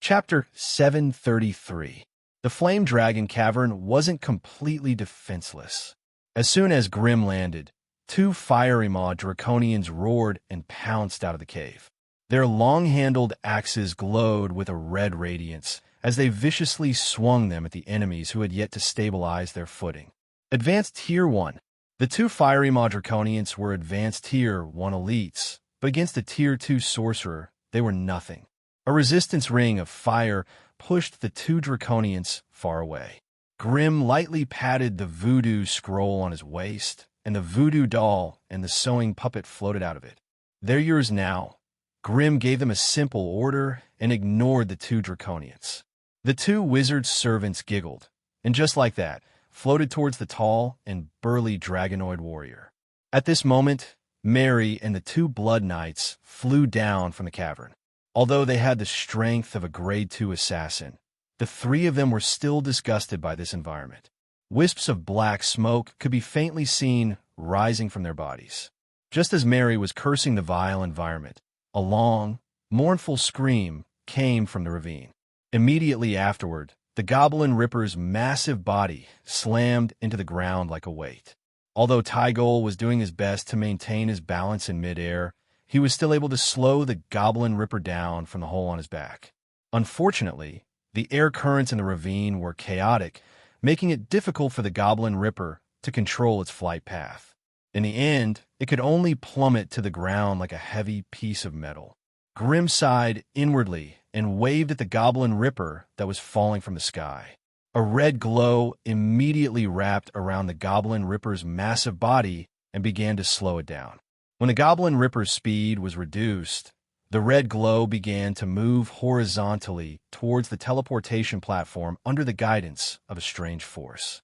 Chapter 733. The Flame Dragon Cavern wasn't completely defenseless. As soon as Grim landed, two Fiery Maw Draconians roared and pounced out of the cave. Their long-handled axes glowed with a red radiance as they viciously swung them at the enemies who had yet to stabilize their footing. Advanced Tier 1. The two Fiery Maw Draconians were Advanced Tier 1 elites, but against a Tier 2 sorcerer, they were nothing. A resistance ring of fire pushed the two Draconians far away. Grim lightly patted the voodoo scroll on his waist, and the voodoo doll and the sewing puppet floated out of it. "They're yours now." Grim gave them a simple order and ignored the two Draconians. The two wizard servants giggled, and just like that, floated towards the tall and burly dragonoid warrior. At this moment, Mary and the two Blood Knights flew down from the cavern. Although they had the strength of a Grade 2 assassin, the three of them were still disgusted by this environment. Wisps of black smoke could be faintly seen rising from their bodies. Just as Mary was cursing the vile environment, a long, mournful scream came from the ravine. Immediately afterward, the Goblin Ripper's massive body slammed into the ground like a weight. Although Tygol was doing his best to maintain his balance in midair, he was still able to slow the Goblin Ripper down from the hole on his back. Unfortunately, the air currents in the ravine were chaotic, making it difficult for the Goblin Ripper to control its flight path. In the end, it could only plummet to the ground like a heavy piece of metal. Grim sighed inwardly and waved at the Goblin Ripper that was falling from the sky. A red glow immediately wrapped around the Goblin Ripper's massive body and began to slow it down. When the Goblin Ripper's speed was reduced, the red glow began to move horizontally towards the teleportation platform under the guidance of a strange force.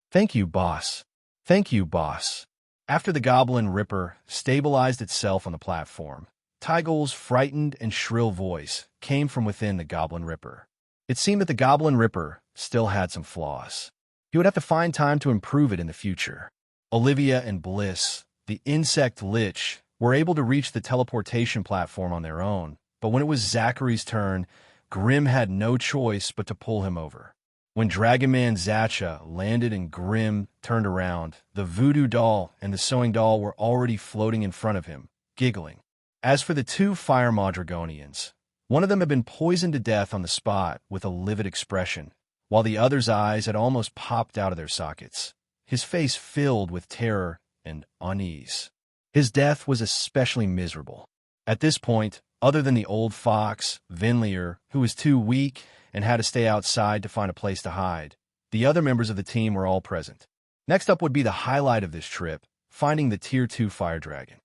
"Thank you, boss. Thank you, boss." After the Goblin Ripper stabilized itself on the platform, Tygol's frightened and shrill voice came from within the Goblin Ripper. It seemed that the Goblin Ripper still had some flaws. He would have to find time to improve it in the future. Olivia and Bliss, the insect lich, were able to reach the teleportation platform on their own, but when it was Zachary's turn, Grim had no choice but to pull him over. When Dragonman Zacha landed and Grim turned around, the voodoo doll and the sewing doll were already floating in front of him, giggling. As for the two fire Madragonians, one of them had been poisoned to death on the spot with a livid expression, while the other's eyes had almost popped out of their sockets, his face filled with terror and unease. His death was especially miserable. At this point, other than the old fox, Vinlier, who was too weak and had to stay outside to find a place to hide, the other members of the team were all present. Next up would be the highlight of this trip, finding the Tier 2 Fire Dragon.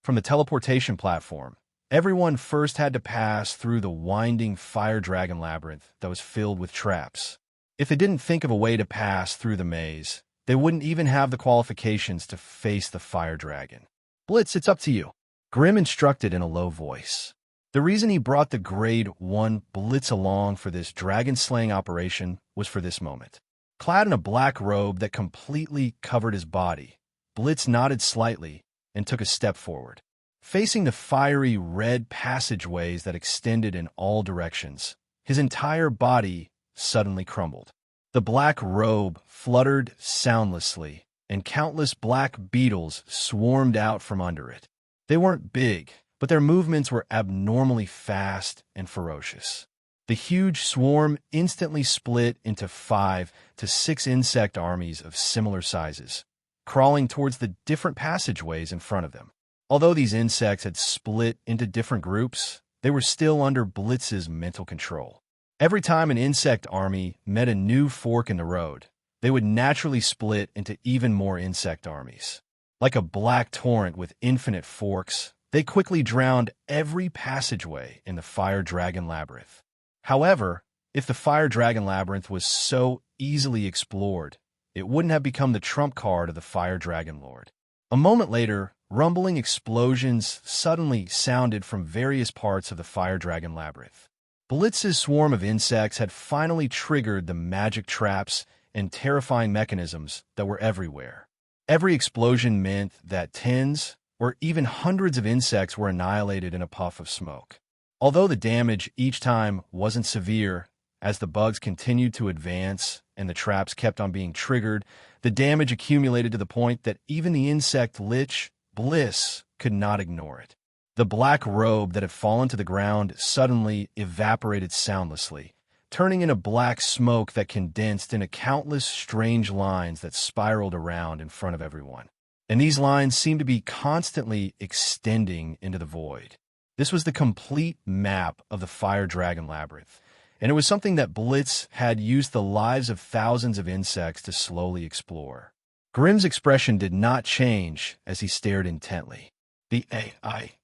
From the teleportation platform, everyone first had to pass through the winding Fire Dragon labyrinth that was filled with traps. If they didn't think of a way to pass through the maze, they wouldn't even have the qualifications to face the Fire Dragon. "Blitz, it's up to you," Grim instructed in a low voice. The reason he brought the Grade 1 Blitz along for this dragon-slaying operation was for this moment. Clad in a black robe that completely covered his body, Blitz nodded slightly and took a step forward. Facing the fiery red passageways that extended in all directions, his entire body suddenly crumbled. The black robe fluttered soundlessly, and countless black beetles swarmed out from under it. They weren't big, but their movements were abnormally fast and ferocious. The huge swarm instantly split into 5 to 6 insect armies of similar sizes, crawling towards the different passageways in front of them. Although these insects had split into different groups, they were still under Blitz's mental control. Every time an insect army met a new fork in the road, they would naturally split into even more insect armies. Like a black torrent with infinite forks, they quickly drowned every passageway in the Fire Dragon Labyrinth. However, if the Fire Dragon Labyrinth was so easily explored, it wouldn't have become the trump card of the Fire Dragon Lord. A moment later, rumbling explosions suddenly sounded from various parts of the Fire Dragon Labyrinth. Blitz's swarm of insects had finally triggered the magic traps and terrifying mechanisms that were everywhere. Every explosion meant that tens or even hundreds of insects were annihilated in a puff of smoke. Although the damage each time wasn't severe, as the bugs continued to advance and the traps kept on being triggered, the damage accumulated to the point that even the insect lich, Bliss, could not ignore it. The black robe that had fallen to the ground suddenly evaporated soundlessly, turning into black smoke that condensed into countless strange lines that spiraled around in front of everyone. And these lines seemed to be constantly extending into the void. This was the complete map of the Fire Dragon Labyrinth, and it was something that Blitz had used the lives of thousands of insects to slowly explore. Grim's expression did not change as he stared intently. The AI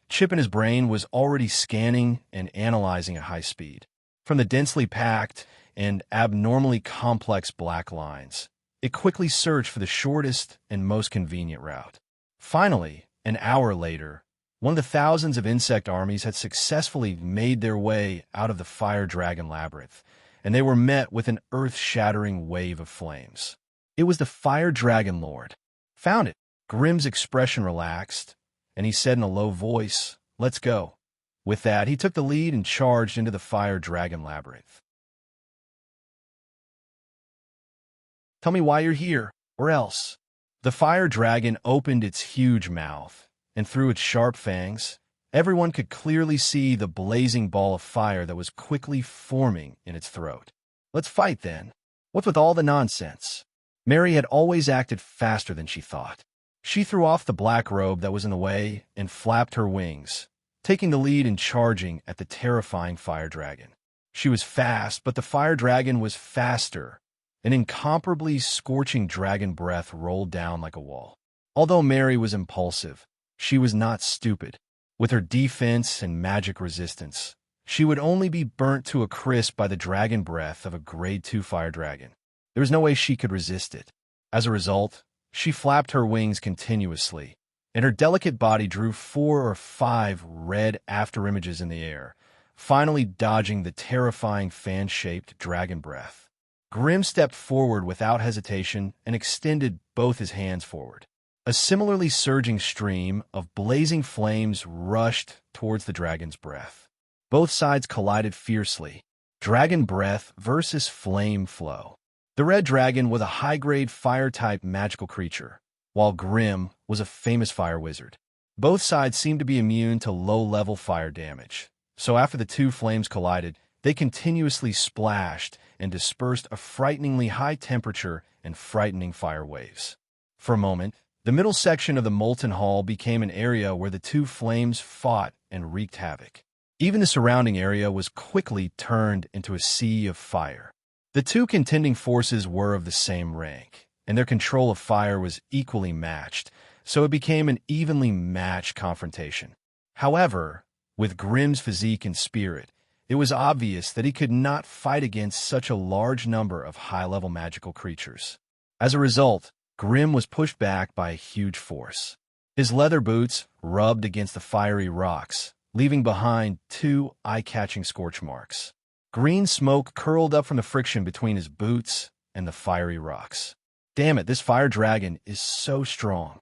chip in his brain was already scanning and analyzing at high speed. From the densely packed and abnormally complex black lines, it quickly searched for the shortest and most convenient route. Finally, an hour later, one of the thousands of insect armies had successfully made their way out of the Fire Dragon Labyrinth, and they were met with an earth-shattering wave of flames. It was the Fire Dragon Lord. Found it. Grimm's expression relaxed, and he said in a low voice, "Let's go." With that, he took the lead and charged into the Fire Dragon Labyrinth. "Tell me why you're here, or else." The Fire Dragon opened its huge mouth, and through its sharp fangs, everyone could clearly see the blazing ball of fire that was quickly forming in its throat. "Let's fight, then. What's with all the nonsense?" Mary had always acted faster than she thought. She threw off the black robe that was in the way and flapped her wings, taking the lead and charging at the terrifying Fire Dragon. She was fast, but the Fire Dragon was faster. An incomparably scorching dragon breath rolled down like a wall. Although Mary was impulsive, she was not stupid. With her defense and magic resistance, she would only be burnt to a crisp by the dragon breath of a Grade 2 fire dragon. There was no way she could resist it. As a result, she flapped her wings continuously, and her delicate body drew 4 or 5 red afterimages in the air, finally dodging the terrifying fan-shaped dragon breath. Grimm stepped forward without hesitation and extended both his hands forward. A similarly surging stream of blazing flames rushed towards the dragon's breath. Both sides collided fiercely. Dragon breath versus flame flow. The red dragon was a high-grade fire-type magical creature, while Grimm was a famous fire wizard. Both sides seemed to be immune to low-level fire damage, so after the two flames collided, they continuously splashed and dispersed a frighteningly high temperature and frightening fire waves. For a moment, the middle section of the molten hall became an area where the two flames fought and wreaked havoc. Even the surrounding area was quickly turned into a sea of fire. The two contending forces were of the same rank, and their control of fire was equally matched, so it became an evenly matched confrontation. However, with Grimm's physique and spirit, it was obvious that he could not fight against such a large number of high-level magical creatures. As a result, Grimm was pushed back by a huge force. His leather boots rubbed against the fiery rocks, leaving behind 2 eye-catching scorch marks. Green smoke curled up from the friction between his boots and the fiery rocks. Damn it, this fire dragon is so strong.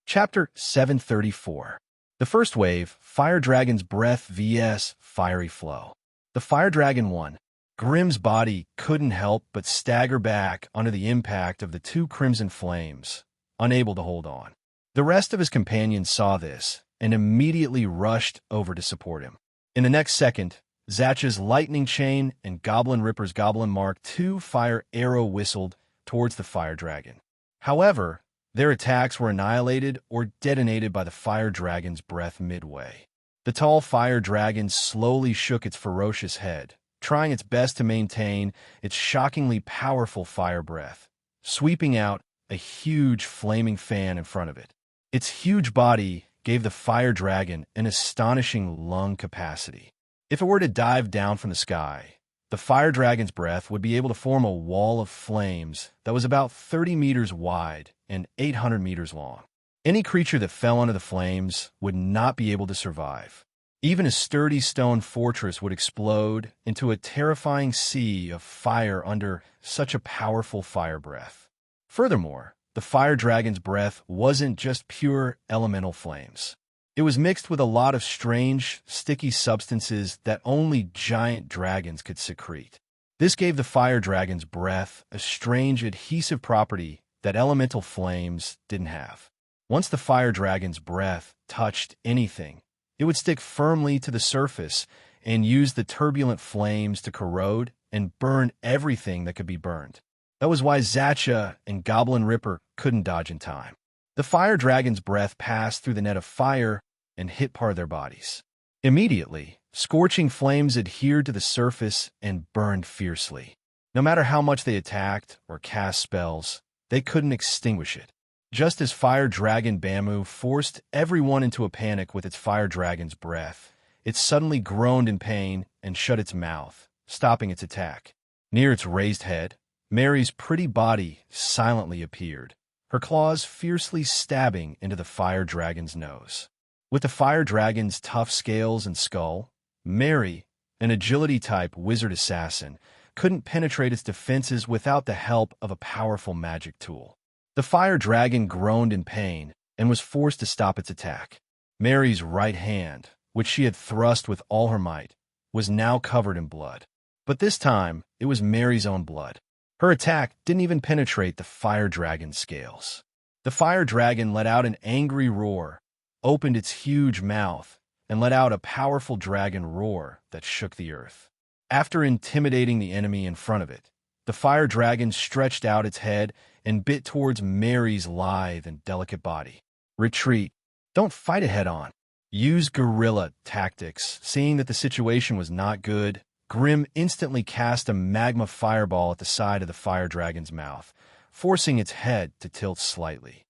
Chapter 734. The first wave, Fire Dragon's Breath vs. Fiery Flow. The Fire Dragon won. Grimm's body couldn't help but stagger back under the impact of the 2 crimson flames, unable to hold on. The rest of his companions saw this and immediately rushed over to support him. In the next second, Zatcha's Lightning Chain and Goblin Ripper's Goblin Mark II fire arrow whistled towards the Fire Dragon. However, their attacks were annihilated or detonated by the Fire Dragon's breath midway. The tall Fire Dragon slowly shook its ferocious head, trying its best to maintain its shockingly powerful fire breath, sweeping out a huge flaming fan in front of it. Its huge body gave the Fire Dragon an astonishing lung capacity. If it were to dive down from the sky, the Fire Dragon's breath would be able to form a wall of flames that was about 30 meters wide and 800 meters long. Any creature that fell under the flames would not be able to survive. Even a sturdy stone fortress would explode into a terrifying sea of fire under such a powerful fire breath. Furthermore, the Fire Dragon's breath wasn't just pure elemental flames. It was mixed with a lot of strange, sticky substances that only giant dragons could secrete. This gave the Fire Dragon's breath a strange adhesive property that elemental flames didn't have. Once the Fire Dragon's breath touched anything, it would stick firmly to the surface and use the turbulent flames to corrode and burn everything that could be burned. That was why Zatcha and Goblin Ripper couldn't dodge in time. The Fire Dragon's breath passed through the net of fire and hit part of their bodies. Immediately, scorching flames adhered to the surface and burned fiercely. No matter how much they attacked or cast spells, they couldn't extinguish it. Just as Fire Dragon Bamu forced everyone into a panic with its Fire Dragon's breath, it suddenly groaned in pain and shut its mouth, stopping its attack. Near its raised head, Mary's pretty body silently appeared, her claws fiercely stabbing into the Fire Dragon's nose. With the fire dragon's tough scales and skull, Mary, an agility-type wizard assassin, couldn't penetrate its defenses without the help of a powerful magic tool. The fire dragon groaned in pain and was forced to stop its attack. Mary's right hand, which she had thrust with all her might, was now covered in blood. But this time, it was Mary's own blood. Her attack didn't even penetrate the fire dragon's scales. The fire dragon let out an angry roar, opened its huge mouth, and let out a powerful dragon roar that shook the earth. After intimidating the enemy in front of it, the fire dragon stretched out its head and bit towards Mary's lithe and delicate body. Retreat. Don't fight it head-on. Use guerrilla tactics. Seeing that the situation was not good, Grimm instantly cast a magma fireball at the side of the fire dragon's mouth, forcing its head to tilt slightly.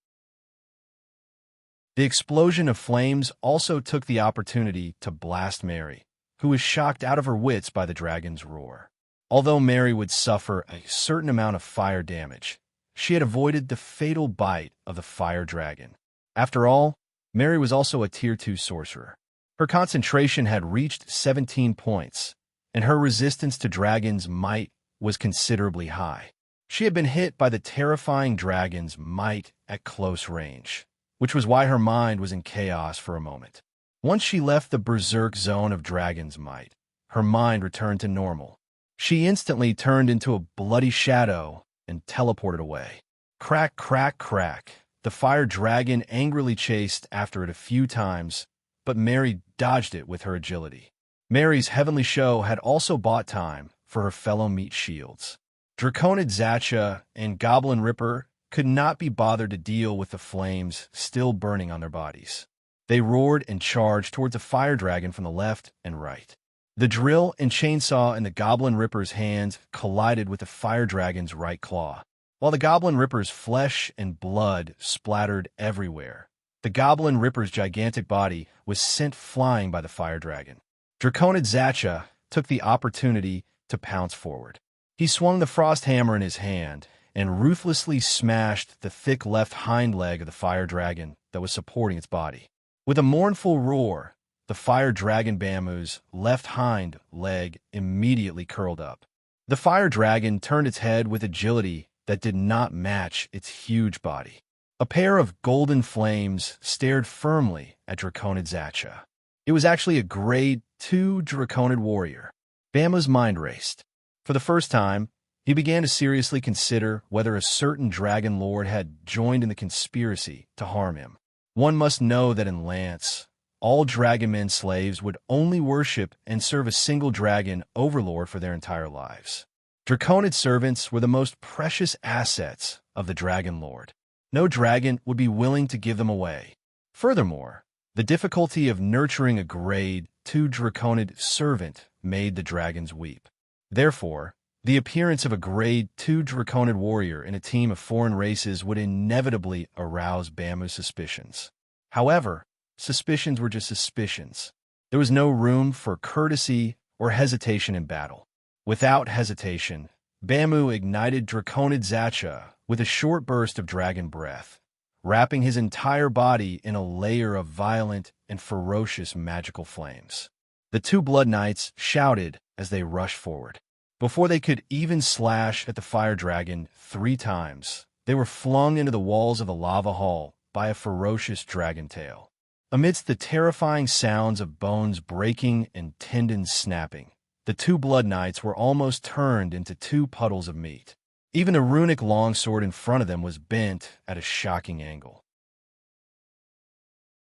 The explosion of flames also took the opportunity to blast Mary, who was shocked out of her wits by the dragon's roar. Although Mary would suffer a certain amount of fire damage, she had avoided the fatal bite of the fire dragon. After all, Mary was also a Tier 2 sorcerer. Her concentration had reached 17 points, and her resistance to dragon's might was considerably high. She had been hit by the terrifying dragon's might at close range, which was why her mind was in chaos for a moment. Once she left the berserk zone of dragon's might, her mind returned to normal. She instantly turned into a bloody shadow and teleported away. Crack, crack, crack. The fire dragon angrily chased after it a few times, but Mary dodged it with her agility. Mary's heavenly show had also bought time for her fellow meat shields. Draconid Zacha and Goblin Ripper could not be bothered to deal with the flames still burning on their bodies. They roared and charged towards the fire dragon from the left and right. The drill and chainsaw in the Goblin Ripper's hands collided with the fire dragon's right claw. While the Goblin Ripper's flesh and blood splattered everywhere, the Goblin Ripper's gigantic body was sent flying by the fire dragon. Draconid Zacha took the opportunity to pounce forward. He swung the frost hammer in his hand and ruthlessly smashed the thick left hind leg of the fire dragon that was supporting its body. With a mournful roar, the fire dragon Bamu's left hind leg immediately curled up. The fire dragon turned its head with agility that did not match its huge body. A pair of golden flames stared firmly at Draconid Zacha. It was actually a grade 2 Draconid warrior. Bamu's mind raced. For the first time, he began to seriously consider whether a certain dragon lord had joined in the conspiracy to harm him. One must know that in Lance, all dragonmen slaves would only worship and serve a single dragon overlord for their entire lives. Draconid servants were the most precious assets of the dragon lord. No dragon would be willing to give them away. Furthermore, the difficulty of nurturing a grade 2 Draconid servant made the dragons weep. Therefore, the appearance of a grade 2 Draconid warrior in a team of foreign races would inevitably arouse Bamu's suspicions. However, suspicions were just suspicions. There was no room for courtesy or hesitation in battle. Without hesitation, Bamu ignited Draconid Zacha with a short burst of dragon breath, wrapping his entire body in a layer of violent and ferocious magical flames. The two Blood Knights shouted as they rushed forward. Before they could even slash at the fire dragon 3 times, they were flung into the walls of the lava hall by a ferocious dragon tail. Amidst the terrifying sounds of bones breaking and tendons snapping, the two Blood Knights were almost turned into 2 puddles of meat. Even the runic longsword in front of them was bent at a shocking angle.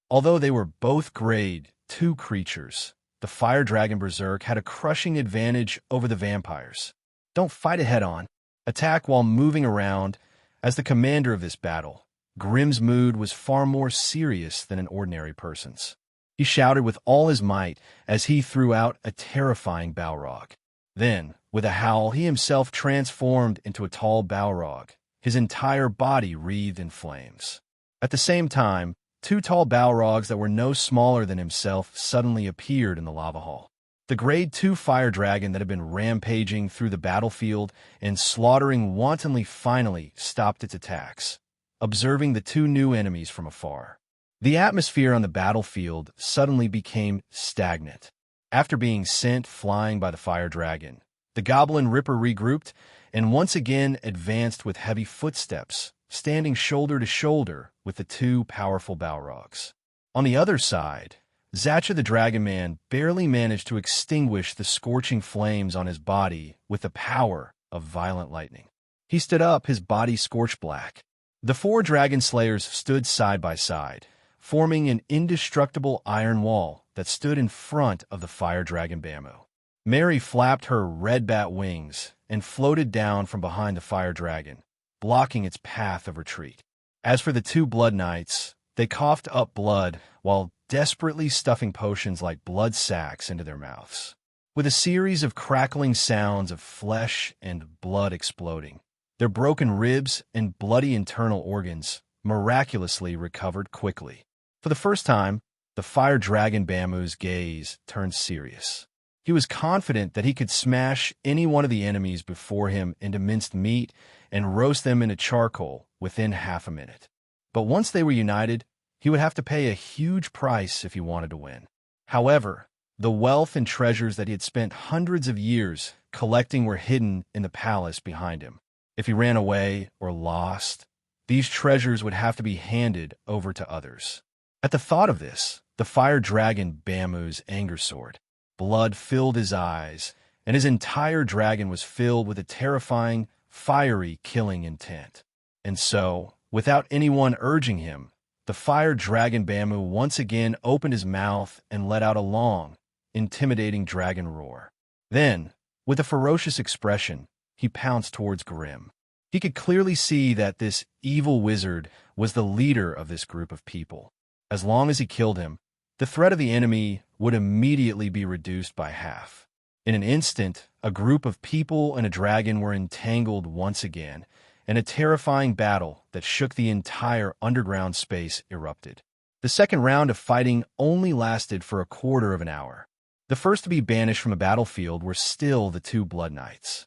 Although they were both grade 2 creatures, the fire dragon berserk had a crushing advantage over the vampires. Don't fight it head-on. Attack while moving around. As the commander of this battle, Grimm's mood was far more serious than an ordinary person's. He shouted with all his might as he threw out a terrifying Balrog. Then, with a howl, he himself transformed into a tall Balrog, his entire body wreathed in flames. At the same time, 2 tall Balrogs that were no smaller than himself suddenly appeared in the lava hall. The grade 2 fire dragon that had been rampaging through the battlefield and slaughtering wantonly finally stopped its attacks, observing the 2 new enemies from afar. The atmosphere on the battlefield suddenly became stagnant. After being sent flying by the fire dragon, the Goblin Ripper regrouped and once again advanced with heavy footsteps, standing shoulder to shoulder with the two powerful Balrogs. On the other side, Zacha the Dragon Man barely managed to extinguish the scorching flames on his body with the power of violent lightning. He stood up, his body scorched black. The four dragon slayers stood side by side, forming an indestructible iron wall that stood in front of the fire dragon Bammo. Mary flapped her red bat wings and floated down from behind the fire dragon, blocking its path of retreat. As for the two blood knights, they coughed up blood while desperately stuffing potions like blood sacks into their mouths. With a series of crackling sounds of flesh and blood exploding, their broken ribs and bloody internal organs miraculously recovered quickly. For the first time, the fire dragon Bammo's gaze turned serious. He was confident that he could smash any one of the enemies before him into minced meat and roast them into charcoal within half a minute. But once they were united, he would have to pay a huge price if he wanted to win. However, the wealth and treasures that he had spent hundreds of years collecting were hidden in the palace behind him. If he ran away or lost, these treasures would have to be handed over to others. At the thought of this, the fire dragon Bammo's anger soared. Blood filled his eyes, and his entire dragon was filled with a terrifying, fiery killing intent. And so, without anyone urging him, the fire dragon Bammo once again opened his mouth and let out a long, intimidating dragon roar. Then, with a ferocious expression, he pounced towards Grimm. He could clearly see that this evil wizard was the leader of this group of people. As long as he killed him, the threat of the enemy would immediately be reduced by half. In an instant, a group of people and a dragon were entangled once again, and a terrifying battle that shook the entire underground space erupted. The second round of fighting only lasted for a quarter of an hour. The first to be banished from the battlefield were still the two Blood Knights.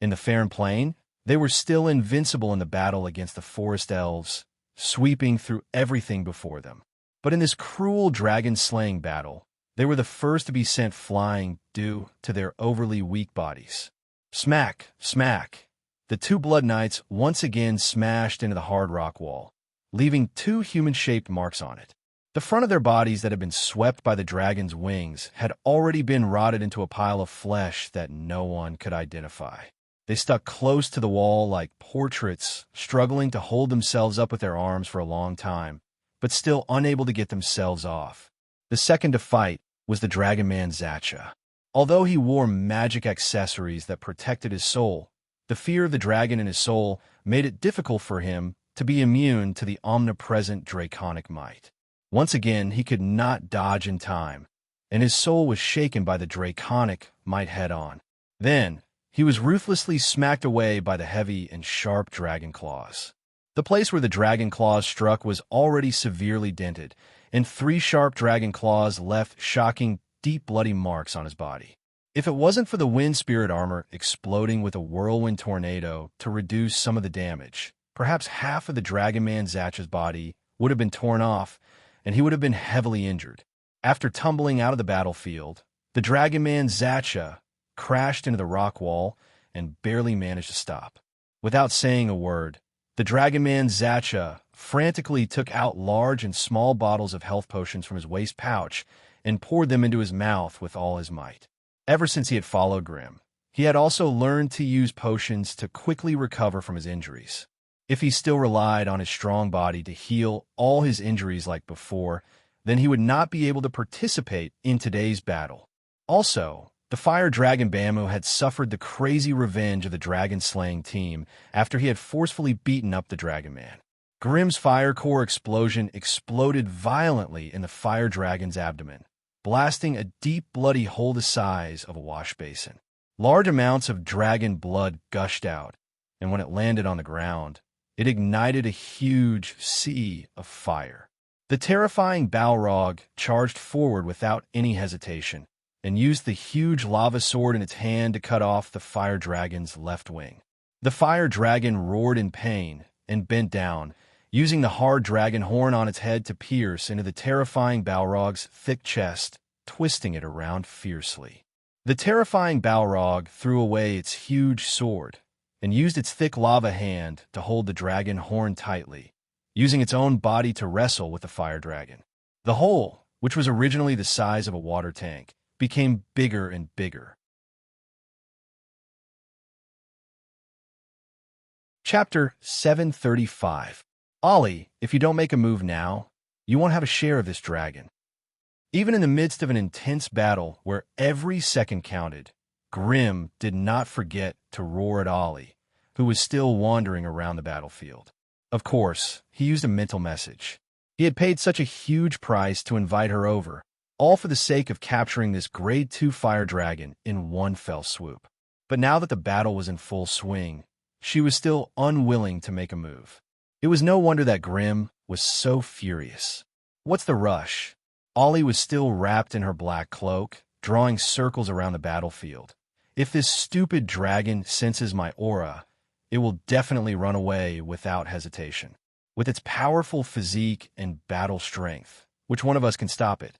In the Fairn Plain, they were still invincible in the battle against the forest elves, sweeping through everything before them. But in this cruel dragon-slaying battle, they were the first to be sent flying due to their overly weak bodies. Smack, smack. The two Blood Knights once again smashed into the hard rock wall, leaving two human-shaped marks on it. The front of their bodies that had been swept by the dragon's wings had already been rotted into a pile of flesh that no one could identify. They stuck close to the wall like portraits, struggling to hold themselves up with their arms for a long time, but still unable to get themselves off. The second to fight was the Dragon Man Zacha. Although he wore magic accessories that protected his soul, the fear of the dragon in his soul made it difficult for him to be immune to the omnipresent draconic might. Once again, he could not dodge in time, and his soul was shaken by the draconic might head-on. Then, he was ruthlessly smacked away by the heavy and sharp dragon claws. The place where the dragon claws struck was already severely dented, and 3 sharp dragon claws left shocking, deep bloody marks on his body. If it wasn't for the wind spirit armor exploding with a whirlwind tornado to reduce some of the damage, perhaps half of the Dragon Man Zacha's body would have been torn off, and he would have been heavily injured. After tumbling out of the battlefield, the Dragon Man Zacha crashed into the rock wall and barely managed to stop. Without saying a word, the Dragon Man Zacha frantically took out large and small bottles of health potions from his waist pouch and poured them into his mouth with all his might. Ever since he had followed Grimm, he had also learned to use potions to quickly recover from his injuries. If he still relied on his strong body to heal all his injuries like before, then he would not be able to participate in today's battle. Also, the fire dragon Bammo had suffered the crazy revenge of the dragon-slaying team after he had forcefully beaten up the Dragon Man. Grimm's fire core explosion exploded violently in the fire dragon's abdomen, blasting a deep bloody hole the size of a wash basin. Large amounts of dragon blood gushed out, and when it landed on the ground, it ignited a huge sea of fire. The terrifying Balrog charged forward without any hesitation, and used the huge lava sword in its hand to cut off the fire dragon's left wing. The fire dragon roared in pain and bent down, using the hard dragon horn on its head to pierce into the terrifying Balrog's thick chest, twisting it around fiercely. The terrifying Balrog threw away its huge sword and used its thick lava hand to hold the dragon horn tightly, using its own body to wrestle with the fire dragon. The hole, which was originally the size of a water tank, became bigger and bigger. Chapter 735. Ollie, if you don't make a move now, you won't have a share of this dragon. Even in the midst of an intense battle where every second counted, Grim did not forget to roar at Ollie, who was still wandering around the battlefield. Of course, he used a mental message. He had paid such a huge price to invite her over, all for the sake of capturing this Grade 2 fire dragon in one fell swoop. But now that the battle was in full swing, she was still unwilling to make a move. It was no wonder that Grim was so furious. What's the rush? Ollie was still wrapped in her black cloak, drawing circles around the battlefield. If this stupid dragon senses my aura, it will definitely run away without hesitation. With its powerful physique and battle strength, which one of us can stop it?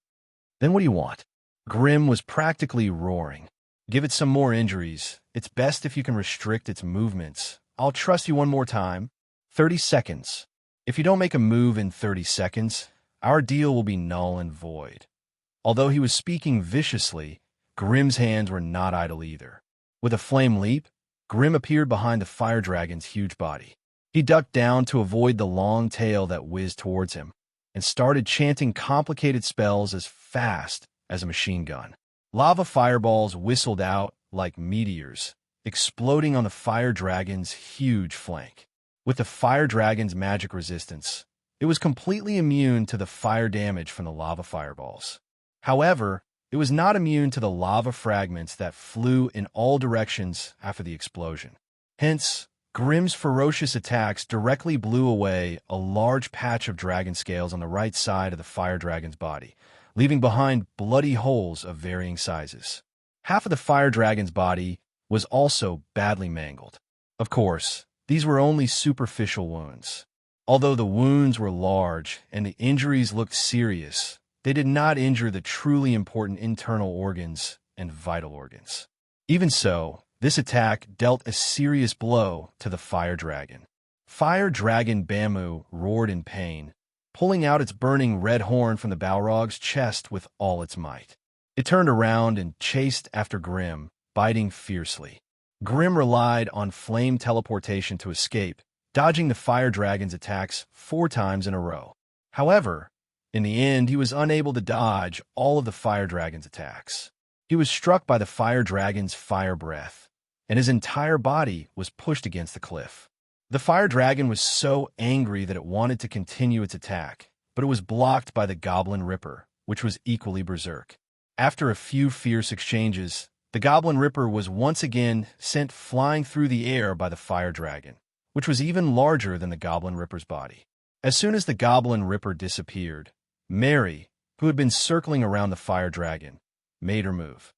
Then what do you want? Grim was practically roaring. Give it some more injuries. It's best if you can restrict its movements. I'll trust you one more time. 30 seconds. If you don't make a move in 30 seconds, our deal will be null and void. Although he was speaking viciously, Grim's hands were not idle either. With a flame leap, Grim appeared behind the fire dragon's huge body. He ducked down to avoid the long tail that whizzed towards him, and started chanting complicated spells as fast as a machine gun. Lava fireballs whistled out like meteors, exploding on the fire dragon's huge flank. With the fire dragon's magic resistance, it was completely immune to the fire damage from the lava fireballs. However, it was not immune to the lava fragments that flew in all directions after the explosion. Hence, Grim's ferocious attacks directly blew away a large patch of dragon scales on the right side of the fire dragon's body, leaving behind bloody holes of varying sizes. Half of the fire dragon's body was also badly mangled. Of course, these were only superficial wounds. Although the wounds were large and the injuries looked serious, they did not injure the truly important internal organs and vital organs. Even so, this attack dealt a serious blow to the fire dragon. Fire dragon Bamu roared in pain, pulling out its burning red horn from the Balrog's chest with all its might. It turned around and chased after Grim, biting fiercely. Grim relied on flame teleportation to escape, dodging the fire dragon's attacks 4 times in a row. However, in the end, he was unable to dodge all of the fire dragon's attacks. He was struck by the fire dragon's fire breath, and his entire body was pushed against the cliff. The fire dragon was so angry that it wanted to continue its attack, but it was blocked by the Goblin Ripper, which was equally berserk. After a few fierce exchanges, the Goblin Ripper was once again sent flying through the air by the fire dragon, which was even larger than the Goblin Ripper's body. As soon as the Goblin Ripper disappeared, Mary, who had been circling around the fire dragon, made her move.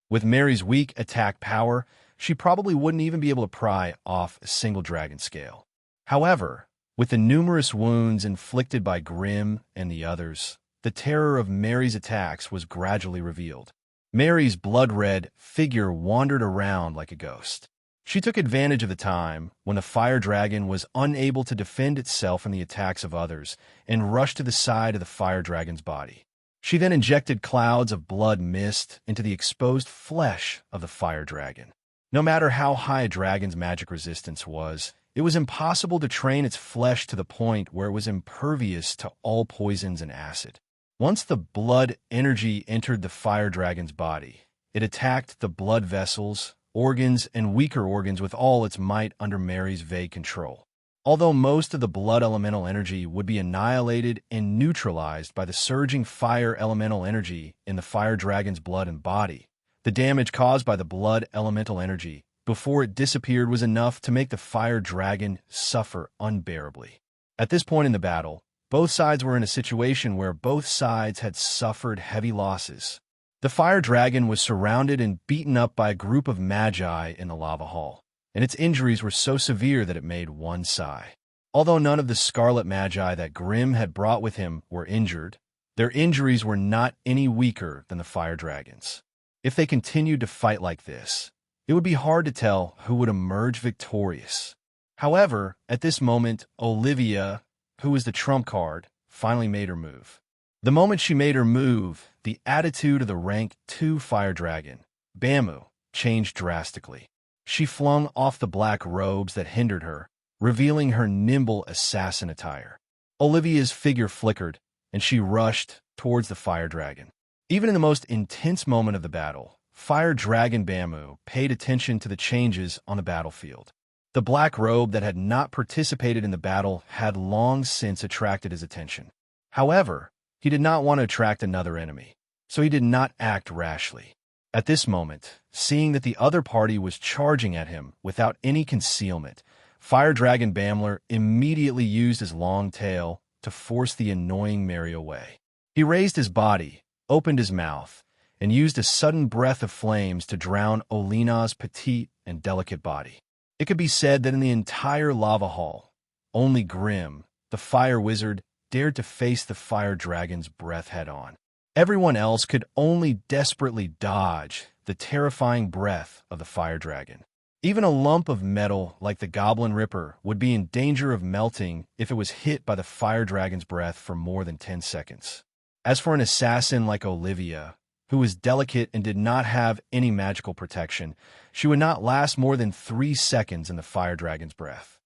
With Mary's weak attack power, she probably wouldn't even be able to pry off a single dragon scale. However, with the numerous wounds inflicted by Grim and the others, the terror of Mary's attacks was gradually revealed. Mary's blood-red figure wandered around like a ghost. She took advantage of the time when the fire dragon was unable to defend itself from the attacks of others and rushed to the side of the fire dragon's body. She then injected clouds of blood mist into the exposed flesh of the fire dragon. No matter how high a dragon's magic resistance was, it was impossible to train its flesh to the point where it was impervious to all poisons and acid. Once the blood energy entered the fire dragon's body, it attacked the blood vessels, organs, and weaker organs with all its might under Mary's vague control. Although most of the blood elemental energy would be annihilated and neutralized by the surging fire elemental energy in the fire dragon's blood and body, the damage caused by the blood elemental energy before it disappeared was enough to make the fire dragon suffer unbearably. At this point in the battle, both sides were in a situation where both sides had suffered heavy losses. The fire dragon was surrounded and beaten up by a group of magi in the lava hall, and its injuries were so severe that it made one sigh. Although none of the scarlet magi that Grimm had brought with him were injured, their injuries were not any weaker than the fire dragons. If they continued to fight like this, it would be hard to tell who would emerge victorious. However, at this moment, Olivia, who was the trump card, finally made her move. The moment she made her move, the attitude of the rank 2 fire dragon, Bamu, changed drastically. She flung off the black robes that hindered her, revealing her nimble assassin attire. Olivia's figure flickered, and she rushed towards the fire dragon. Even in the most intense moment of the battle, Fire Dragon Bamu paid attention to the changes on the battlefield. The black robe that had not participated in the battle had long since attracted his attention. However, he did not want to attract another enemy, so he did not act rashly. At this moment, seeing that the other party was charging at him without any concealment, Fire Dragon Bamler immediately used his long tail to force the annoying Mary away. He raised his body, opened his mouth, and used a sudden breath of flames to drown Olina's petite and delicate body. It could be said that in the entire lava hall, only Grimm, the fire wizard, dared to face the fire dragon's breath head-on. Everyone else could only desperately dodge the terrifying breath of the fire dragon. Even a lump of metal like the Goblin Ripper would be in danger of melting if it was hit by the fire dragon's breath for more than 10 seconds. As for an assassin like Olivia, who was delicate and did not have any magical protection, she would not last more than 3 seconds in the fire dragon's breath.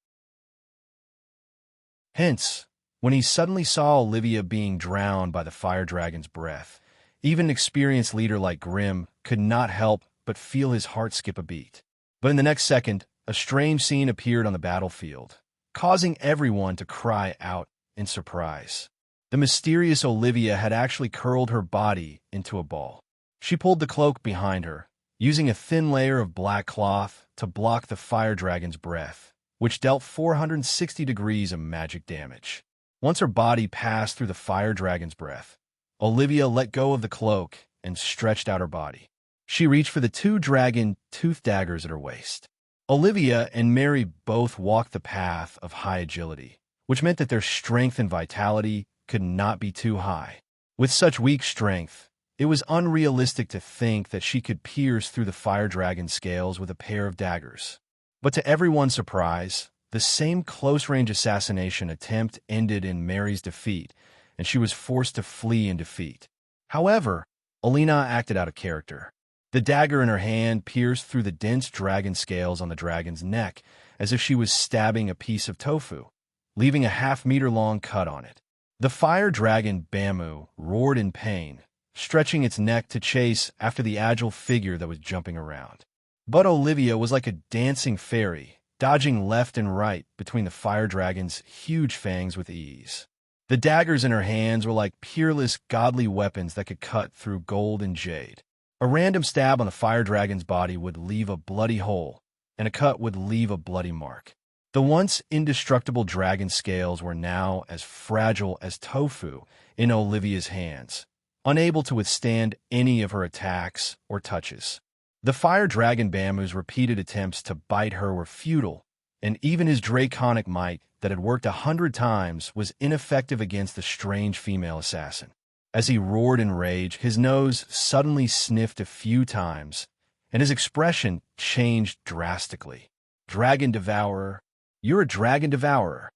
Hence, when he suddenly saw Olivia being drowned by the fire dragon's breath, even an experienced leader like Grimm could not help but feel his heart skip a beat. But in the next second, a strange scene appeared on the battlefield, causing everyone to cry out in surprise. The mysterious Olivia had actually curled her body into a ball. She pulled the cloak behind her, using a thin layer of black cloth to block the fire dragon's breath, which dealt 460 degrees of magic damage. Once her body passed through the fire dragon's breath, Olivia let go of the cloak and stretched out her body. She reached for the 2 dragon tooth daggers at her waist. Olivia and Mary both walked the path of high agility, which meant that their strength and vitality could not be too high. With such weak strength, it was unrealistic to think that she could pierce through the fire dragon's scales with a pair of daggers. But to everyone's surprise, the same close-range assassination attempt ended in Mary's defeat, and she was forced to flee in defeat. However, Olina acted out of character. The dagger in her hand pierced through the dense dragon scales on the dragon's neck, as if she was stabbing a piece of tofu, leaving a half-meter-long cut on it. The fire dragon Bamu roared in pain, stretching its neck to chase after the agile figure that was jumping around. But Olivia was like a dancing fairy, dodging left and right between the fire dragon's huge fangs with ease. The daggers in her hands were like peerless, godly weapons that could cut through gold and jade. A random stab on the fire dragon's body would leave a bloody hole, and a cut would leave a bloody mark. The once indestructible dragon scales were now as fragile as tofu in Olivia's hands, unable to withstand any of her attacks or touches. The fire dragon Bamu's repeated attempts to bite her were futile, and even his draconic might that had worked 100 times was ineffective against the strange female assassin. As he roared in rage, his nose suddenly sniffed a few times, and his expression changed drastically. Dragon Devourer, you're a Dragon Devourer.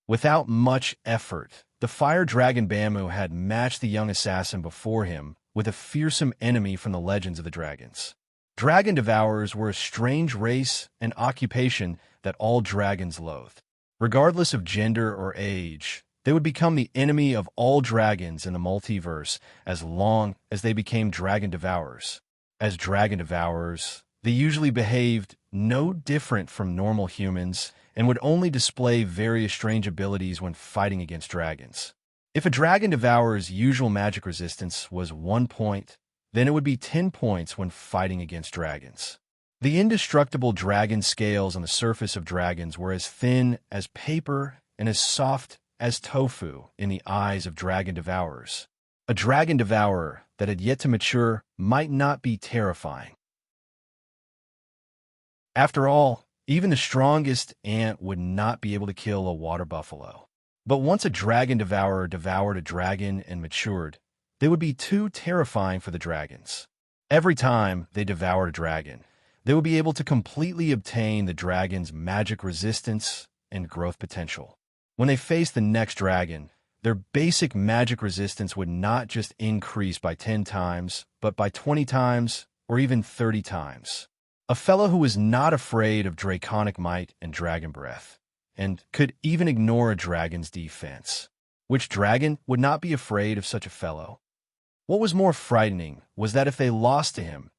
Without much effort, the fire dragon Bamu had matched the young assassin before him with a fearsome enemy from the legends of the dragons. Dragon Devourers were a strange race and occupation that all dragons loathed. Regardless of gender or age, they would become the enemy of all dragons in the multiverse as long as they became Dragon Devourers. As Dragon Devourers, they usually behaved no different from normal humans and would only display various strange abilities when fighting against dragons. If a Dragon Devourer's usual magic resistance was 1 point, then it would be 10 points when fighting against dragons. The indestructible dragon scales on the surface of dragons were as thin as paper and as soft as tofu in the eyes of Dragon Devourers. A Dragon Devourer that had yet to mature might not be terrifying. After all, Even the strongest ant would not be able to kill a water buffalo. But once a dragon devourer devoured a dragon and matured, they would be too terrifying for the dragons. Every time they devoured a dragon, they would be able to completely obtain the dragon's magic resistance and growth potential. When they faced the next dragon, their basic magic resistance would not just increase by 10 times, but by 20 times or even 30 times. A fellow who was not afraid of draconic might and dragon breath, and could even ignore a dragon's defense. Which dragon would not be afraid of such a fellow? What was more frightening was that if they lost to him,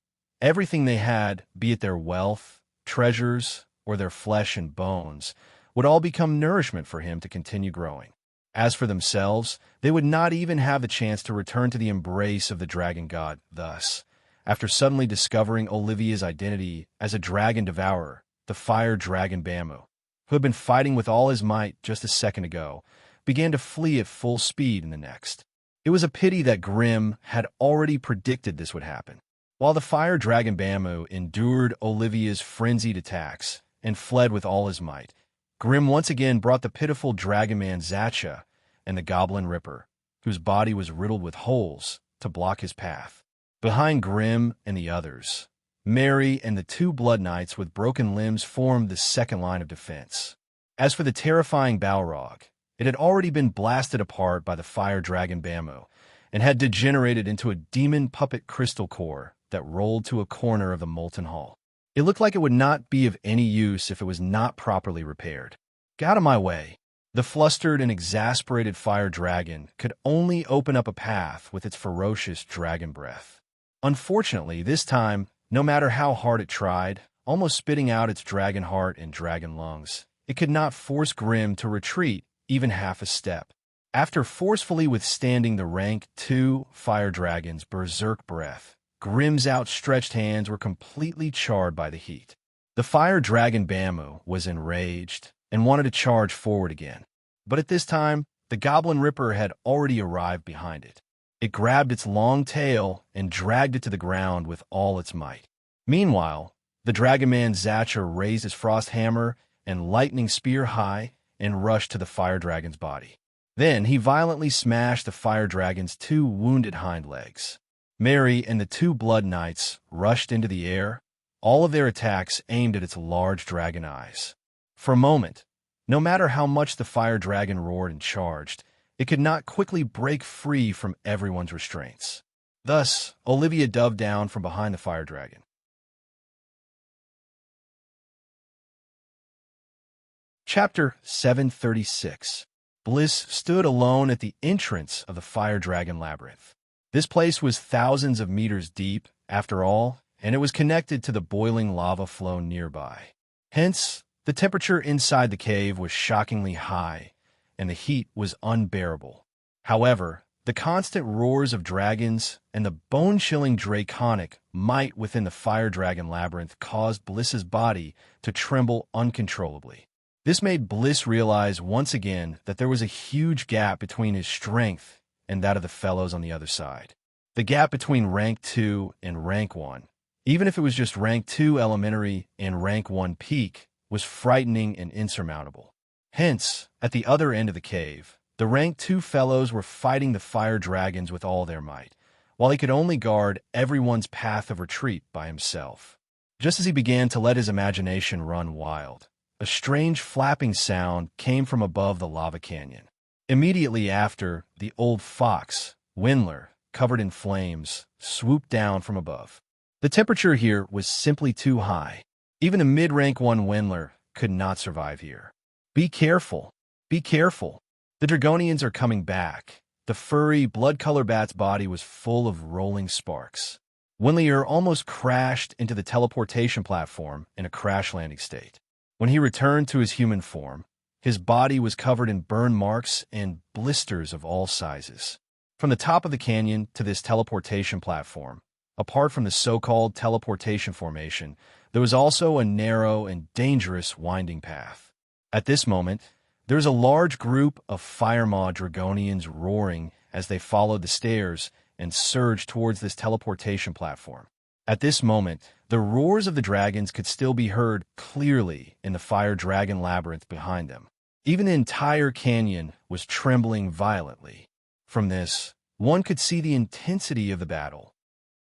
everything they had, be it their wealth, treasures, or their flesh and bones, would all become nourishment for him to continue growing. As for themselves, they would not even have the chance to return to the embrace of the dragon god. Thus, after suddenly discovering Olivia's identity as a dragon devourer, the fire dragon Bamu, who had been fighting with all his might just a second ago, began to flee at full speed in the next. It was a pity that Grimm had already predicted this would happen. While the fire dragon Bamu endured Olivia's frenzied attacks and fled with all his might, Grimm once again brought the pitiful dragon man Zacha and the goblin Ripper, whose body was riddled with holes, to block his path. Behind Grimm and the others, Mary and the two blood knights with broken limbs formed the second line of defense. As for the terrifying Balrog, it had already been blasted apart by the fire dragon Bamu and had degenerated into a demon puppet crystal core that rolled to a corner of the molten hall. It looked like it would not be of any use if it was not properly repaired. Get out of my way. The flustered and exasperated fire dragon could only open up a path with its ferocious dragon breath. Unfortunately, this time, no matter how hard it tried, almost spitting out its dragon heart and dragon lungs, it could not force Grimm to retreat even half a step. After forcefully withstanding the rank 2 fire dragon's berserk breath, Grimm's outstretched hands were completely charred by the heat. The fire dragon Bamu was enraged and wanted to charge forward again. But at this time, the goblin Ripper had already arrived behind it. It grabbed its long tail and dragged it to the ground with all its might. Meanwhile, the dragon man Zacha raised his frost hammer and lightning spear high and rushed to the fire dragon's body. Then he violently smashed the fire dragon's 2 wounded hind legs. Mary and the 2 blood knights rushed into the air, all of their attacks aimed at its large dragon eyes. For a moment, no matter how much the fire dragon roared and charged, it could not quickly break free from everyone's restraints. Thus, Olivia dove down from behind the fire dragon. Chapter 736. Bliss stood alone at the entrance of the fire dragon labyrinth. This place was thousands of meters deep, after all, and it was connected to the boiling lava flow nearby. Hence, the temperature inside the cave was shockingly high, and the heat was unbearable. However, the constant roars of dragons and the bone-chilling draconic might within the fire dragon labyrinth caused Bliss's body to tremble uncontrollably. This made Bliss realize once again that there was a huge gap between his strength and that of the fellows on the other side. The gap between rank 2 and rank 1, even if it was just rank 2 elementary and rank 1 peak, was frightening and insurmountable. Hence, at the other end of the cave, the rank 2 fellows were fighting the fire dragons with all their might, while he could only guard everyone's path of retreat by himself. Just as he began to let his imagination run wild, a strange flapping sound came from above the lava canyon. Immediately after, the old fox, Windler, covered in flames, swooped down from above. The temperature here was simply too high. Even a mid-rank 1 Windler could not survive here. Be careful. Be careful. The Dragonians are coming back. The furry, blood-colored bat's body was full of rolling sparks. Windler almost crashed into the teleportation platform in a crash landing state. When he returned to his human form, his body was covered in burn marks and blisters of all sizes. From the top of the canyon to this teleportation platform, apart from the so-called teleportation formation, there was also a narrow and dangerous winding path. At this moment, there was a large group of Firemaw Dragonians roaring as they followed the stairs and surged towards this teleportation platform. At this moment, The roars of the dragons could still be heard clearly in the fire dragon labyrinth behind them. Even the entire canyon was trembling violently. From this, one could see the intensity of the battle.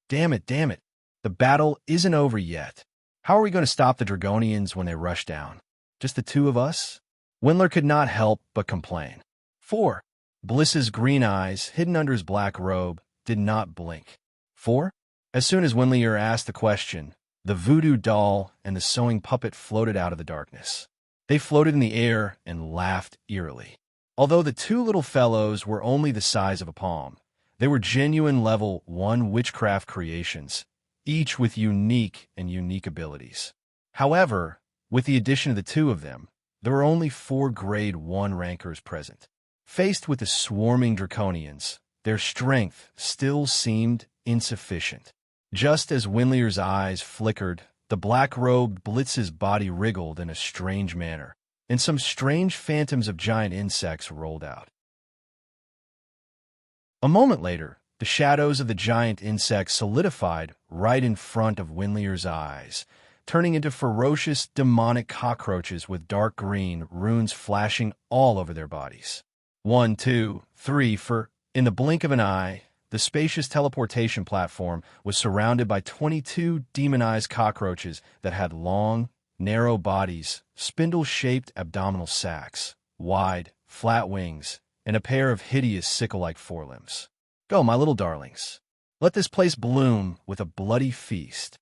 Damn it, damn it. The battle isn't over yet. How are we going to stop the Dragonians when they rush down? Just the two of us? Wendler could not help but complain. 4. Bliss's green eyes, hidden under his black robe, did not blink. 4. As soon as Wendler asked the question, the voodoo doll and the sewing puppet floated out of the darkness. They floated in the air and laughed eerily. Although the two little fellows were only the size of a palm, they were genuine level 1 witchcraft creations, each with unique abilities. However, with the addition of the two of them, there were only 4 grade 1 rankers present. Faced with the swarming Draconians, their strength still seemed insufficient. Just as Wendler's eyes flickered, the black-robed Blitz's body wriggled in a strange manner, and some strange phantoms of giant insects rolled out. A moment later, the shadows of the giant insects solidified right in front of Wendler's eyes, turning into ferocious, demonic cockroaches with dark green runes flashing all over their bodies. 1, 2, 3, in the blink of an eye, the spacious teleportation platform was surrounded by 22 demonized cockroaches that had long, narrow bodies, spindle-shaped abdominal sacs, wide, flat wings, and a pair of hideous sickle-like forelimbs. Go, my little darlings. Let this place bloom with a bloody feast.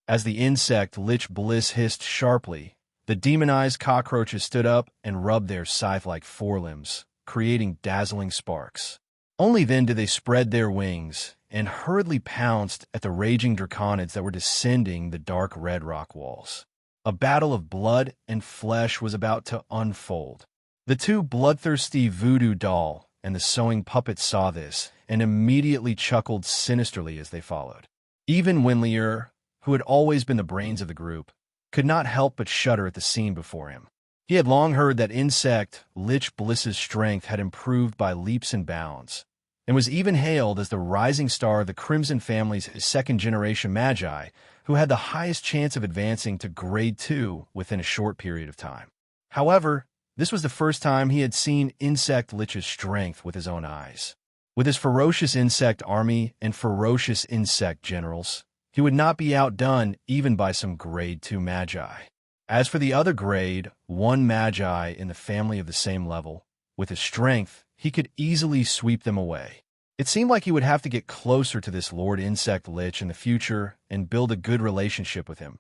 As the insect Lich Bliss hissed sharply, the demonized cockroaches stood up and rubbed their scythe-like forelimbs, creating dazzling sparks. Only then did they spread their wings and hurriedly pounced at the raging draconids that were descending the dark red rock walls. A battle of blood and flesh was about to unfold. The two bloodthirsty voodoo doll and the sewing puppet saw this and immediately chuckled sinisterly as they followed. Even Wendler, who had always been the brains of the group, could not help but shudder at the scene before him. He had long heard that insect Lich Bliss's strength had improved by leaps and bounds, and was even hailed as the rising star of the Crimson family's second-generation magi, who had the highest chance of advancing to Grade 2 within a short period of time. However, this was the first time he had seen Insect Lich's strength with his own eyes. With his ferocious insect army and ferocious insect generals, he would not be outdone even by some Grade 2 magi. As for the other Grade 1 magi in the family of the same level, with his strength, he could easily sweep them away. It seemed like he would have to get closer to this Lord Insect Lich in the future and build a good relationship with him.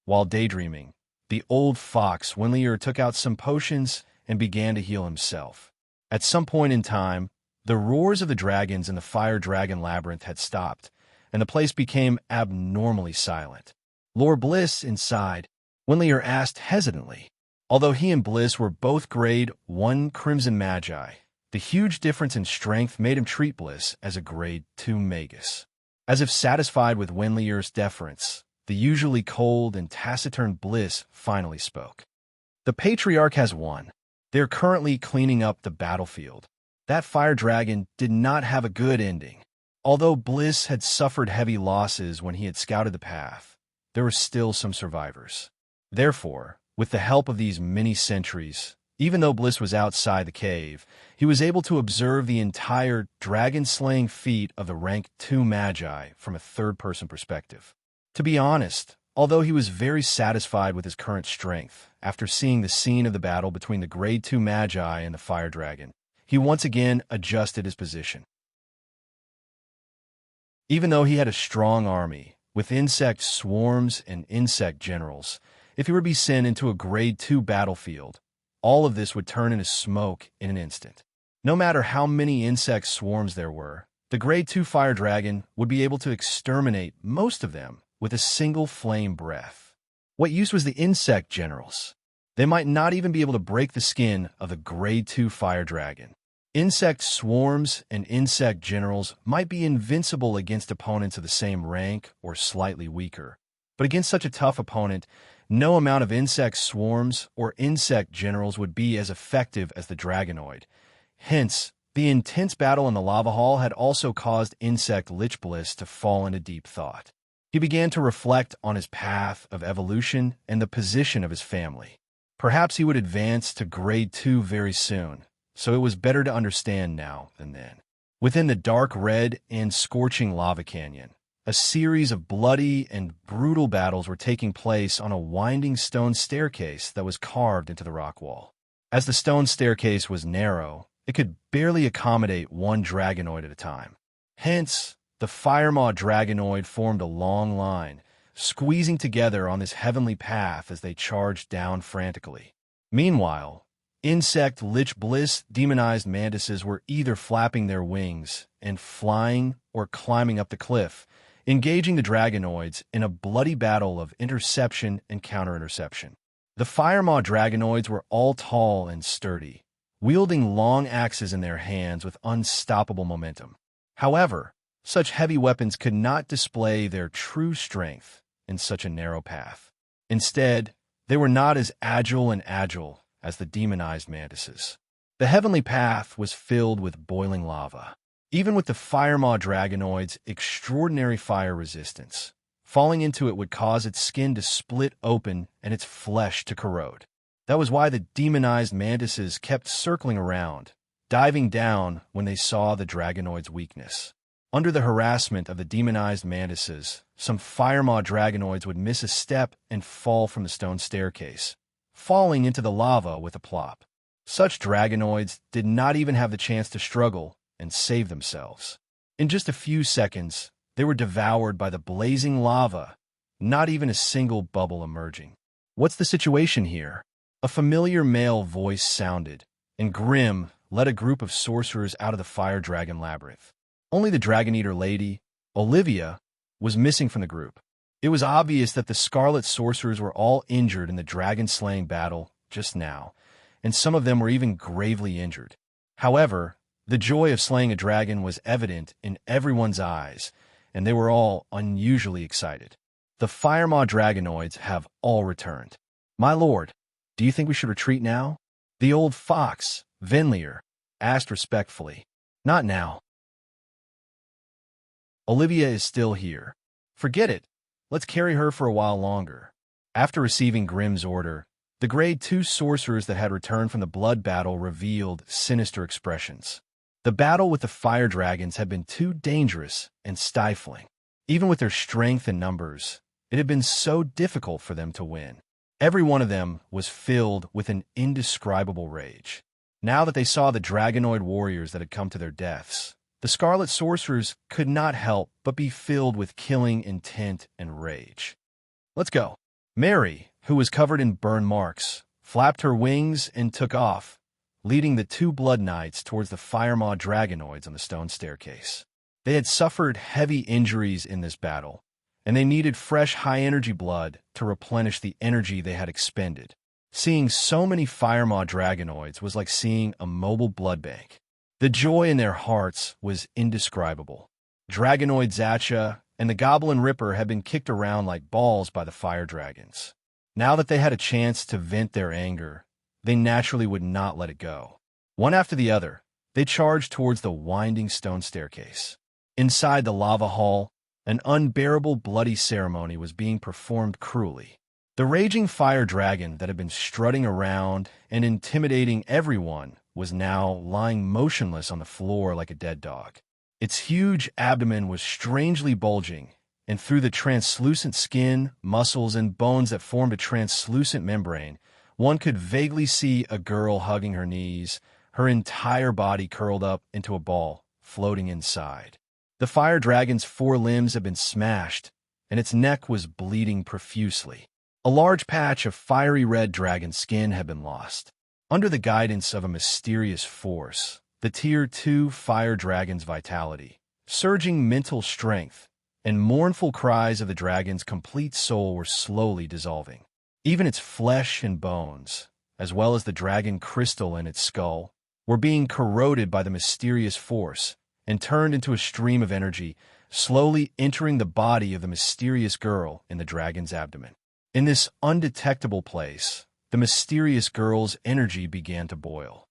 While daydreaming, the old fox Wendler took out some potions and began to heal himself. At some point in time, the roars of the dragons in the fire dragon labyrinth had stopped, and the place became abnormally silent. Lord Bliss inside, Wendler asked hesitantly. Although he and Bliss were both Grade 1 Crimson Magi, the huge difference in strength made him treat Bliss as a Grade 2 Magus. As if satisfied with Wendler's deference, the usually cold and taciturn Bliss finally spoke. The Patriarch has won. They're currently cleaning up the battlefield. That fire dragon did not have a good ending. Although Bliss had suffered heavy losses when he had scouted the path, there were still some survivors. Therefore, with the help of these many sentries, even though Bliss was outside the cave, he was able to observe the entire dragon-slaying feat of the Rank 2 Magi from a third-person perspective. To be honest, although he was very satisfied with his current strength, after seeing the scene of the battle between the Grade 2 Magi and the Fire Dragon, he once again adjusted his position. Even though he had a strong army, with insect swarms and insect generals, if he were to be sent into a Grade 2 battlefield, all of this would turn into smoke in an instant. No matter how many insect swarms there were, the Grade 2 Fire Dragon would be able to exterminate most of them with a single flame breath. What use was the insect generals? They might not even be able to break the skin of the Grade 2 Fire Dragon. Insect swarms and insect generals might be invincible against opponents of the same rank or slightly weaker, but against such a tough opponent, no amount of insect swarms or insect generals would be as effective as the Dragonoid. Hence, the intense battle in the lava hall had also caused Insect Lich Bliss to fall into deep thought. He began to reflect on his path of evolution and the position of his family. Perhaps he would advance to grade 2 very soon, so it was better to understand now than then. Within the dark red and scorching lava canyon, a series of bloody and brutal battles were taking place on a winding stone staircase that was carved into the rock wall. As the stone staircase was narrow, it could barely accommodate one dragonoid at a time. Hence, the firemaw dragonoid formed a long line, squeezing together on this heavenly path as they charged down frantically. Meanwhile, insect lich bliss demonized mantises were either flapping their wings and flying or climbing up the cliff, engaging the dragonoids in a bloody battle of interception and counter-interception. The firemaw dragonoids were all tall and sturdy, wielding long axes in their hands with unstoppable momentum. However, such heavy weapons could not display their true strength in such a narrow path. Instead, they were not as agile as the demonized mantises. The heavenly path was filled with boiling lava. Even with the firemaw dragonoid's extraordinary fire resistance, falling into it would cause its skin to split open and its flesh to corrode. That was why the demonized mantises kept circling around, diving down when they saw the dragonoid's weakness. Under the harassment of the demonized mantises, some firemaw dragonoids would miss a step and fall from the stone staircase, falling into the lava with a plop. Such dragonoids did not even have the chance to struggle and save themselves. In just a few seconds, they were devoured by the blazing lava, not even a single bubble emerging. "What's the situation here?" A familiar male voice sounded, and Grimm led a group of sorcerers out of the fire dragon labyrinth. Only the Dragon Eater lady, Olivia, was missing from the group. It was obvious that the Scarlet Sorcerers were all injured in the dragon-slaying battle just now, and some of them were even gravely injured. However, the joy of slaying a dragon was evident in everyone's eyes, and they were all unusually excited. "The firemaw dragonoids have all returned. My lord, do you think we should retreat now?" The old fox, Venlier, asked respectfully. "Not now. Olivia is still here. Forget it. Let's carry her for a while longer." After receiving Grimm's order, the grade 2 sorcerers that had returned from the blood battle revealed sinister expressions. The battle with the fire dragons had been too dangerous and stifling. Even with their strength and numbers, it had been so difficult for them to win. Every one of them was filled with an indescribable rage. Now that they saw the dragonoid warriors that had come to their deaths, the Scarlet Sorcerers could not help but be filled with killing intent and rage. "Let's go." Mary, who was covered in burn marks, flapped her wings and took off, leading the 2 blood knights towards the firemaw dragonoids on the stone staircase. They had suffered heavy injuries in this battle, and they needed fresh high-energy blood to replenish the energy they had expended. Seeing so many firemaw dragonoids was like seeing a mobile blood bank. The joy in their hearts was indescribable. Dragonoid Zacha and the Goblin Ripper had been kicked around like balls by the fire dragons. Now that they had a chance to vent their anger, they naturally would not let it go. One after the other, they charged towards the winding stone staircase. Inside the lava hall, an unbearable bloody ceremony was being performed cruelly. The raging fire dragon that had been strutting around and intimidating everyone was now lying motionless on the floor like a dead dog. Its huge abdomen was strangely bulging, and through the translucent skin, muscles, and bones that formed a translucent membrane, one could vaguely see a girl hugging her knees, her entire body curled up into a ball, floating inside. The fire dragon's 4 limbs had been smashed, and its neck was bleeding profusely. A large patch of fiery red dragon skin had been lost. Under the guidance of a mysterious force, the Tier 2 fire dragon's vitality, surging mental strength, and mournful cries of the dragon's complete soul were slowly dissolving. Even its flesh and bones, as well as the dragon crystal in its skull, were being corroded by the mysterious force and turned into a stream of energy, slowly entering the body of the mysterious girl in the dragon's abdomen. In this undetectable place, the mysterious girl's energy began to boil.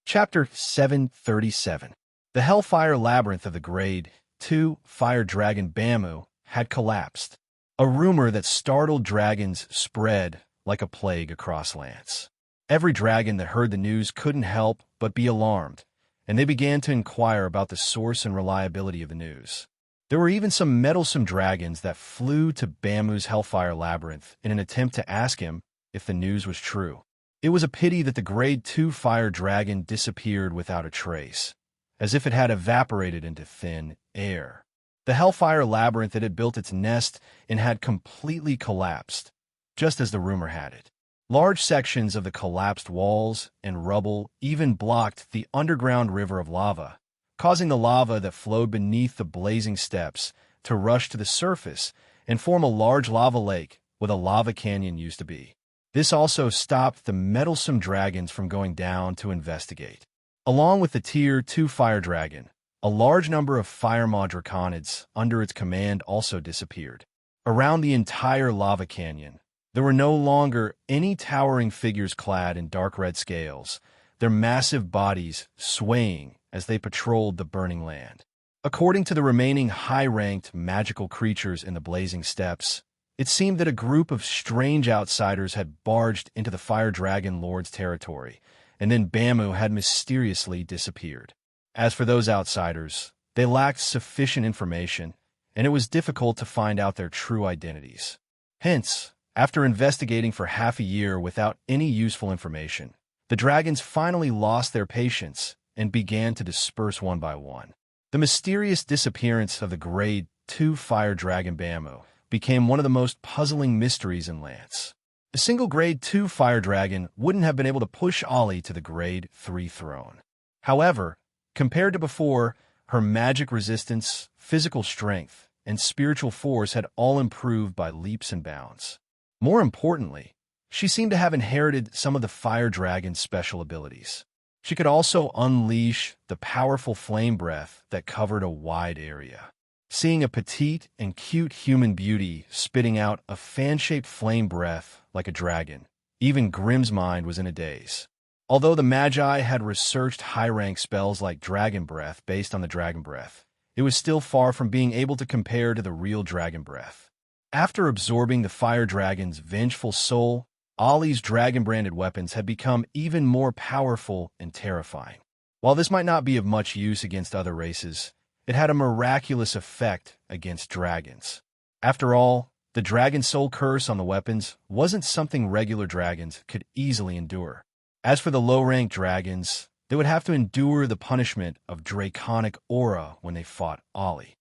Chapter 737. The Hellfire Labyrinth of the Grade 2 Fire Dragon Bamu had collapsed. A rumor that startled dragons spread like a plague across lands. Every dragon that heard the news couldn't help but be alarmed, and they began to inquire about the source and reliability of the news. There were even some meddlesome dragons that flew to Bamu's Hellfire Labyrinth in an attempt to ask him if the news was true. It was a pity that the Grade 2 Fire Dragon disappeared without a trace, as if it had evaporated into thin air. The Hellfire Labyrinth that had built its nest in had completely collapsed, just as the rumor had it. Large sections of the collapsed walls and rubble even blocked the underground river of lava, causing the lava that flowed beneath the blazing steps to rush to the surface and form a large lava lake where the lava canyon used to be. This also stopped the meddlesome dragons from going down to investigate. Along with the Tier 2 Fire Dragon, a large number of Fire Maw Draconids under its command also disappeared. Around the entire lava canyon, there were no longer any towering figures clad in dark red scales, their massive bodies swaying as they patrolled the burning land. According to the remaining high-ranked magical creatures in the blazing steppes, it seemed that a group of strange outsiders had barged into the Fire Dragon Lord's territory, and then Bamu had mysteriously disappeared. As for those outsiders, they lacked sufficient information, and it was difficult to find out their true identities. Hence, after investigating for half a year without any useful information, the dragons finally lost their patience and began to disperse one by one. The mysterious disappearance of the Grade 2 Fire Dragon Bamu became one of the most puzzling mysteries in Lance. A single Grade 2 Fire Dragon wouldn't have been able to push Ollie to the Grade 3 throne. However, compared to before, her magic resistance, physical strength, and spiritual force had all improved by leaps and bounds. More importantly, she seemed to have inherited some of the Fire Dragon's special abilities. She could also unleash the powerful flame breath that covered a wide area. Seeing a petite and cute human beauty spitting out a fan-shaped flame breath like a dragon, even Grimm's mind was in a daze. Although the Magi had researched high-rank spells like Dragon Breath based on the Dragon Breath, it was still far from being able to compare to the real Dragon Breath. After absorbing the Fire Dragon's vengeful soul, Ollie's dragon-branded weapons had become even more powerful and terrifying. While this might not be of much use against other races, it had a miraculous effect against dragons. After all, the Dragon Soul curse on the weapons wasn't something regular dragons could easily endure. As for the low-ranked dragons, they would have to endure the punishment of draconic aura when they fought Ollie.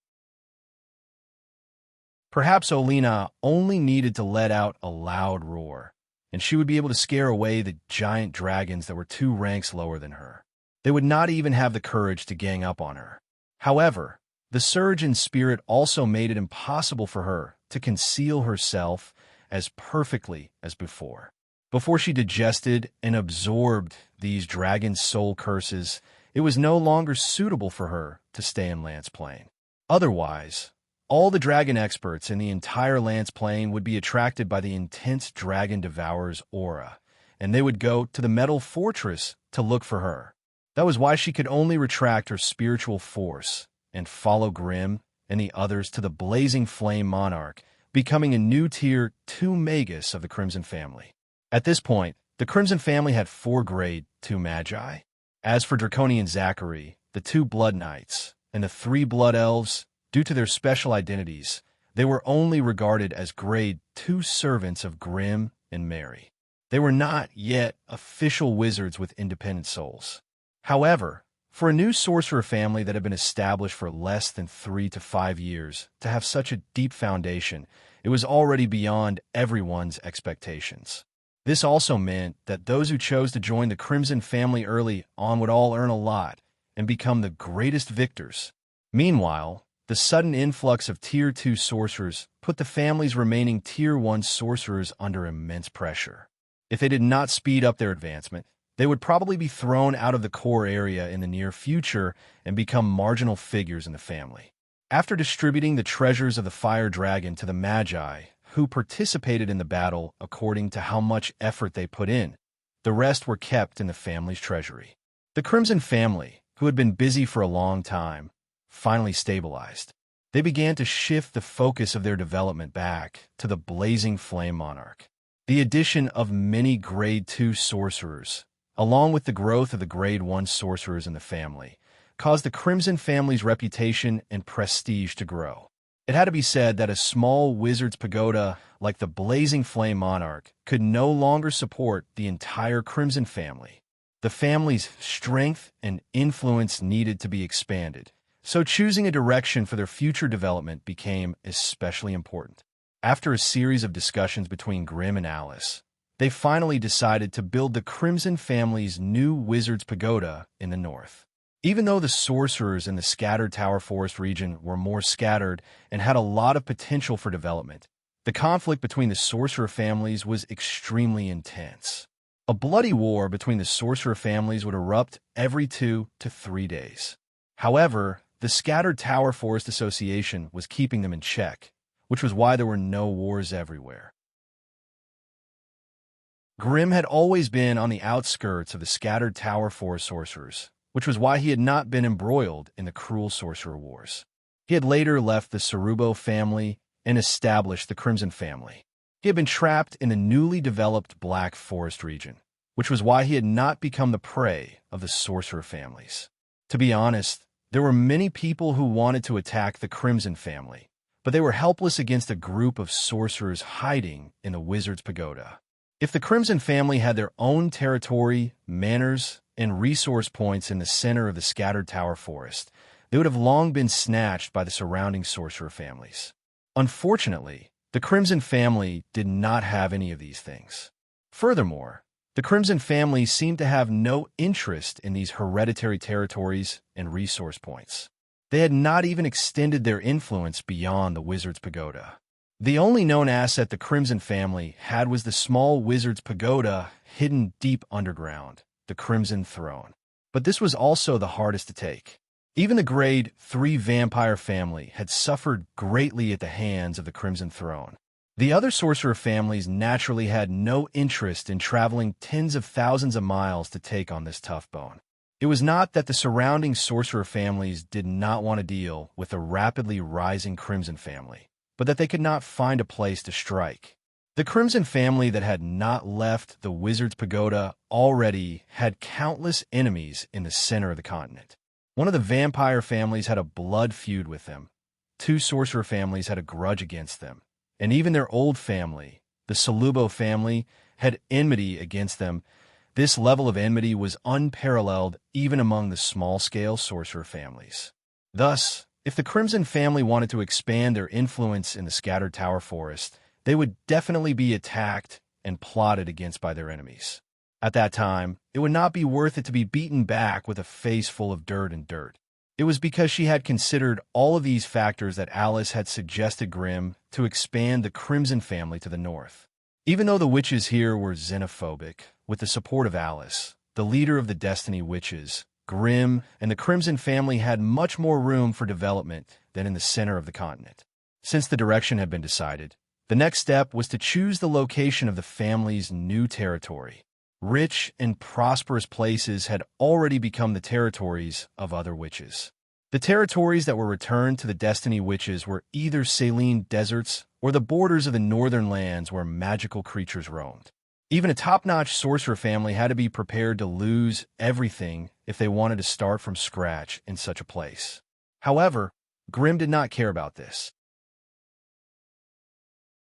Perhaps Olina only needed to let out a loud roar, and she would be able to scare away the giant dragons that were 2 ranks lower than her. They would not even have the courage to gang up on her. However, the surge in spirit also made it impossible for her to conceal herself as perfectly as before. Before she digested and absorbed these dragon soul curses, it was no longer suitable for her to stay in Lance Plain. Otherwise, all the dragon experts in the entire Lance Plain would be attracted by the intense Dragon Devourer's aura, and they would go to the Metal Fortress to look for her. That was why she could only retract her spiritual force and follow Grimm and the others to the Blazing Flame Monarch, becoming a new Tier 2 Magus of the Crimson family. At this point, the Crimson family had 4 Grade 2 Magi. As for Draconian Zachary, the 2 Blood Knights, and the 3 Blood Elves, due to their special identities, they were only regarded as Grade 2 servants of Grimm and Mary. They were not yet official wizards with independent souls. However, for a new sorcerer family that had been established for less than 3 to 5 years to have such a deep foundation, it was already beyond everyone's expectations. This also meant that those who chose to join the Crimson family early on would all earn a lot and become the greatest victors. Meanwhile, the sudden influx of Tier 2 sorcerers put the family's remaining Tier 1 sorcerers under immense pressure. If they did not speed up their advancement, they would probably be thrown out of the core area in the near future and become marginal figures in the family. After distributing the treasures of the Fire Dragon to the Magi, who participated in the battle according to how much effort they put in, the rest were kept in the family's treasury. The Crimson family, who had been busy for a long time, finally stabilized. They began to shift the focus of their development back to the blazing flame monarch. The addition of many Grade 2 sorcerers, along with the growth of the Grade 1 sorcerers in the family, caused the Crimson family's reputation and prestige to grow. It had to be said that a small wizard's pagoda like the Blazing Flame Monarch could no longer support the entire Crimson family. The family's strength and influence needed to be expanded, so choosing a direction for their future development became especially important. After a series of discussions between Grimm and Alice, they finally decided to build the Crimson family's new wizard's pagoda in the north. Even though the sorcerers in the scattered Tower Forest region were more scattered and had a lot of potential for development, the conflict between the sorcerer families was extremely intense. A bloody war between the sorcerer families would erupt every 2 to 3 days. However, the scattered Tower Forest Association was keeping them in check, which was why there were no wars everywhere. Grimm had always been on the outskirts of the scattered Tower Forest sorcerers, which was why he had not been embroiled in the cruel sorcerer wars. He had later left the Cerubo family and established the Crimson family. He had been trapped in the newly developed Black Forest region, which was why he had not become the prey of the sorcerer families. To be honest, there were many people who wanted to attack the Crimson family, but they were helpless against a group of sorcerers hiding in the Wizard's Pagoda. If the Crimson family had their own territory, manors, and resource points in the center of the scattered Tower Forest, they would have long been snatched by the surrounding sorcerer families. Unfortunately, the Crimson family did not have any of these things. Furthermore, the Crimson family seemed to have no interest in these hereditary territories and resource points. They had not even extended their influence beyond the Wizard's Pagoda. The only known asset the Crimson family had was the small Wizard's Pagoda hidden deep underground, the Crimson Throne. But this was also the hardest to take. Even the Grade 3 vampire family had suffered greatly at the hands of the Crimson Throne. The other sorcerer families naturally had no interest in traveling tens of thousands of miles to take on this tough bone. It was not that the surrounding sorcerer families did not want to deal with the rapidly rising Crimson family, but that they could not find a place to strike. The Crimson family that had not left the Wizard's Pagoda already had countless enemies in the center of the continent. One of the vampire families had a blood feud with them. 2 sorcerer families had a grudge against them. And even their old family, the Cerubo family, had enmity against them. This level of enmity was unparalleled even among the small-scale sorcerer families. Thus, if the Crimson family wanted to expand their influence in the scattered Tower Forest, they would definitely be attacked and plotted against by their enemies. At that time, it would not be worth it to be beaten back with a face full of dirt and dirt. It was because she had considered all of these factors that Alice had suggested Grimm to expand the Crimson family to the north. Even though the witches here were xenophobic, with the support of Alice, the leader of the Destiny Witches, Grimm and the Crimson family had much more room for development than in the center of the continent. Since the direction had been decided, the next step was to choose the location of the family's new territory. Rich and prosperous places had already become the territories of other witches. The territories that were returned to the Destiny Witches were either saline deserts or the borders of the northern lands where magical creatures roamed. Even a top-notch sorcerer family had to be prepared to lose everything if they wanted to start from scratch in such a place. However, Grimm did not care about this.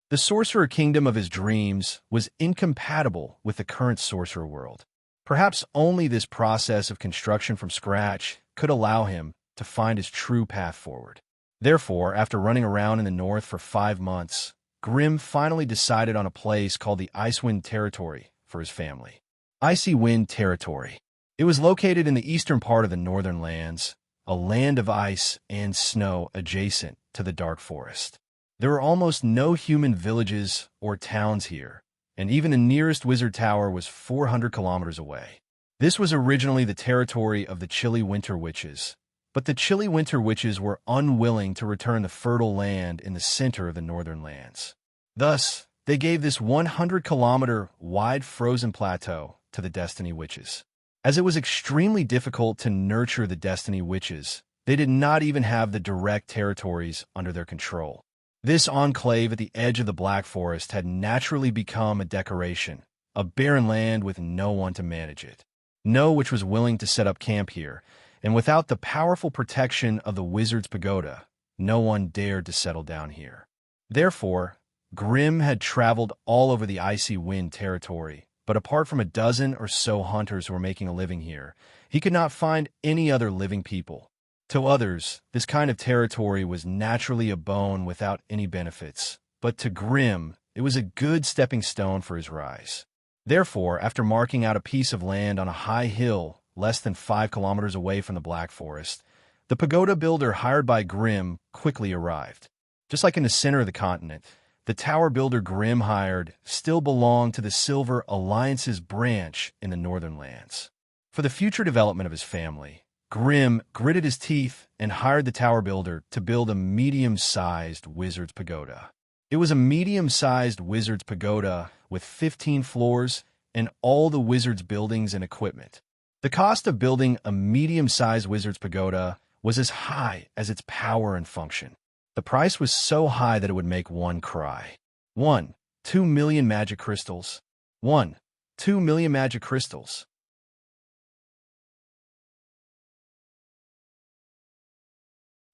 The sorcerer kingdom of his dreams was incompatible with the current sorcerer world. Perhaps only this process of construction from scratch could allow him to find his true path forward. Therefore, after running around in the north for 5 months, Grimm finally decided on a place called the Icewind Territory for his family. Icy Wind Territory. It was located in the eastern part of the northern lands, a land of ice and snow adjacent to the dark forest. There were almost no human villages or towns here, and even the nearest wizard tower was 400 kilometers away. This was originally the territory of the Chilly Winter Witches, but the Chilly Winter Witches were unwilling to return the fertile land in the center of the northern lands. Thus, they gave this 100-kilometer wide frozen plateau to the Destiny Witches. As it was extremely difficult to nurture the Destiny Witches, they did not even have the direct territories under their control. This enclave at the edge of the Black Forest had naturally become a decoration, a barren land with no one to manage it. No witch was willing to set up camp here, and without the powerful protection of the Wizard's Pagoda, no one dared to settle down here. Therefore, Grimm had traveled all over the Icy Wind territory, but apart from a dozen or so hunters who were making a living here, he could not find any other living people. To others, this kind of territory was naturally a bone without any benefits, but to Grimm, it was a good stepping stone for his rise. Therefore, after marking out a piece of land on a high hill less than 5 kilometers away from the Black Forest, the pagoda builder hired by Grimm quickly arrived. Just like in the center of the continent, the tower builder Grimm hired still belonged to the Silver Alliance's branch in the Northern Lands. For the future development of his family, Grimm gritted his teeth and hired the tower builder to build a medium-sized wizard's pagoda. It was a medium-sized wizard's pagoda with 15 floors and all the wizard's buildings and equipment. The cost of building a medium-sized wizard's pagoda was as high as its power and function. The price was so high that it would make one cry. 2 million magic crystals. 2 million magic crystals.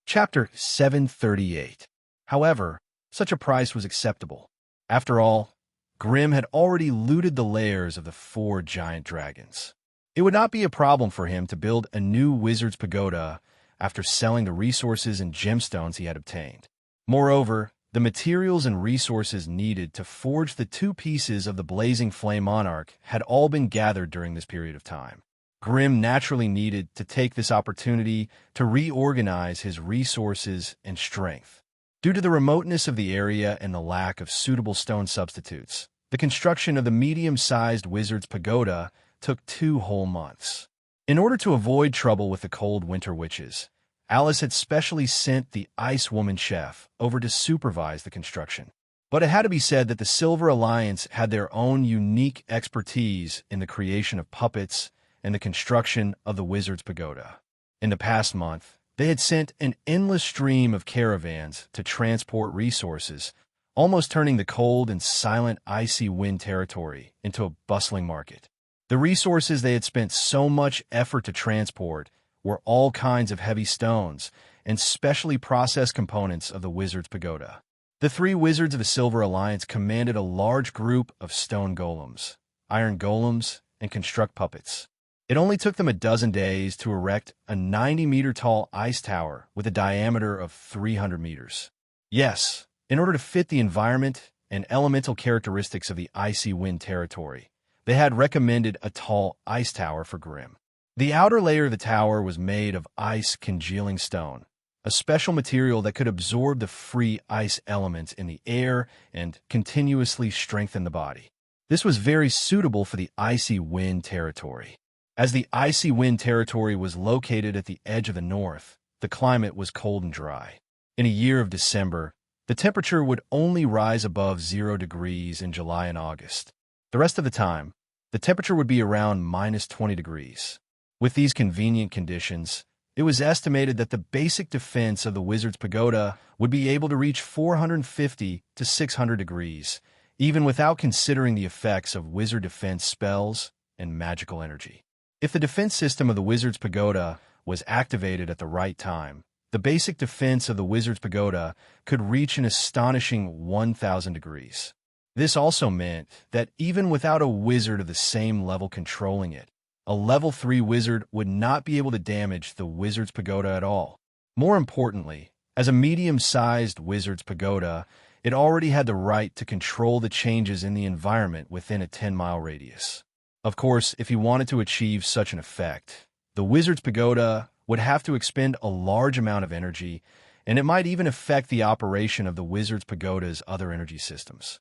Chapter 738. However, such a price was acceptable. After all, Grimm had already looted the lairs of the 4 giant dragons. It would not be a problem for him to build a new wizard's pagoda after selling the resources and gemstones he had obtained. Moreover, the materials and resources needed to forge the 2 pieces of the blazing flame monarch had all been gathered during this period of time. Grimm naturally needed to take this opportunity to reorganize his resources and strength. Due to the remoteness of the area and the lack of suitable stone substitutes, the construction of the medium-sized wizard's pagoda took 2 whole months. In order to avoid trouble with the cold winter witches, Alice had specially sent the Ice Woman chef over to supervise the construction. But it had to be said that the Silver Alliance had their own unique expertise in the creation of puppets and the construction of the wizard's pagoda. In the past month, they had sent an endless stream of caravans to transport resources, almost turning the cold and silent Icy Wind territory into a bustling market. The resources they had spent so much effort to transport were all kinds of heavy stones and specially processed components of the wizard's pagoda. The 3 wizards of the Silver Alliance commanded a large group of stone golems, iron golems, and construct puppets. It only took them a dozen days to erect a 90-meter-tall ice tower with a diameter of 300 meters. Yes, in order to fit the environment and elemental characteristics of the Icy Wind territory, they had recommended a tall ice tower for Grimm. The outer layer of the tower was made of ice congealing stone, a special material that could absorb the free ice elements in the air and continuously strengthen the body. This was very suitable for the Icy Wind territory. As the Icy Wind territory was located at the edge of the north, the climate was cold and dry. In a year of December, the temperature would only rise above 0 degrees in July and August. The rest of the time, the temperature would be around -20 degrees. With these convenient conditions, it was estimated that the basic defense of the wizard's pagoda would be able to reach 450 to 600 degrees, even without considering the effects of wizard defense spells and magical energy. If the defense system of the wizard's pagoda was activated at the right time, the basic defense of the wizard's pagoda could reach an astonishing 1,000 degrees. This also meant that even without a wizard of the same level controlling it, a level 3 wizard would not be able to damage the wizard's pagoda at all. More importantly, as a medium-sized wizard's pagoda, it already had the right to control the changes in the environment within a 10-mile radius. Of course, if he wanted to achieve such an effect, the wizard's pagoda would have to expend a large amount of energy, and it might even affect the operation of the wizard's pagoda's other energy systems.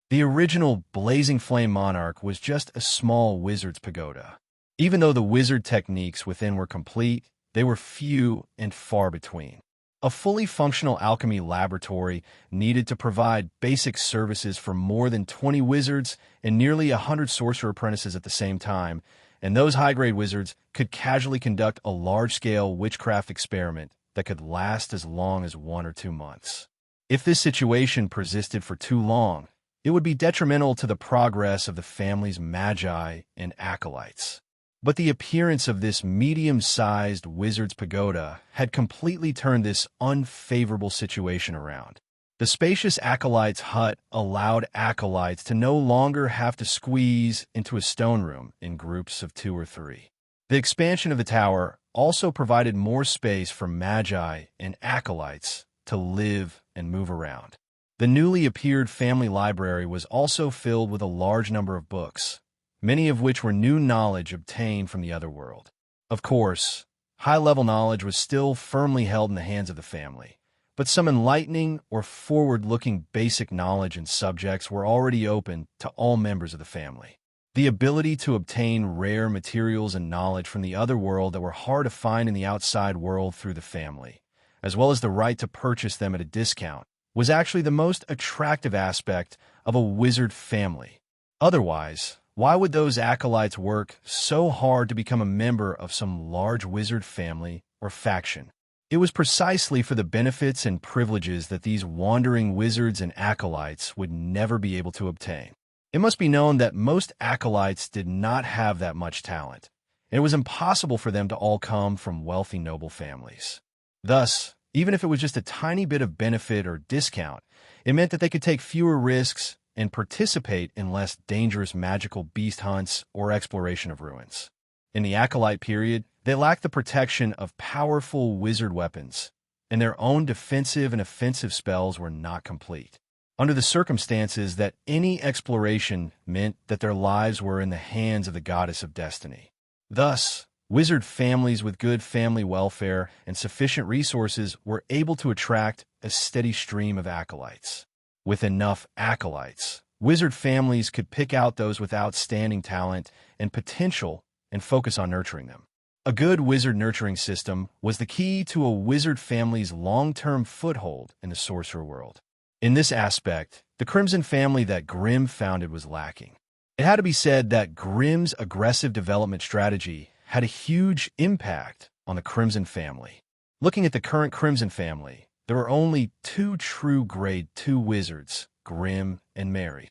The original Blazing Flame Monarch was just a small wizard's pagoda. Even though the wizard techniques within were complete, they were few and far between. A fully functional alchemy laboratory needed to provide basic services for more than 20 wizards and nearly 100 sorcerer apprentices at the same time, and those high-grade wizards could casually conduct a large-scale witchcraft experiment that could last as long as 1 or 2 months. If this situation persisted for too long, it would be detrimental to the progress of the family's magi and acolytes. But the appearance of this medium-sized wizard's pagoda had completely turned this unfavorable situation around. The spacious acolyte's hut allowed acolytes to no longer have to squeeze into a stone room in groups of 2 or 3. The expansion of the tower also provided more space for magi and acolytes to live and move around. The newly appeared family library was also filled with a large number of books, many of which were new knowledge obtained from the other world. Of course, high-level knowledge was still firmly held in the hands of the family, but some enlightening or forward-looking basic knowledge and subjects were already open to all members of the family. The ability to obtain rare materials and knowledge from the other world that were hard to find in the outside world through the family, as well as the right to purchase them at a discount, was actually the most attractive aspect of a wizard family. Otherwise, why would those acolytes work so hard to become a member of some large wizard family or faction? It was precisely for the benefits and privileges that these wandering wizards and acolytes would never be able to obtain. It must be known that most acolytes did not have that much talent, and it was impossible for them to all come from wealthy noble families. Thus, even if it was just a tiny bit of benefit or discount, it meant that they could take fewer risks and participate in less dangerous magical beast hunts or exploration of ruins. In the Acolyte period, they lacked the protection of powerful wizard weapons, and their own defensive and offensive spells were not complete. Under the circumstances that any exploration meant that their lives were in the hands of the goddess of destiny. Thus, wizard families with good family welfare and sufficient resources were able to attract a steady stream of acolytes. With enough acolytes, wizard families could pick out those with outstanding talent and potential and focus on nurturing them. A good wizard nurturing system was the key to a wizard family's long-term foothold in the sorcerer world. In this aspect, the Crimson family that Grimm founded was lacking. It had to be said that Grimm's aggressive development strategy had a huge impact on the Crimson family. Looking at the current Crimson family, there were only 2 true Grade 2 wizards, Grimm and Mary.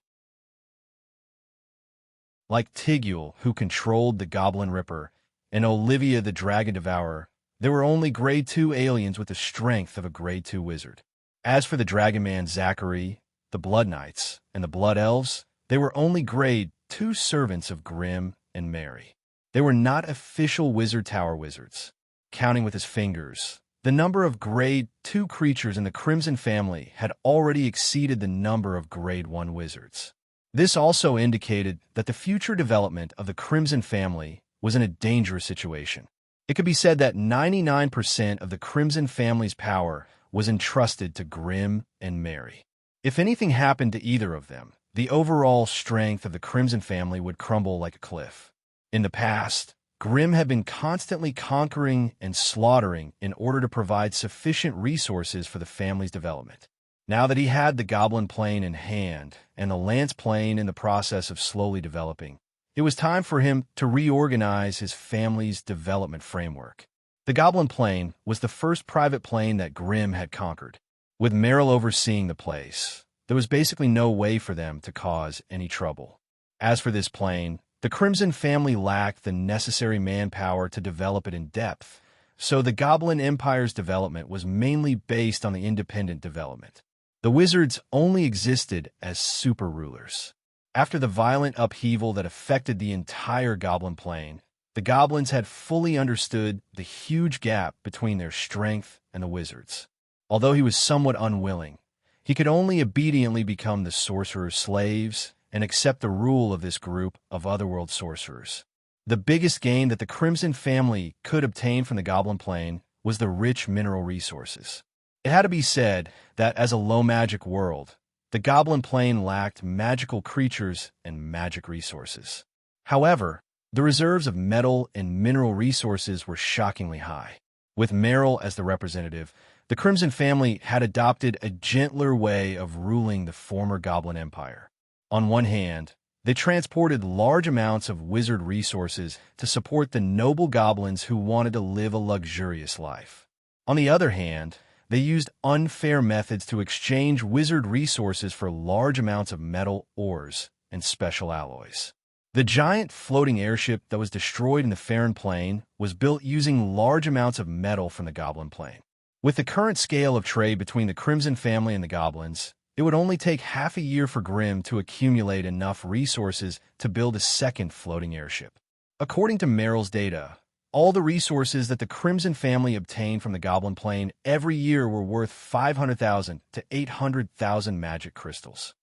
Like Tigule, who controlled the Goblin Ripper, and Olivia the Dragon Devourer, there were only Grade 2 aliens with the strength of a Grade 2 wizard. As for the Dragon Man Zachary, the Blood Knights, and the Blood Elves, they were only Grade 2 servants of Grimm and Mary. They were not official Wizard Tower wizards. Counting with his fingers, the number of Grade 2 creatures in the Crimson family had already exceeded the number of Grade 1 wizards. This also indicated that the future development of the Crimson family was in a dangerous situation. It could be said that 99% of the Crimson family's power was entrusted to Grimm and Mary. If anything happened to either of them, the overall strength of the Crimson family would crumble like a cliff. In the past, Grimm had been constantly conquering and slaughtering in order to provide sufficient resources for the family's development. Now that he had the Goblin Plane in hand and the Lance Plane in the process of slowly developing, it was time for him to reorganize his family's development framework. The Goblin Plane was the first private plane that Grimm had conquered. With Merrill overseeing the place, there was basically no way for them to cause any trouble. As for this plane, the Crimson family lacked the necessary manpower to develop it in depth, so the Goblin Empire's development was mainly based on the independent development. The wizards only existed as super rulers. After the violent upheaval that affected the entire Goblin Plane, the goblins had fully understood the huge gap between their strength and the wizards. Although he was somewhat unwilling, he could only obediently become the sorcerer's slaves and accept the rule of this group of otherworld sorcerers. The biggest gain that the Crimson family could obtain from the Goblin Plane was the rich mineral resources. It had to be said that as a low-magic world, the Goblin Plane lacked magical creatures and magic resources. However, the reserves of metal and mineral resources were shockingly high. With Merrill as the representative, the Crimson family had adopted a gentler way of ruling the former Goblin Empire. On one hand, they transported large amounts of wizard resources to support the noble goblins who wanted to live a luxurious life. On the other hand, they used unfair methods to exchange wizard resources for large amounts of metal, ores, and special alloys. The giant floating airship that was destroyed in the Farron Plain was built using large amounts of metal from the Goblin Plain. With the current scale of trade between the Crimson family and the Goblins, it would only take half a year for Grimm to accumulate enough resources to build a second floating airship. According to Merrill's data, all the resources that the Crimson family obtained from the Goblin Plain every year were worth 500,000 to 800,000 magic crystals.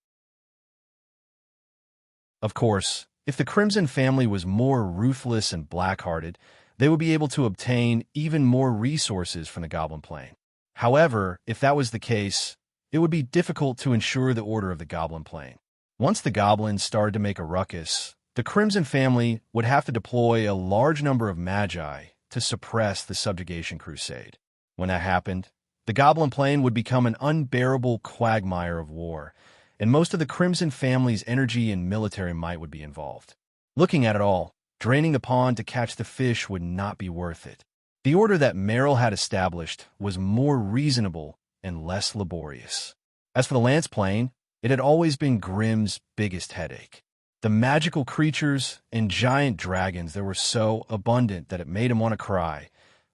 Of course, if the Crimson family was more ruthless and black-hearted, they would be able to obtain even more resources from the Goblin Plain. However, if that was the case, it would be difficult to ensure the order of the Goblin Plain. Once the goblins started to make a ruckus, the Crimson family would have to deploy a large number of magi to suppress the subjugation crusade. When that happened, the Goblin Plain would become an unbearable quagmire of war, and most of the Crimson family's energy and military might would be involved. Looking at it all, draining the pond to catch the fish would not be worth it. The order that Merrill had established was more reasonable and less laborious. As for the Lance Plain, it had always been Grimm's biggest headache. The magical creatures and giant dragons there were so abundant that it made him want to cry.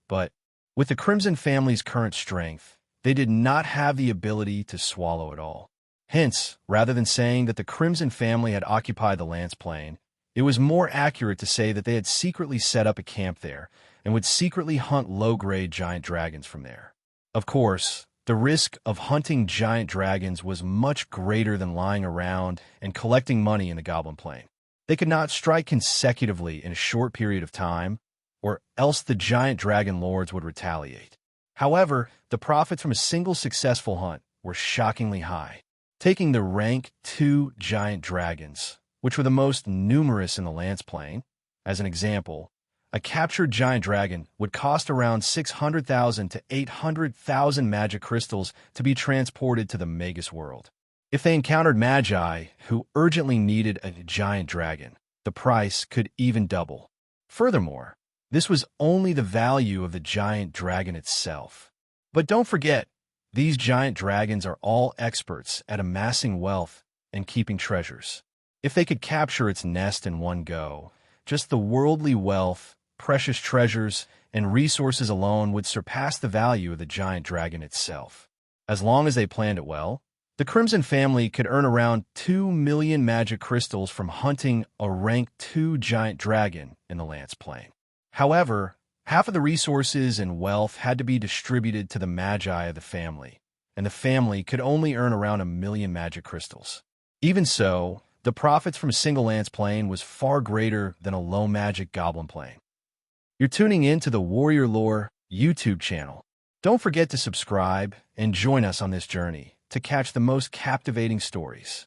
But with the Crimson family's current strength, they did not have the ability to swallow it all. Hence, rather than saying that the Crimson family had occupied the Lance Plain, it was more accurate to say that they had secretly set up a camp there and would secretly hunt low-grade giant dragons from there. Of course, the risk of hunting giant dragons was much greater than lying around and collecting money in the Goblin Plain. They could not strike consecutively in a short period of time, or else the giant dragon lords would retaliate. However, the profits from a single successful hunt were shockingly high. Taking the rank 2 giant dragons, which were the most numerous in the Lance Plain, as an example, a captured giant dragon would cost around 600,000 to 800,000 magic crystals to be transported to the Magus world. If they encountered magi who urgently needed a giant dragon, the price could even double. Furthermore, this was only the value of the giant dragon itself. But don't forget, these giant dragons are all experts at amassing wealth and keeping treasures. If they could capture its nest in one go, just the worldly wealth, precious treasures, and resources alone would surpass the value of the giant dragon itself. As long as they planned it well, the Crimson family could earn around 2 million magic crystals from hunting a rank 2 giant dragon in the Lance Plain. However, half of the resources and wealth had to be distributed to the magi of the family, and the family could only earn around 1 million magic crystals. Even so, the profits from a single Lance Plain was far greater than a low-magic Goblin Plain. You're tuning in to the Warrior Lore YouTube channel. Don't forget to subscribe and join us on this journey to catch the most captivating stories.